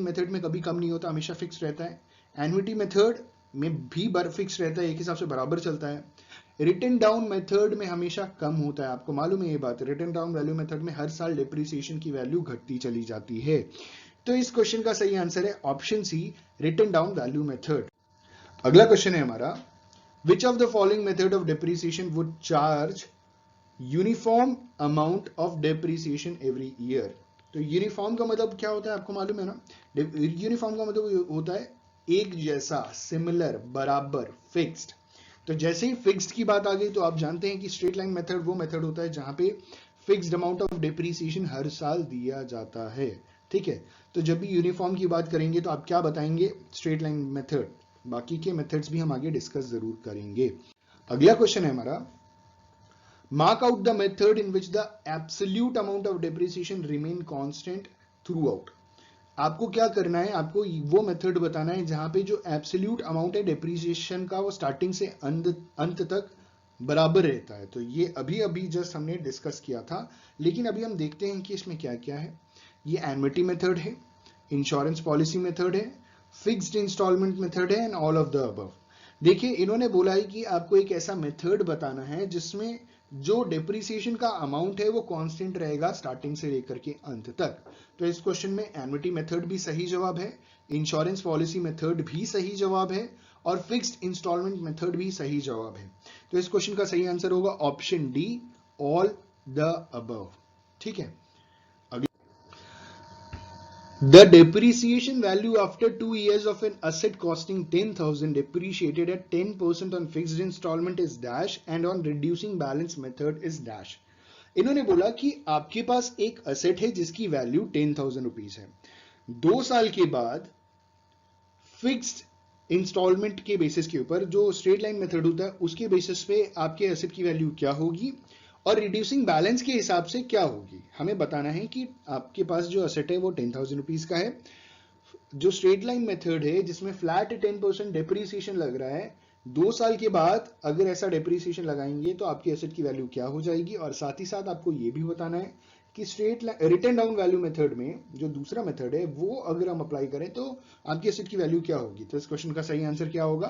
Speaker 2: मेथड में कभी कम नहीं होता, हमेशा फिक्स रहता है। एन्युटी मेथड में भी फिक्स रहता है, एक हिसाब से बराबर चलता है। रिटन डाउन मेथड में हमेशा कम होता है, आपको मालूम है ये बात। रिटन डाउन वैल्यू मेथड में हर साल डिप्रिसिएशन की वैल्यू घटती चली जाती है। तो इस क्वेश्चन का सही आंसर है option C, written down value method. अगला क्वेश्चन है हमारा, which of the following method of depreciation would charge uniform amount of depreciation every year. तो यूनिफॉर्म का मतलब क्या होता है आपको मालूम है ना। यूनिफॉर्म का मतलब होता है एक जैसा, सिमिलर, बराबर, फिक्स्ड। तो जैसे ही फिक्स्ड की बात आ गई तो आप जानते हैं कि स्ट्रेट लाइन मेथड वो मेथड होता है जहां पे फिक्स्ड अमाउंट ऑफ डिप्रिसिएशन हर साल दिया जाता है, ठीक है। तो जब भी यूनिफॉर्म की बात करेंगे तो आप क्या बताएंगे, स्ट्रेट लाइन मेथड। बाकी के मेथड्स भी हम आगे डिस्कस जरूर करेंगे। अगला क्वेश्चन है हमारा, mark out the method in which the absolute amount of depreciation remain constant through out. आपको क्या करना है, आपको वो मेथड बताना है जहां पे जो एब्सोल्यूट अमाउंट है डिप्रिसिएशन का वो स्टार्टिंग से अंत तक बराबर रहता है। तो ये अभी अभी जस्ट हमने डिस्कस किया था, लेकिन अभी हम देखते हैं कि इसमें क्या क्या है। ये एन्युटी मेथड है, इंश्योरेंस पॉलिसी मेथड है, फिक्स्ड इंस्टॉलमेंट मेथड है and all of the above. देखिए इन्होंने बोला है कि आपको एक ऐसा मेथड बताना है जिसमें जो डिप्रिसिएशन का अमाउंट है वो कांस्टेंट रहेगा स्टार्टिंग से लेकर के अंत तक। तो इस क्वेश्चन में एन्युटी मेथड भी सही जवाब है, इंश्योरेंस पॉलिसी मेथड भी सही जवाब है और फिक्स्ड इंस्टॉलमेंट मेथड भी सही जवाब है। तो इस क्वेश्चन का सही आंसर होगा option D, all the above, ठीक है। The depreciation value after 2 years of an asset costing 10,000 depreciated at 10% on fixed installment is dash and on reducing balance method is dash। इन्होंने बोला कि आपके पास एक असेट है जिसकी वैल्यू 10,000 रुपीज है, 2 साल के बाद फिक्स्ड इंस्टॉलमेंट के बेसिस के ऊपर, जो स्ट्रेट लाइन मेथड होता है उसके बेसिस पे आपके एसेट की वैल्यू क्या होगी और रिड्यूसिंग बैलेंस के हिसाब से क्या होगी। हमें बताना है कि आपके पास जो असेट है वो 10,000 रुपीज का है। जो स्ट्रेट लाइन मेथड है जिसमें फ्लैट 10% डेप्रीसिएशन लग रहा है, 2 साल के बाद अगर ऐसा डेप्रीसिएशन लगाएंगे तो आपकी एसेट की वैल्यू क्या हो जाएगी। और साथ ही साथ आपको यह भी बताना है कि straight return down value method में जो दूसरा मेथड है वो अगर हम अप्लाई करें तो आपकी एसेट की वैल्यू क्या होगी। तो इस क्वेश्चन का सही आंसर क्या होगा,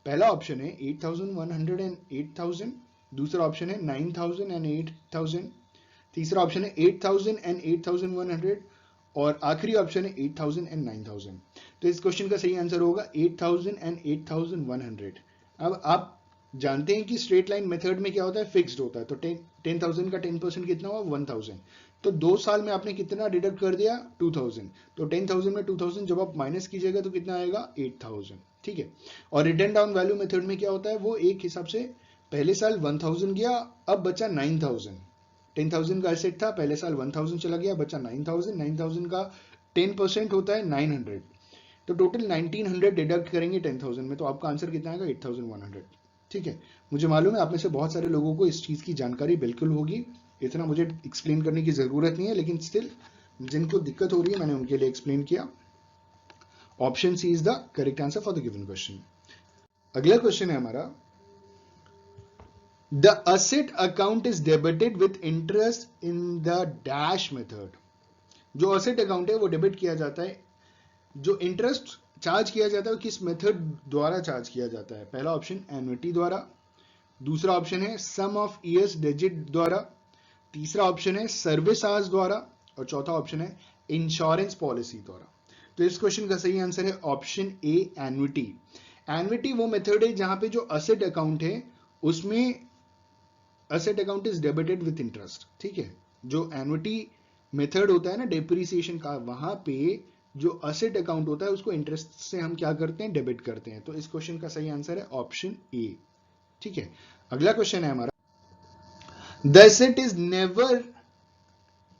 Speaker 2: पहला ऑप्शन है 8,100 एंड 8,000, दूसरा ऑप्शन है 9,000 एंड 8,000, तीसरा ऑप्शन है 8,000 एंड 8,100 और आखिरी ऑप्शन है 8,000 एंड 9,000। तो इस क्वेश्चन का सही आंसर होगा 8,000 एंड 8,100। अब आप जानते हैं कि स्ट्रेट लाइन मेथड में क्या होता है, फिक्स्ड होता है। तो 10,000 का 10% कितना हुआ, 1,000। तो 2 साल में आपने कितना डिडक्ट कर दिया, 2,000। तो 10,000 में 2,000 जब आप माइनस कीजिएगा तो कितना आएगा, 8,000, ठीक है। और रिटर्न डाउन वैल्यू मेथड में क्या होता है, वो एक हिसाब से पहले साल 1,000 गया, अब बचा 9,000। 10,000 का एसेट था, पहले साल 1,000 चला गया, बचा 9,000। 9,000 का 10% होता है 900। तो टोटल 1,900 डिडक्ट करेंगे 10,000 में, तो आपका आंसर कितना आएगा, 8,100, ठीक है। मुझे मालूम है आप में से बहुत सारे लोगों को इस चीज की जानकारी बिल्कुल होगी, इतना मुझे एक्सप्लेन करने की जरूरत नहीं है, लेकिन स्टिल जिनको दिक्कत हो रही है मैंने उनके लिए एक्सप्लेन किया। Option C is the correct answer for the given question. अगला क्वेश्चन है हमारा, The asset account is debited with interest in the dash method। जो asset account है वो डेबिट किया जाता है, जो इंटरेस्ट चार्ज किया जाता है वो किस मेथड द्वारा चार्ज किया जाता है। पहला ऑप्शन एन्युटी द्वारा, दूसरा ऑप्शन है सम ऑफ ईयर्स डिजिट द्वारा, तीसरा ऑप्शन है सर्विस आवर्स द्वारा और चौथा ऑप्शन है इंश्योरेंस पॉलिसी द्वारा। तो इस क्वेश्चन का सही आंसर है ऑप्शन ए, एन्युटी। एन्युटी वो मेथड है जहां पे जो असेट अकाउंट है उसमें asset account is debited with interest, ठीक है। जो एन्युटी मेथड होता है ना डेप्रिसिएशन का, वहां पे जो असेट अकाउंट होता है उसको इंटरेस्ट से हम क्या करते हैं, डेबिट करते हैं। तो इस क्वेश्चन का सही आंसर है ऑप्शन ए, ठीक है। अगला क्वेश्चन है हमारा, the asset is never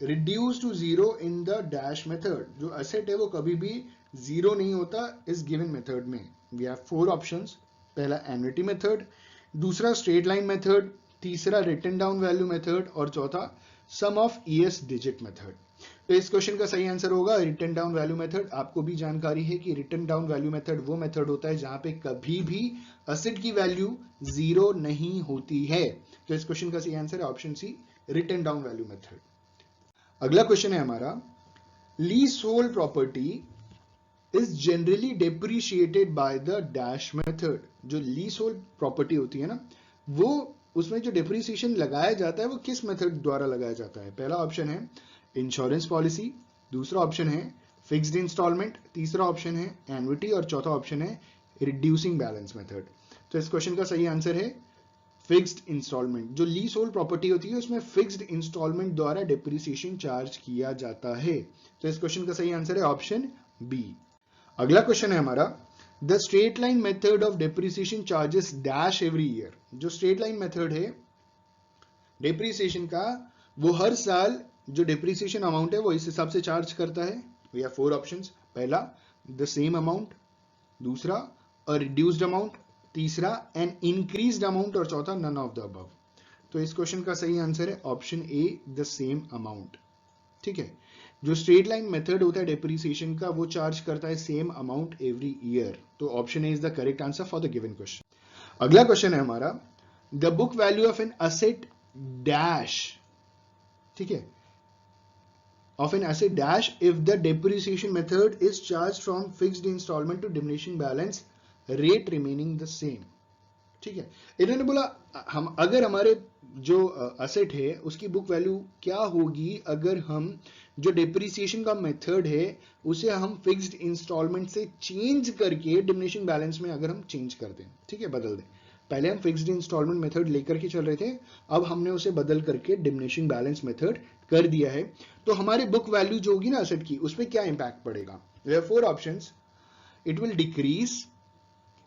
Speaker 2: reduce to zero in the dash method. जो एसेट है वो कभी भी जीरो नहीं होता इस गिवन मेथड में। वी हैव 4 ऑप्शंस, पहला एन्युटी मेथड, दूसरा स्ट्रेट लाइन मेथड, तीसरा रिटन डाउन वैल्यू मेथड और चौथा sum of years digit method. तो इस क्वेश्चन का सही आंसर होगा रिटन डाउन वैल्यू मेथड। आपको भी जानकारी है कि रिटन डाउन वैल्यू मेथड वो मेथड होता है जहां पे कभी भी असेट की वैल्यू जीरो नहीं होती है। तो इस क्वेश्चन का सही आंसर है option C, written down value method. अगला क्वेश्चन है हमारा, lease hold property is generally depreciated by the dash method. जो leasehold property होती है ना, वो उसमें जो depreciation लगाया जाता है वो किस मेथड द्वारा लगाया जाता है? पहला ऑप्शन है इंश्योरेंस पॉलिसी, दूसरा ऑप्शन है फिक्स्ड इंस्टॉलमेंट, तीसरा ऑप्शन है एन्युटी और चौथा ऑप्शन है रिड्यूसिंग बैलेंस मेथड. तो इस क्वेश्चन का सही आंसर है फिक्स्ड इंस्टॉलमेंट. जो लीज होल्ड प्रॉपर्टी होती है उसमें फिक्स्ड इंस्टॉलमेंट द्वारा डिप्रिसिएशन चार्ज किया जाता है. तो इस क्वेश्चन का सही आंसर है ऑप्शन बी. अगला क्वेश्चन है हमारा, the straight line method of depreciation charges dash every year. जो स्ट्रेट लाइन मेथड है डिप्रिसिएशन का, वो हर साल जो डिप्रिसिएशन अमाउंट है वो इस हिसाब से चार्ज करता है. We have 4 options. पहला द सेम अमाउंट, दूसरा अ रिड्यूस्ड अमाउंट, तीसरा एन इंक्रीज्ड अमाउंट और चौथा नन ऑफ द अबव. तो इस क्वेश्चन का सही आंसर है option A the same amount. ठीक है, जो स्ट्रेट लाइन मेथड होता है डेप्रिसिएशन का वो चार्ज करता है सेम अमाउंट एवरी ईयर. तो option A is the correct answer for the given question. अगला क्वेश्चन है हमारा, the book value of an asset dash. ठीक है, of an asset dash if the depreciation method is charged from fixed installment to diminishing balance rate remaining the same. ठीक है, इन्होंने बोला हम अगर हमारे जो असेट है उसकी बुक वैल्यू क्या होगी अगर हम जो डिप्रिसिएशन का मेथड है उसे हम फिक्स्ड इंस्टॉलमेंट से चेंज करके डिमिनिशिंग बैलेंस में अगर हम चेंज कर दें. ठीक है, बदल दें. पहले हम फिक्स्ड इंस्टॉलमेंट मेथड लेकर के चल रहे थे, अब हमने उसे बदल करके डिमिनिशिंग बैलेंस मेथड कर दिया है. तो हमारी बुक वैल्यू जो होगी ना असेट की, उसमें क्या इंपैक्ट पड़ेगा? We have 4 options. It will decrease,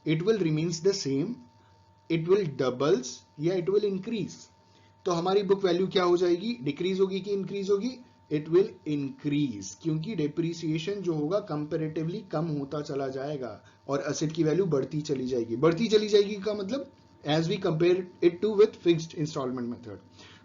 Speaker 2: it will remains the same, it will doubles या इट विल इंक्रीज. तो हमारी बुक वैल्यू क्या हो जाएगी? डिक्रीज होगी कि इंक्रीज होगी? इट विल इंक्रीज, क्योंकि डेप्रिसिएशन जो होगा कंपैरेटिवली कम होता चला जाएगा और असेट की वैल्यू बढ़ती चली जाएगी. बढ़ती चली जाएगी का मतलब as we compare it to with fixed installment method.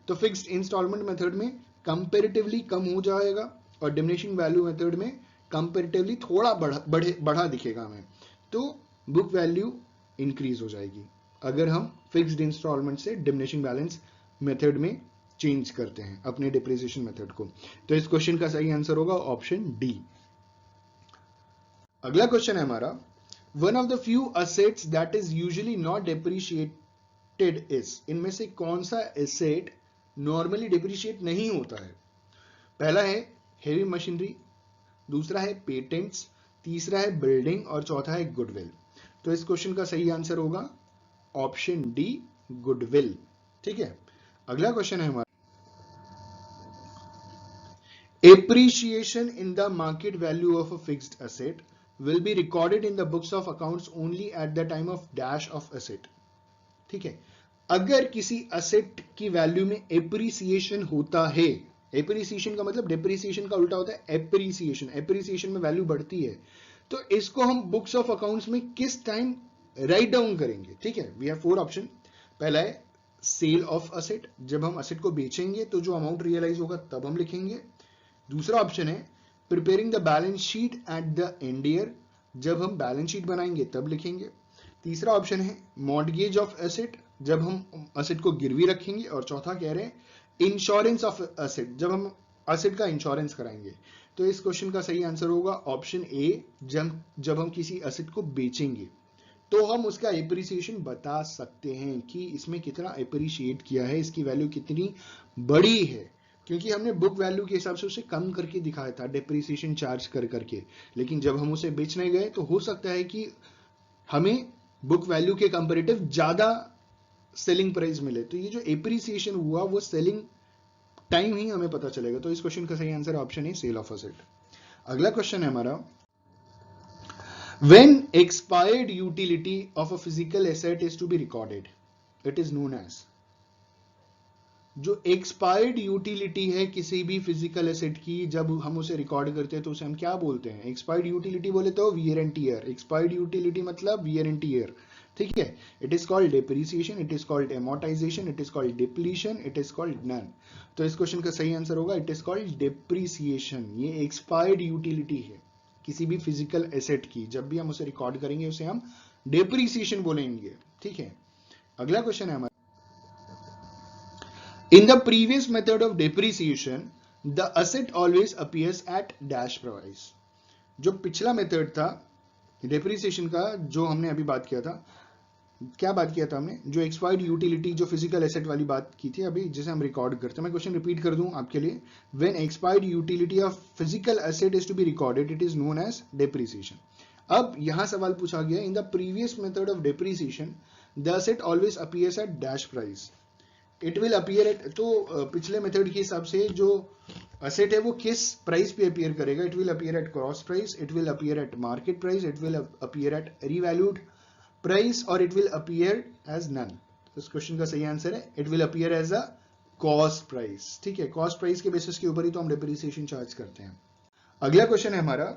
Speaker 2: तो फिक्स्ड इंस्टॉलमेंट मेथड में कंपैरेटिवली कम हो जाएगा और डिमिनिशिंग वैल्यू मेथड में कंपैरेटिवली थोड़ा बढ़ा दिखेगा हमें. तो बुक वैल्यू इंक्रीज हो जाएगी अगर हम फिक्स्ड इंस्टॉलमेंट से डिमिनिशिंग बैलेंस मेथड में चेंज करते हैं अपने डिप्रिसिएशन मेथड को. तो इस क्वेश्चन का सही आंसर होगा ऑप्शन डी. अगला क्वेश्चन है हमारा, one of the few assets that is usually not depreciated is. इनमें से कौन सा एसेट नॉर्मली डिप्रिशिएट नहीं होता है? पहला है हेवी मशीनरी, दूसरा है पेटेंट्स, तीसरा है बिल्डिंग और चौथा है गुडविल. तो इस क्वेश्चन का सही आंसर होगा ऑप्शन डी गुडविल. ठीक है, अगला क्वेश्चन है हमारा, appreciation in the market value of a fixed asset will be recorded in the books of accounts only at the time of dash of asset. ठीक है, अगर किसी असेट की वैल्यू में एप्रिसिएशन होता है, एप्रिसिएशन का मतलब डेप्रिसिएशन का उल्टा होता है एप्रिसिएशन, एप्रिसिएशन में वैल्यू बढ़ती है, तो इसको हम बुक्स ऑफ अकाउंट्स में किस टाइम राइट डाउन करेंगे? ठीक है, वी हैव 4 ऑप्शन. पहला है सेल ऑफ असेट, जब हम असेट को बेचेंगे तो जो अमाउंट रियलाइज होगा तब हम लिखेंगे. दूसरा ऑप्शन है preparing the balance sheet at the and year, जब हम बैलेंस शीट बनाएंगे तब लिखेंगे. तीसरा ऑप्शन है मॉर्टगेज ऑफ एसेट, जब हम असेट को गिरवी रखेंगे. और चौथा कह रहे हैं इंश्योरेंस ऑफ एसेट, जब हम असेट का इंश्योरेंस कराएंगे. तो इस क्वेश्चन का सही आंसर होगा ऑप्शन ए, जब हम किसी असेट को बेचेंगे तो हम उसका एप्रिसिएशन बता सकते हैं कि इसमें कितना एप्रिशिएट किया है, इसकी वैल्यू कितनी बड़ी है, क्योंकि हमने बुक वैल्यू के हिसाब से उसे कम करके दिखाया था डेप्रिसिएशन चार्ज कर करके. लेकिन जब हम उसे बेचने गए तो हो सकता है कि हमें बुक वैल्यू के कंपैरेटिव ज्यादा सेलिंग प्राइस मिले. तो ये जो एप्रिसिएशन हुआ वो सेलिंग टाइम ही हमें पता चलेगा. तो इस क्वेश्चन का सही आंसर ऑप्शन है सेल ऑफ असेट. अगला क्वेश्चन है हमारा, when expired utility of a physical asset is to be recorded, it is known as. जो एक्सपायर्ड यूटिलिटी है किसी भी फिजिकल एसेट की, जब हम उसे रिकॉर्ड करते हैं तो उसे हम क्या बोलते हैं? एक्सपायर्ड यूटिलिटी बोले तो wear and tear. Expired utility मतलब वियर एंड टियर. ठीक है, it is called depreciation, it is called amortisation, it is called depletion, it is called none. तो इस क्वेश्चन का सही आंसर होगा इट इज कॉल्ड डेप्रिसिएशन. ये एक्सपायर्ड यूटिलिटी है किसी भी फिजिकल एसेट की, जब भी हम उसे रिकॉर्ड करेंगे उसे हम डेप्रिसिएशन बोलेंगे. ठीक है, अगला क्वेश्चन है हमारा, in the previous method of depreciation the asset always appears at dash price. जो पिछला मेथड था डेप्रिसिएशन का, जो हमने अभी बात किया था, क्या बात किया था हमने, जो एक्सपायर्ड यूटिलिटी, जो फिजिकल एसेट वाली बात की थी अभी, जिसे हम रिकॉर्ड करते हैं। मैं क्वेश्चन रिपीट कर दूं आपके लिए। When expired utility of physical asset is to be recorded, it is known as depreciation. अब यहां सवाल पूछा गया, in the previous method of depreciation the asset always appears at dash price, it will appear at, तो पिछले method के हिसाब से जो एसेट है वो किस प्राइस पे अपीयर करेगा? It will appear at cost price, it will appear at market price, it will appear at revalued price, और it will appear as none. तो इस क्वेश्चन का सही आंसर है it will appear as a cost price. ठीक है, cost price के basis के ऊपर ही तो हम डेप्रिसिएशन चार्ज करते हैं। अगला क्वेश्चन है हमारा,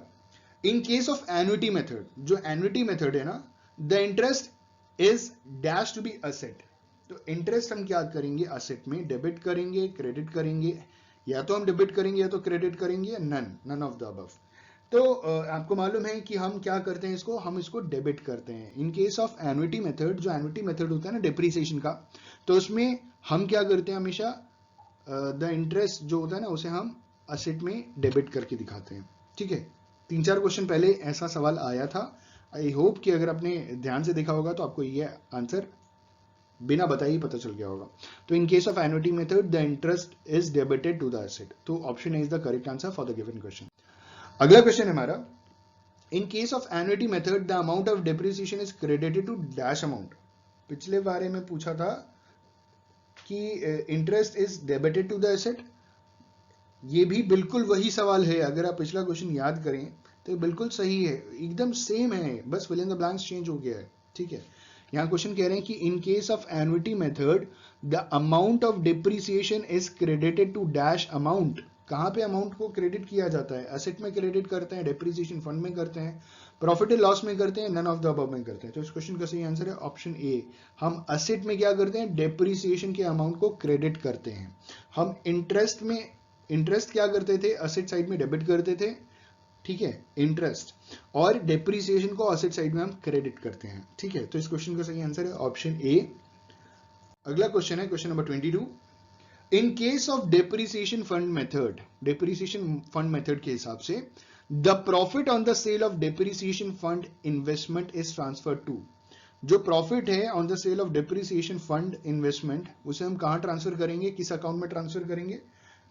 Speaker 2: in case of annuity method, जो एन्युटी मेथड है ना, the interest is dash to be asset. तो इंटरेस्ट हम क्या करेंगे? असेट में डेबिट करेंगे, क्रेडिट करेंगे, या तो हम डेबिट करेंगे या तो क्रेडिट करेंगे, नन ऑफ द अबव। तो आपको मालूम है कि हम क्या करते हैं इसको, हम इसको डेबिट करते हैं। इन केस ऑफ एन्युटी मेथड, जो एन्युटी मेथड होता है ना डेप्रिसिएशन का, तो उसमें हम क्या करते हैं हमेशा, द इंटरेस्ट जो होता है ना उसे हम असेट में डेबिट करके दिखाते हैं। ठीक है, 3-4 क्वेश्चन पहले ऐसा सवाल आया था। आई होप कि अगर आपने ध्यान से देखा होगा तो आपको ये आंसर बिना बताए ही पता चल गया होगा। तो in case of annuity method the interest is debited to the asset. तो option A is the correct answer for the given question. अगला क्वेश्चन है हमारा, in case of annuity method the amount of depreciation is credited to dash amount. पिछले बारे में पूछा था कि interest is debited to the asset, ये भी बिल्कुल वही सवाल है। अगर आप पिछला क्वेश्चन याद करें तो बिल्कुल सही है, एकदम सेम है, बस fill in the blanks change हो गया है। ठीक है, यहां क्वेश्चन कह रहे हैं कि in case of annuity method the amount of depreciation is credited to dash amount. कहां पे अमाउंट को क्रेडिट किया जाता है? एसेट में क्रेडिट करते हैं, डेप्रिसिएशन फंड में करते हैं, प्रॉफिट एंड लॉस में करते हैं, नन ऑफ द अबव में करते हैं। तो इस क्वेश्चन का सही आंसर है ऑप्शन ए। हम एसेट में क्या करते हैं? डेप्रिसिएशन के अमाउंट को क्रेडिट करते हैं। हम इंटरेस्ट में, इंटरेस्ट क्या करते थे? एसेट साइड में डेबिट करते थे। ठीक है, इंटरेस्ट, और डेप्रिसिएशन को एसेट साइड में हम क्रेडिट करते हैं। ठीक है, तो इस क्वेश्चन का सही आंसर है ऑप्शन ए। अगला क्वेश्चन है question number 22। In case of depreciation fund method, depreciation fund method के हिसाब से the profit on the sale of depreciation fund investment is transfer to. जो प्रॉफिट है on the sale of depreciation fund investment, उसे हम कहां transfer करेंगे, किस अकाउंट में ट्रांसफर करेंगे?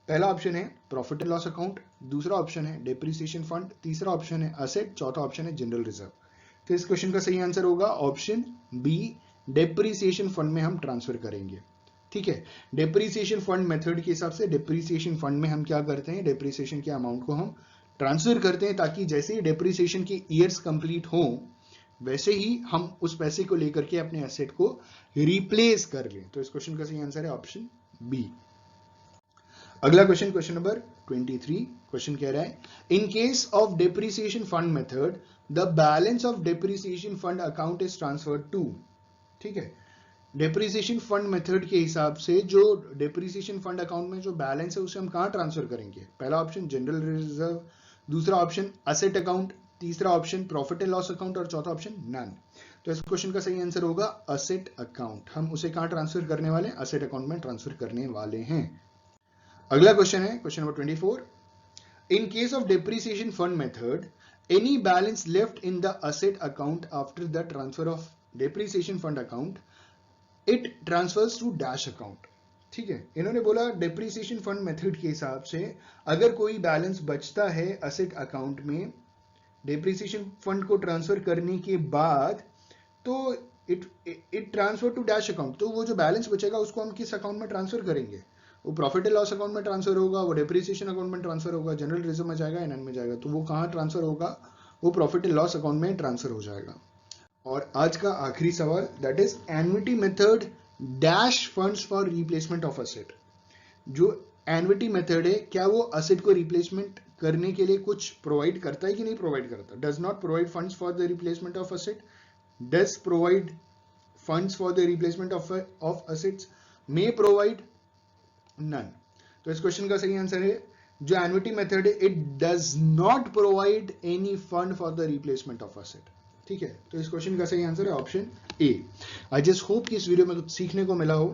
Speaker 2: पहला ऑप्शन है प्रॉफिट एंड लॉस अकाउंट, दूसरा ऑप्शन है डेप्रिसिएशन फंड, तीसरा ऑप्शन है असेट, चौथा ऑप्शन है जनरल रिजर्व। तो इस क्वेश्चन का सही आंसर होगा ऑप्शन बी, डेप्रिसिएशन फंड में हम ट्रांसफर करेंगे। ठीक है, डेप्रिसिएशन फंड मेथड के हिसाब से डेप्रिसिएशन फंड में हम क्या करते हैं? डेप्रिसिएशन के अमाउंट को हम ट्रांसफर करते हैं, ताकि जैसे ही डेप्रिसिएशन के ईयर्स कंप्लीट हो वैसे ही हम उस पैसे को लेकर के अपने एसेट को रिप्लेस कर लें। तो इस क्वेश्चन का सही आंसर है ऑप्शन बी। अगला क्वेश्चन, क्वेश्चन नंबर 23। क्वेश्चन कह रहा है, in case of depreciation fund method the balance of depreciation fund account is transferred to. ठीक है, डेप्रिसिएशन फंड मेथड के हिसाब से जो डेप्रिसिएशन फंड अकाउंट में जो बैलेंस है उसे हम कहां ट्रांसफर करेंगे? पहला ऑप्शन जनरल रिजर्व, दूसरा ऑप्शन असेट अकाउंट, तीसरा option profit and loss account, और चौथा ऑप्शन नन। तो इस क्वेश्चन का सही आंसर होगा असेट अकाउंट। हम उसे कहां ट्रांसफर करने वाले हैं? असेट अकाउंट में ट्रांसफर करने वाले हैं। अगला क्वेश्चन है question number 24। In case of depreciation fund method any balance left in the asset account after the transfer of depreciation fund account it transfers to dash account. ठीक है, इन्होंने बोला डेप्रिसिएशन फंड मेथड के हिसाब से अगर कोई बैलेंस बचता है असेट अकाउंट में डेप्रिसिएशन फंड को ट्रांसफर करने के बाद, तो it transfer to dash account. तो वो जो बैलेंस बचेगा उसको हम किस अकाउंट में ट्रांसफर करेंगे? वो प्रॉफिट एंड लॉस अकाउंट में ट्रांसफर होगा, वो डेप्रिसिएशन अकाउंट में ट्रांसफर होगा, जनरल रिजर्व में जाएगा, एनएन में जाएगा। तो वो कहां ट्रांसफर होगा? वो प्रॉफिट एंड लॉस अकाउंट में ट्रांसफर हो जाएगा। और आज का आखिरी सवाल, that is annuity method dash funds for replacement of asset. जो एन्युटी मेथड है, क्या वो असेट को रिप्लेसमेंट करने के लिए कुछ प्रोवाइड करता है कि नहीं प्रोवाइड करता? Does not provide funds for the replacement of asset, does provide funds for the replacement of assets, may provide, none. तो इस क्वेश्चन का सही आंसर है, जो एन्युटी मेथड है it does not provide any fund for the replacement of asset. ठीक है, तो इस क्वेश्चन का सही आंसर है option A. I just hope कि इस वीडियो में कुछ सीखने को मिला हो।